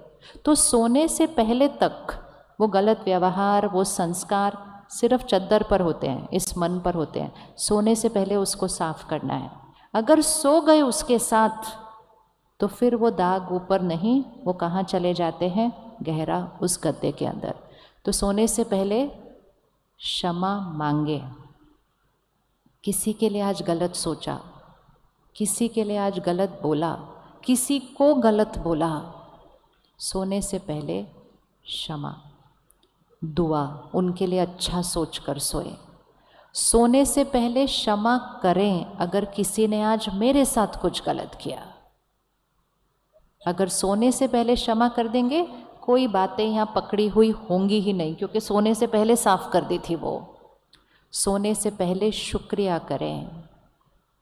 तो सोने से पहले तक वो गलत व्यवहार, वो संस्कार सिर्फ चद्दर पर होते हैं, इस मन पर होते हैं। सोने से पहले उसको साफ करना है। अगर सो गए उसके साथ, तो फिर वो दाग ऊपर नहीं, वो कहाँ चले जाते हैं? गहरा उस गद्दे के अंदर। तो सोने से पहले क्षमा मांगे। किसी के लिए आज गलत सोचा, किसी के लिए आज गलत बोला, किसी को गलत बोला, सोने से पहले क्षमा, दुआ, उनके लिए अच्छा सोच कर सोए। सोने से पहले क्षमा करें अगर किसी ने आज मेरे साथ कुछ गलत किया। अगर सोने से पहले क्षमा कर देंगे, कोई बातें यहाँ पकड़ी हुई होंगी ही नहीं, क्योंकि सोने से पहले साफ कर दी थी वो। सोने से पहले शुक्रिया करें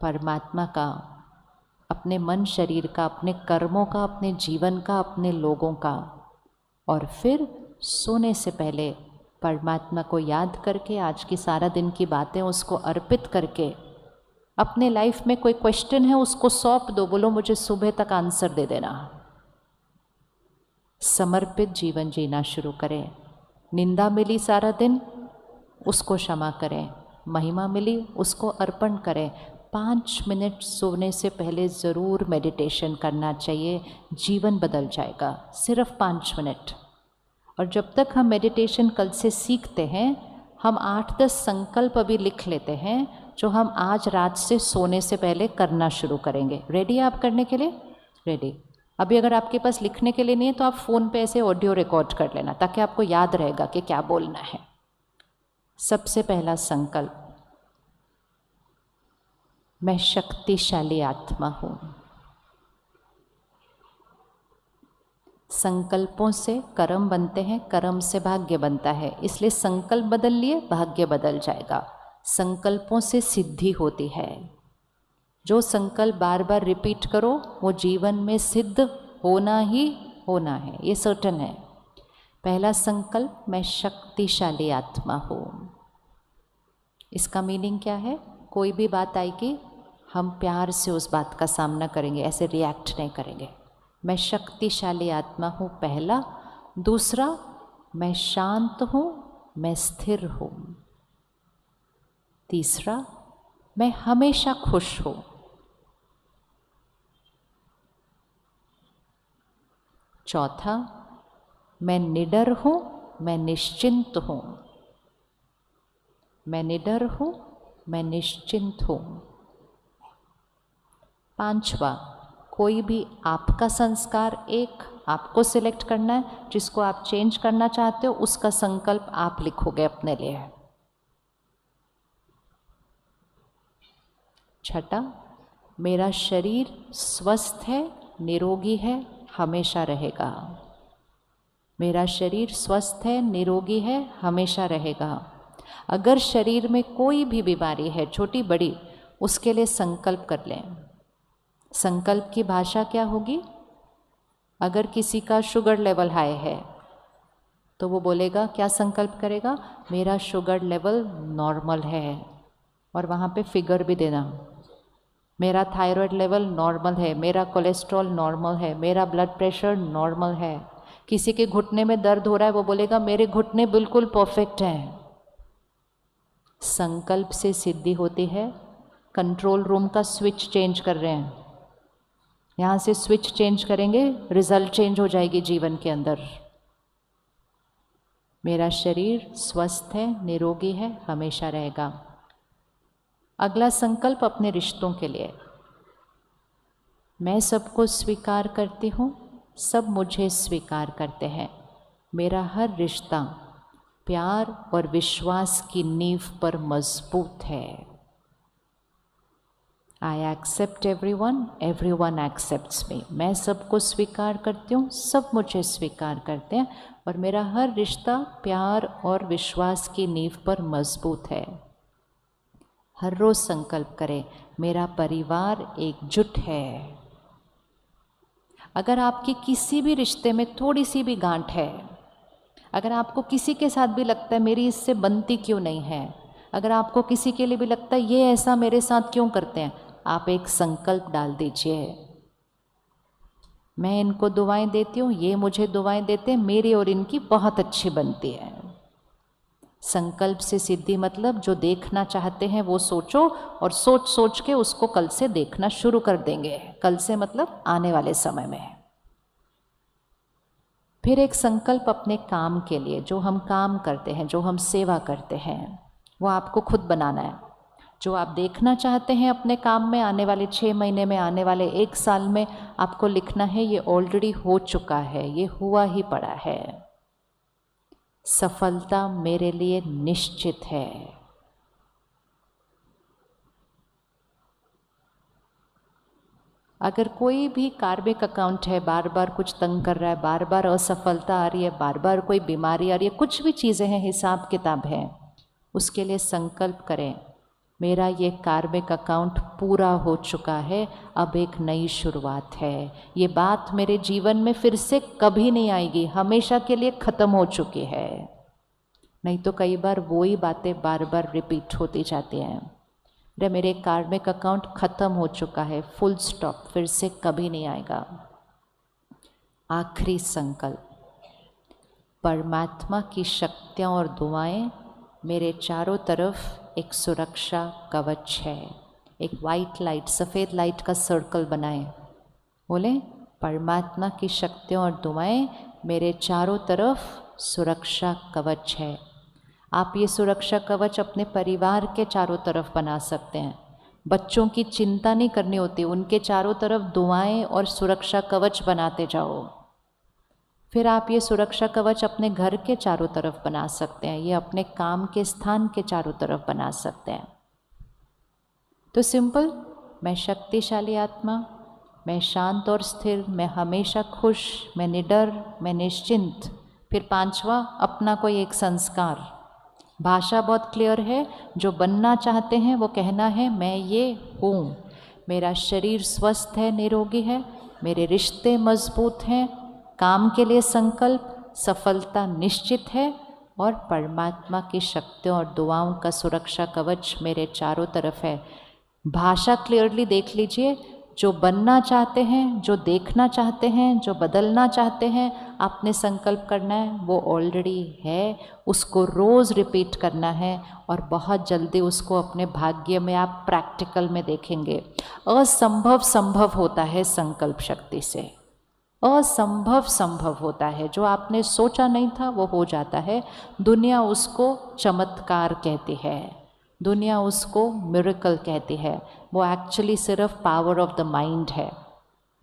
परमात्मा का, अपने मन शरीर का, अपने कर्मों का, अपने जीवन का, अपने लोगों का। और फिर सोने से पहले परमात्मा को याद करके, आज की सारा दिन की बातें उसको अर्पित करके, अपने लाइफ में कोई क्वेश्चन है उसको सौंप दो, बोलो मुझे सुबह तक आंसर दे देना। समर्पित जीवन जीना शुरू करें। निंदा मिली सारा दिन, उसको क्षमा करें। महिमा मिली, उसको अर्पण करें। 5 मिनट सोने से पहले ज़रूर मेडिटेशन करना चाहिए, जीवन बदल जाएगा। सिर्फ 5 मिनट। और जब तक हम मेडिटेशन कल से सीखते हैं, हम 8-10 संकल्प अभी लिख लेते हैं, जो हम आज रात से सोने से पहले करना शुरू करेंगे। रेडी आप करने के लिए? रेडी। अभी अगर आपके पास लिखने के लिए नहीं है, तो आप फ़ोन पे ऐसे ऑडियो रिकॉर्ड कर लेना, ताकि आपको याद रहेगा कि क्या बोलना है। सबसे पहला संकल्प, मैं शक्तिशाली आत्मा हूँ। संकल्पों से कर्म बनते हैं, कर्म से भाग्य बनता है, इसलिए संकल्प बदल लिए भाग्य बदल जाएगा। संकल्पों से सिद्धि होती है। जो संकल्प बार बार रिपीट करो, वो जीवन में सिद्ध होना ही होना है, ये सर्टन है। पहला संकल्प, मैं शक्तिशाली आत्मा हूँ। इसका मीनिंग क्या है? कोई भी बात आएगी, हम प्यार से उस बात का सामना करेंगे, ऐसे रिएक्ट नहीं करेंगे। मैं शक्तिशाली आत्मा हूँ, पहला। दूसरा, मैं शांत हूँ, मैं स्थिर हूँ। तीसरा, मैं हमेशा खुश हूँ। चौथा, मैं निडर हूँ, मैं निश्चिंत हूँ। मैं निडर हूँ, मैं निश्चिंत हूँ। पांचवा, कोई भी आपका संस्कार एक आपको सिलेक्ट करना है, जिसको आप चेंज करना चाहते हो, उसका संकल्प आप लिखोगे अपने लिए। छठा, मेरा शरीर स्वस्थ है, निरोगी है, हमेशा रहेगा। मेरा शरीर स्वस्थ है, निरोगी है, हमेशा रहेगा। अगर शरीर में कोई भी बीमारी है, छोटी बड़ी, उसके लिए संकल्प कर लें। संकल्प की भाषा क्या होगी? अगर किसी का शुगर लेवल हाई है, तो वो बोलेगा, क्या संकल्प करेगा? मेरा शुगर लेवल नॉर्मल है, और वहाँ पे फिगर भी देना। मेरा थायराइड लेवल नॉर्मल है, मेरा कोलेस्ट्रॉल नॉर्मल है, मेरा ब्लड प्रेशर नॉर्मल है। किसी के घुटने में दर्द हो रहा है, वो बोलेगा मेरे घुटने बिल्कुल परफेक्ट हैं। संकल्प से सिद्धि होती है। कंट्रोल रूम का स्विच चेंज कर रहे हैं, यहाँ से स्विच चेंज करेंगे, रिजल्ट चेंज हो जाएगी जीवन के अंदर। मेरा शरीर स्वस्थ है, निरोगी है, हमेशा रहेगा। अगला संकल्प अपने रिश्तों के लिए। मैं सबको स्वीकार करती हूँ, सब मुझे स्वीकार करते हैं। मेरा हर रिश्ता प्यार और विश्वास की नींव पर मजबूत है। I accept everyone, everyone accepts me. मैं सबको स्वीकार करती हूँ, सब मुझे स्वीकार करते हैं और मेरा हर रिश्ता प्यार और विश्वास की नींव पर मजबूत है। हर रोज संकल्प करें, मेरा परिवार एकजुट है। अगर आपकी किसी भी रिश्ते में थोड़ी सी भी गांठ है, अगर आपको किसी के साथ भी लगता है मेरी इससे बनती क्यों नहीं है, अगर आपको किसी के लिए भी लगता है ये ऐसा मेरे साथ क्यों करते हैं, आप एक संकल्प डाल दीजिए, मैं इनको दुआएं देती हूँ, ये मुझे दुआएं देते हैं, मेरी और इनकी बहुत अच्छी बनती है। संकल्प से सिद्धि मतलब जो देखना चाहते हैं वो सोचो और सोच सोच के उसको कल से देखना शुरू कर देंगे। कल से मतलब आने वाले समय में। फिर एक संकल्प अपने काम के लिए, जो हम काम करते हैं, जो हम सेवा करते हैं, वो आपको खुद बनाना है। जो आप देखना चाहते हैं अपने काम में आने वाले 6 महीने में, आने वाले 1 साल में, आपको लिखना है ये ऑलरेडी हो चुका है, ये हुआ ही पड़ा है। सफलता मेरे लिए निश्चित है। अगर कोई भी कार्मिक अकाउंट है, बार बार कुछ तंग कर रहा है, बार बार असफलता आ रही है, बार बार कोई बीमारी आ रही है, कुछ भी चीज़ें हैं, हिसाब किताब है, उसके लिए संकल्प करें, मेरा ये कार्मिक अकाउंट पूरा हो चुका है, अब एक नई शुरुआत है। ये बात मेरे जीवन में फिर से कभी नहीं आएगी, हमेशा के लिए ख़त्म हो चुकी है। नहीं तो कई बार वही बातें बार बार रिपीट होती जाती हैं। अरे मेरे कार्मिक अकाउंट ख़त्म हो चुका है, फुल स्टॉप, फिर से कभी नहीं आएगा। आखिरी संकल्प, परमात्मा की शक्तियाँ और दुआएं मेरे चारों तरफ एक सुरक्षा कवच है। एक वाइट लाइट, सफ़ेद लाइट का सर्कल बनाएं, बोले परमात्मा की शक्तियाँ और दुआएं मेरे चारों तरफ सुरक्षा कवच है। आप ये सुरक्षा कवच अपने परिवार के चारों तरफ बना सकते हैं। बच्चों की चिंता नहीं करनी होती, उनके चारों तरफ दुआएं और सुरक्षा कवच बनाते जाओ। फिर आप ये सुरक्षा कवच अपने घर के चारों तरफ बना सकते हैं, ये अपने काम के स्थान के चारों तरफ बना सकते हैं। तो सिंपल, मैं शक्तिशाली आत्मा, मैं शांत और स्थिर, मैं हमेशा खुश, मैं निडर, मैं निश्चिंत। फिर 5वां, अपना कोई एक संस्कार। भाषा बहुत क्लियर है, जो बनना चाहते हैं वो कहना है मैं ये हूँ। मेरा शरीर स्वस्थ है, निरोगी है, मेरे रिश्ते मजबूत हैं, काम के लिए संकल्प, सफलता निश्चित है और परमात्मा की शक्तियों और दुआओं का सुरक्षा कवच मेरे चारों तरफ है। भाषा क्लियरली देख लीजिए, जो बनना चाहते हैं, जो देखना चाहते हैं, जो बदलना चाहते हैं, आपने संकल्प करना है, वो ऑलरेडी है, उसको रोज़ रिपीट करना है और बहुत जल्दी उसको अपने भाग्य में आप प्रैक्टिकल में देखेंगे। असंभव संभव होता है संकल्प शक्ति से, असंभव संभव होता है। जो आपने सोचा नहीं था वो हो जाता है। दुनिया उसको चमत्कार कहती है, दुनिया उसको मिरेकल कहती है, वो एक्चुअली सिर्फ पावर ऑफ द माइंड है,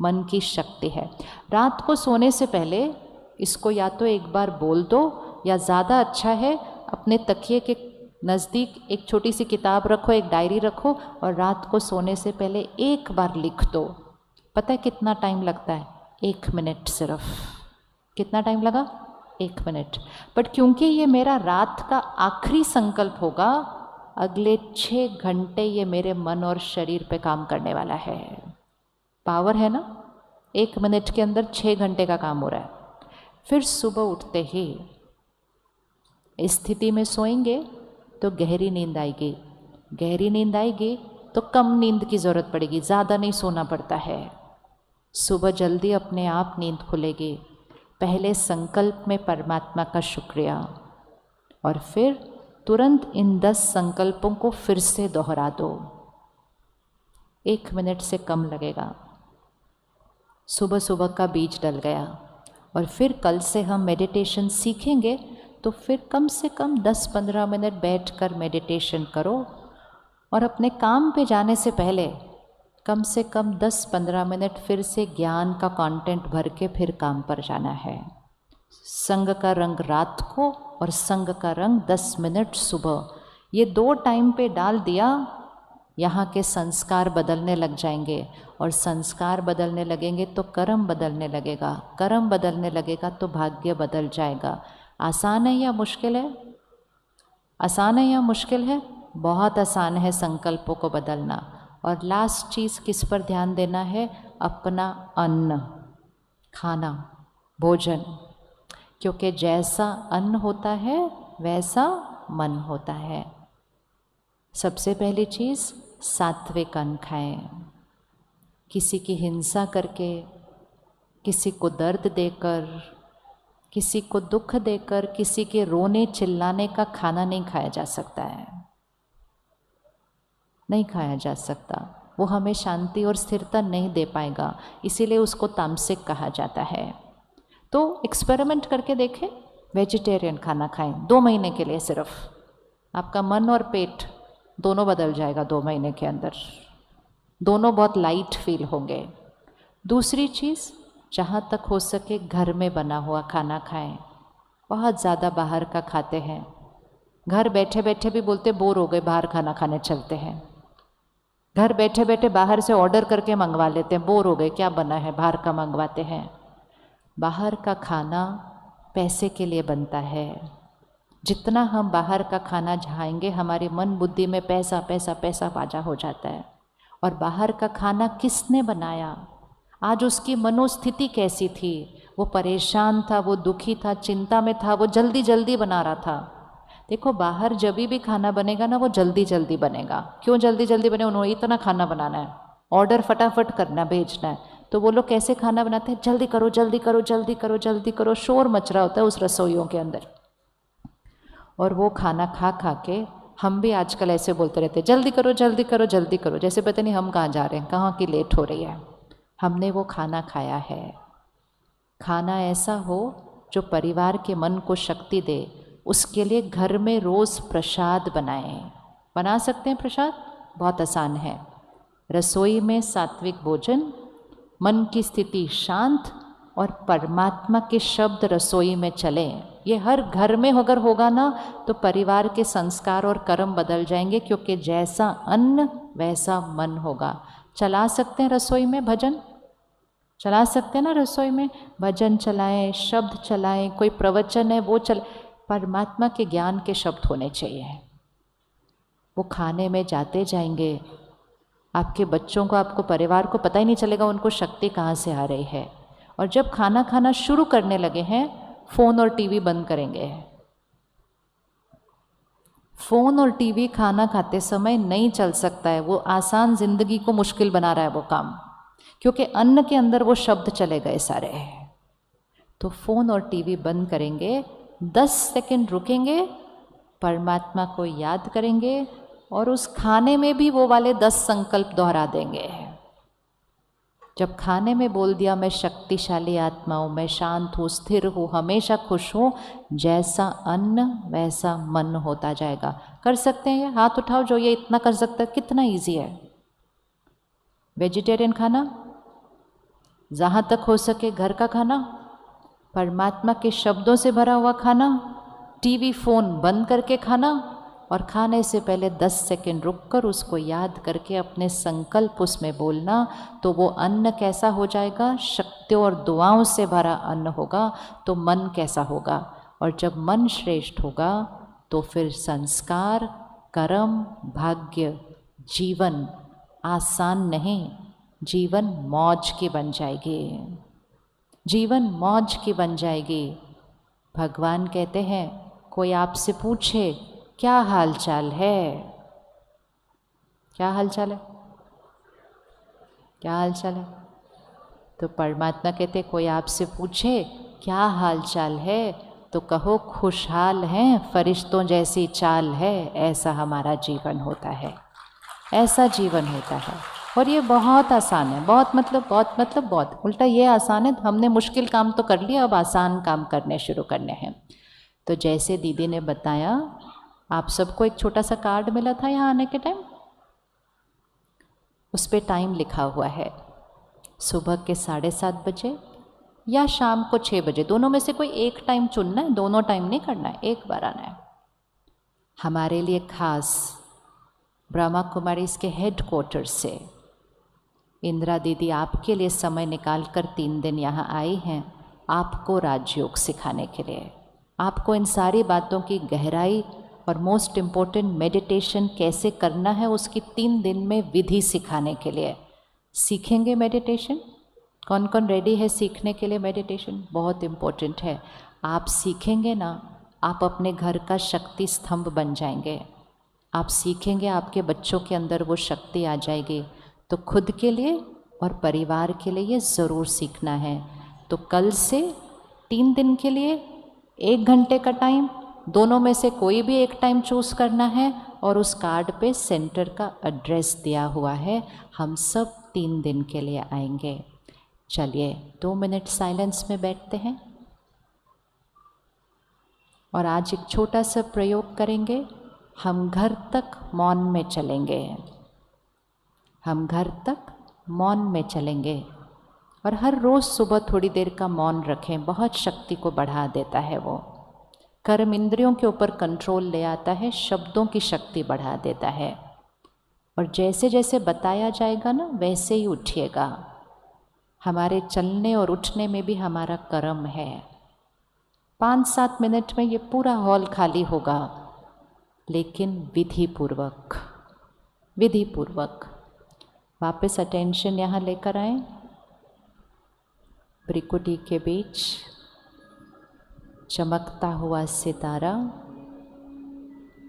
मन की शक्ति है। रात को सोने से पहले इसको या तो एक बार बोल दो, या ज़्यादा अच्छा है अपने तकिए के नज़दीक एक छोटी सी किताब रखो, एक डायरी रखो और रात को सोने से पहले एक बार लिख दो। पता है कितना टाइम लगता है? 1 मिनट सिर्फ। कितना टाइम लगा? 1 मिनट। बट क्योंकि ये मेरा रात का आखिरी संकल्प होगा, अगले 6 घंटे ये मेरे मन और शरीर पे काम करने वाला है। पावर है ना? 1 मिनट के अंदर 6 घंटे का काम हो रहा है। फिर सुबह उठते ही इस स्थिति में सोएंगे तो गहरी नींद आएगी, गहरी नींद आएगी तो कम नींद की ज़रूरत पड़ेगी, ज़्यादा नहीं सोना पड़ता है। सुबह जल्दी अपने आप नींद खुलेगी। पहले संकल्प में परमात्मा का शुक्रिया और फिर तुरंत इन 10 संकल्पों को फिर से दोहरा दो। 1 मिनट से कम लगेगा। सुबह सुबह का बीज डल गया। और फिर कल से हम मेडिटेशन सीखेंगे तो फिर कम से कम 10-15 मिनट बैठकर मेडिटेशन करो और अपने काम पे जाने से पहले कम से कम 10-15 मिनट फिर से ज्ञान का कंटेंट भर के फिर काम पर जाना है। संग का रंग रात को और संग का रंग 10 मिनट सुबह, ये 2 टाइम पे डाल दिया, यहाँ के संस्कार बदलने लग जाएंगे और संस्कार बदलने लगेंगे तो कर्म बदलने लगेगा, कर्म बदलने लगेगा तो भाग्य बदल जाएगा। आसान है या मुश्किल है? आसान है या मुश्किल है? बहुत आसान है संकल्पों को बदलना। और लास्ट चीज़ किस पर ध्यान देना है? अपना अन्न, खाना, भोजन, क्योंकि जैसा अन्न होता है वैसा मन होता है। सबसे पहली चीज़ सात्विक अन्न खाएं। किसी की हिंसा करके, किसी को दर्द देकर, किसी को दुख देकर, किसी के रोने चिल्लाने का खाना नहीं खाया जा सकता है, नहीं खाया जा सकता। वो हमें शांति और स्थिरता नहीं दे पाएगा, इसीलिए उसको तामसिक कहा जाता है। तो एक्सपेरिमेंट करके देखें, वेजिटेरियन खाना खाएं 2 महीने के लिए सिर्फ, आपका मन और पेट दोनों बदल जाएगा 2 महीने के अंदर, दोनों बहुत लाइट फील होंगे। दूसरी चीज़, जहाँ तक हो सके घर में बना हुआ खाना खाएं। बहुत ज़्यादा बाहर का खाते हैं, घर बैठे बैठे भी बोलते बोर हो गए, बाहर खाना खाने चलते हैं। घर बैठे बैठे बाहर से ऑर्डर करके मंगवा लेते हैं, बोर हो गए क्या बना है, बाहर का मंगवाते हैं। बाहर का खाना पैसे के लिए बनता है। जितना हम बाहर का खाना खाएंगे हमारी मन बुद्धि में पैसा पैसा पैसा बाजा हो जाता है। और बाहर का खाना किसने बनाया, आज उसकी मनोस्थिति कैसी थी, वो परेशान था, वो दुखी था, चिंता में था, वो जल्दी जल्दी बना रहा था। देखो बाहर जब भी खाना बनेगा ना वो जल्दी जल्दी बनेगा। क्यों जल्दी जल्दी बने? उन्होंने इतना खाना बनाना है, ऑर्डर फटाफट करना, भेजना है। तो वो लोग कैसे खाना बनाते हैं? जल्दी करो जल्दी करो जल्दी करो जल्दी करो, शोर मच रहा होता है उस रसोइयों के अंदर। और वो खाना खा खा के हम भी आजकल ऐसे बोलते रहते हैं जल्दी करो जल्दी करो जल्दी करो, जैसे पता नहीं हम कहाँ जा रहे हैं, कहाँ की लेट हो रही है। हमने वो खाना खाया है। खाना ऐसा हो जो परिवार के मन को शक्ति दे, उसके लिए घर में रोज़ प्रसाद बनाएं। बना सकते हैं प्रसाद, बहुत आसान है। रसोई में सात्विक भोजन, मन की स्थिति शांत और परमात्मा के शब्द रसोई में चलें। ये हर घर में अगर होगा ना तो परिवार के संस्कार और कर्म बदल जाएंगे, क्योंकि जैसा अन्न वैसा मन होगा। चला सकते हैं रसोई में भजन, चला सकते हैं ना रसोई में भजन चलाएं, शब्द चलाएं, कोई प्रवचन है वो चल, परमात्मा के ज्ञान के शब्द होने चाहिए। वो खाने में जाते जाएंगे, आपके बच्चों को, आपको परिवार को पता ही नहीं चलेगा उनको शक्ति कहाँ से आ रही है। और जब खाना खाना शुरू करने लगे हैं, फ़ोन और टीवी बंद करेंगे। फ़ोन और टीवी खाना खाते समय नहीं चल सकता है, वो आसान ज़िंदगी को मुश्किल बना रहा है वो काम, क्योंकि अन्न के अंदर वो शब्द चले गए सारे। तो फ़ोन और टीवी बंद करेंगे, 10 सेकंड रुकेंगे, परमात्मा को याद करेंगे और उस खाने में भी वो वाले 10 संकल्प दोहरा देंगे। जब खाने में बोल दिया मैं शक्तिशाली आत्मा हूँ, मैं शांत हूँ, स्थिर हूँ, हमेशा खुश हूँ, जैसा अन्न वैसा मन होता जाएगा। कर सकते हैं ये? हाथ उठाओ जो ये इतना कर सकता है। कितना इजी है। वेजिटेरियन खाना, जहाँ तक हो सके घर का खाना, परमात्मा के शब्दों से भरा हुआ खाना, टीवी फ़ोन बंद करके खाना, और खाने से पहले 10 सेकंड रुककर उसको याद करके अपने संकल्प उसमें बोलना। तो वो अन्न कैसा हो जाएगा? शक्तियों और दुआओं से भरा अन्न होगा। तो मन कैसा होगा? और जब मन श्रेष्ठ होगा तो फिर संस्कार, कर्म, भाग्य, जीवन आसान नहीं, जीवन मौज की बन जाएगी, जीवन मौज की बन जाएगी। भगवान कहते हैं कोई आपसे पूछे क्या हाल चाल है, क्या हाल चाल है? क्या हाल चाल है? तो परमात्मा कहते कोई आपसे पूछे क्या हाल चाल है तो कहो खुशहाल हैं, फरिश्तों जैसी चाल है। ऐसा हमारा जीवन होता है, ऐसा जीवन होता है। और ये बहुत आसान है, बहुत उल्टा ये आसान है। हमने मुश्किल काम तो कर लिया, अब आसान काम करने शुरू करने हैं। तो जैसे दीदी ने बताया, आप सबको एक छोटा सा कार्ड मिला था यहाँ आने के टाइम, उस पर टाइम लिखा हुआ है, सुबह के 7:30 बजे या शाम को 6 बजे, दोनों में से कोई एक टाइम चुनना है, दोनों टाइम नहीं करना है, एक बार आना है। हमारे लिए खास ब्रह्मा कुमारी इसके हेड क्वार्टर से इंदिरा दीदी आपके लिए समय निकाल कर 3 दिन यहाँ आई हैं, आपको राजयोग सिखाने के लिए, आपको इन सारी बातों की गहराई और मोस्ट इम्पोर्टेंट मेडिटेशन कैसे करना है उसकी 3 दिन में विधि सिखाने के लिए। सीखेंगे मेडिटेशन? कौन कौन रेडी है सीखने के लिए मेडिटेशन? बहुत इम्पोर्टेंट है। आप सीखेंगे ना, आप अपने घर का शक्ति स्तंभ बन जाएंगे। आप सीखेंगे, आपके बच्चों के अंदर वो शक्ति आ जाएगी। तो खुद के लिए और परिवार के लिए ये ज़रूर सीखना है। तो कल से 3 दिन के लिए 1 घंटे का टाइम, दोनों में से कोई भी एक टाइम चूज़ करना है, और उस कार्ड पे सेंटर का एड्रेस दिया हुआ है। हम सब 3 दिन के लिए आएंगे। चलिए 2 मिनट साइलेंस में बैठते हैं और आज एक छोटा सा प्रयोग करेंगे। हम घर तक मौन में चलेंगे, हम घर तक मौन में चलेंगे। और हर रोज़ सुबह थोड़ी देर का मौन रखें, बहुत शक्ति को बढ़ा देता है वो। कर्म इंद्रियों के ऊपर कंट्रोल ले आता है, शब्दों की शक्ति बढ़ा देता है। और जैसे जैसे बताया जाएगा ना, वैसे ही उठिएगा। हमारे चलने और उठने में भी हमारा कर्म है। 5-7 मिनट में ये पूरा हॉल खाली होगा, लेकिन विधि पूर्वक, विधि पूर्वक। वापस अटेंशन यहाँ लेकर आए, भ्रिकुटी के बीच चमकता हुआ सितारा।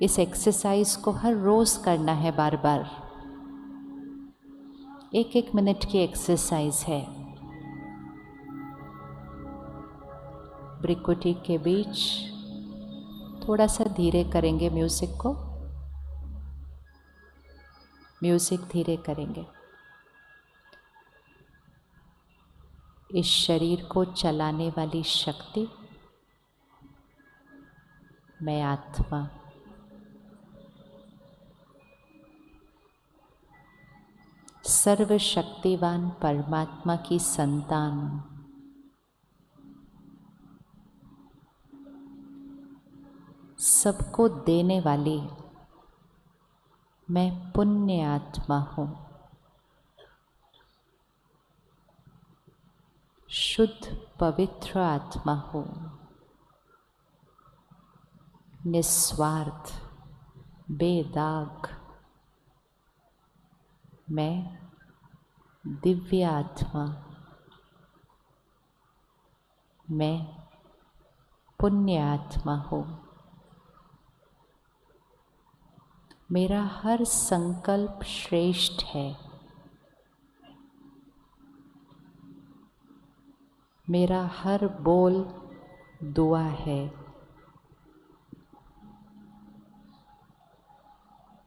इस एक्सरसाइज को हर रोज़ करना है, बार बार। 1-1 मिनट की एक्सरसाइज है। भ्रिकुटी के बीच थोड़ा सा धीरे करेंगे म्यूज़िक को, म्यूज़िक धीरे करेंगे। इस शरीर को चलाने वाली शक्ति मैं आत्मा, सर्वशक्तिवान परमात्मा की संतान, सबको देने वाली मैं पुण्य आत्मा हूँ, शुद्ध पवित्र आत्मा हूँ, निस्वार्थ बेदाग मैं दिव्य आत्मा, मैं पुण्य आत्मा हूँ। मेरा हर संकल्प श्रेष्ठ है, मेरा हर बोल दुआ है,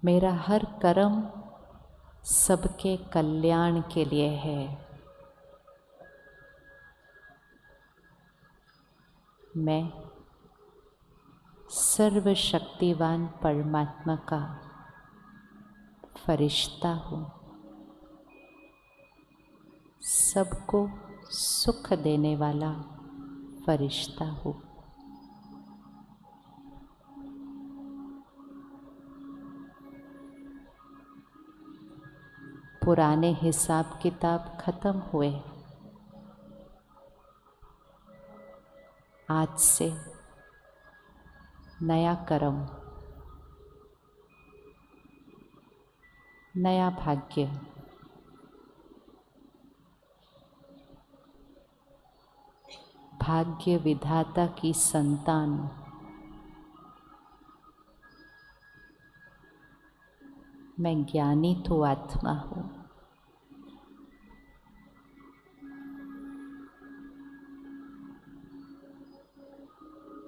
मेरा हर कर्म सबके कल्याण के लिए है। मैं सर्वशक्तिवान परमात्मा का फरिश्ता हूँ, सबको सुख देने वाला फरिश्ता हूँ। पुराने हिसाब किताब खत्म हुए, आज से नया कर्म, नया भाग्य, भाग्य विधाता की संतान मैं ज्ञानी तो आत्मा हूँ।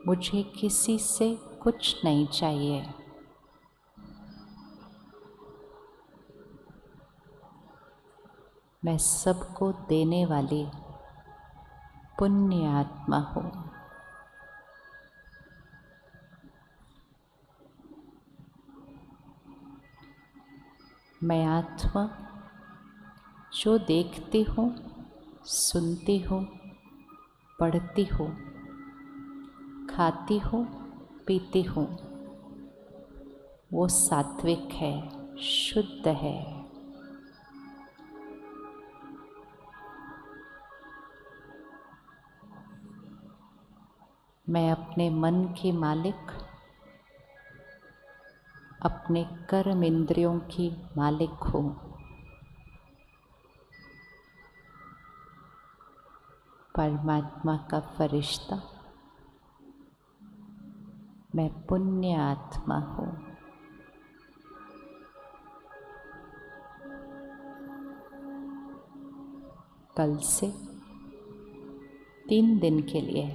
मुझे किसी से कुछ नहीं चाहिए। मैं सबको देने वाली पुण्य आत्मा हूँ। मैं आत्मा जो देखती हूँ, सुनती हूँ, पढ़ती हूँ, खाती हूँ, पीती हूँ, वो सात्विक है, शुद्ध है। मैं अपने मन की मालिक, अपने कर्म इंद्रियों की मालिक हूँ। परमात्मा का फरिश्ता, मैं पुण्य आत्मा हूँ। कल से 3 दिन के लिए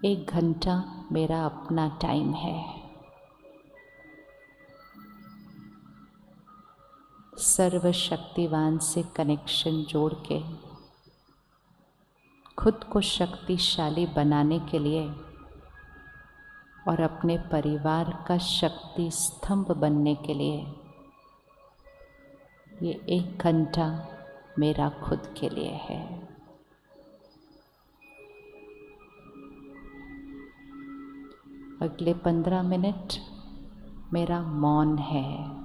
1 घंटा मेरा अपना टाइम है। सर्वशक्तिवान से कनेक्शन जोड़ के खुद को शक्तिशाली बनाने के लिए और अपने परिवार का शक्ति स्तंभ बनने के लिए ये 1 घंटा मेरा खुद के लिए है। अगले 15 मिनट मेरा मौन है।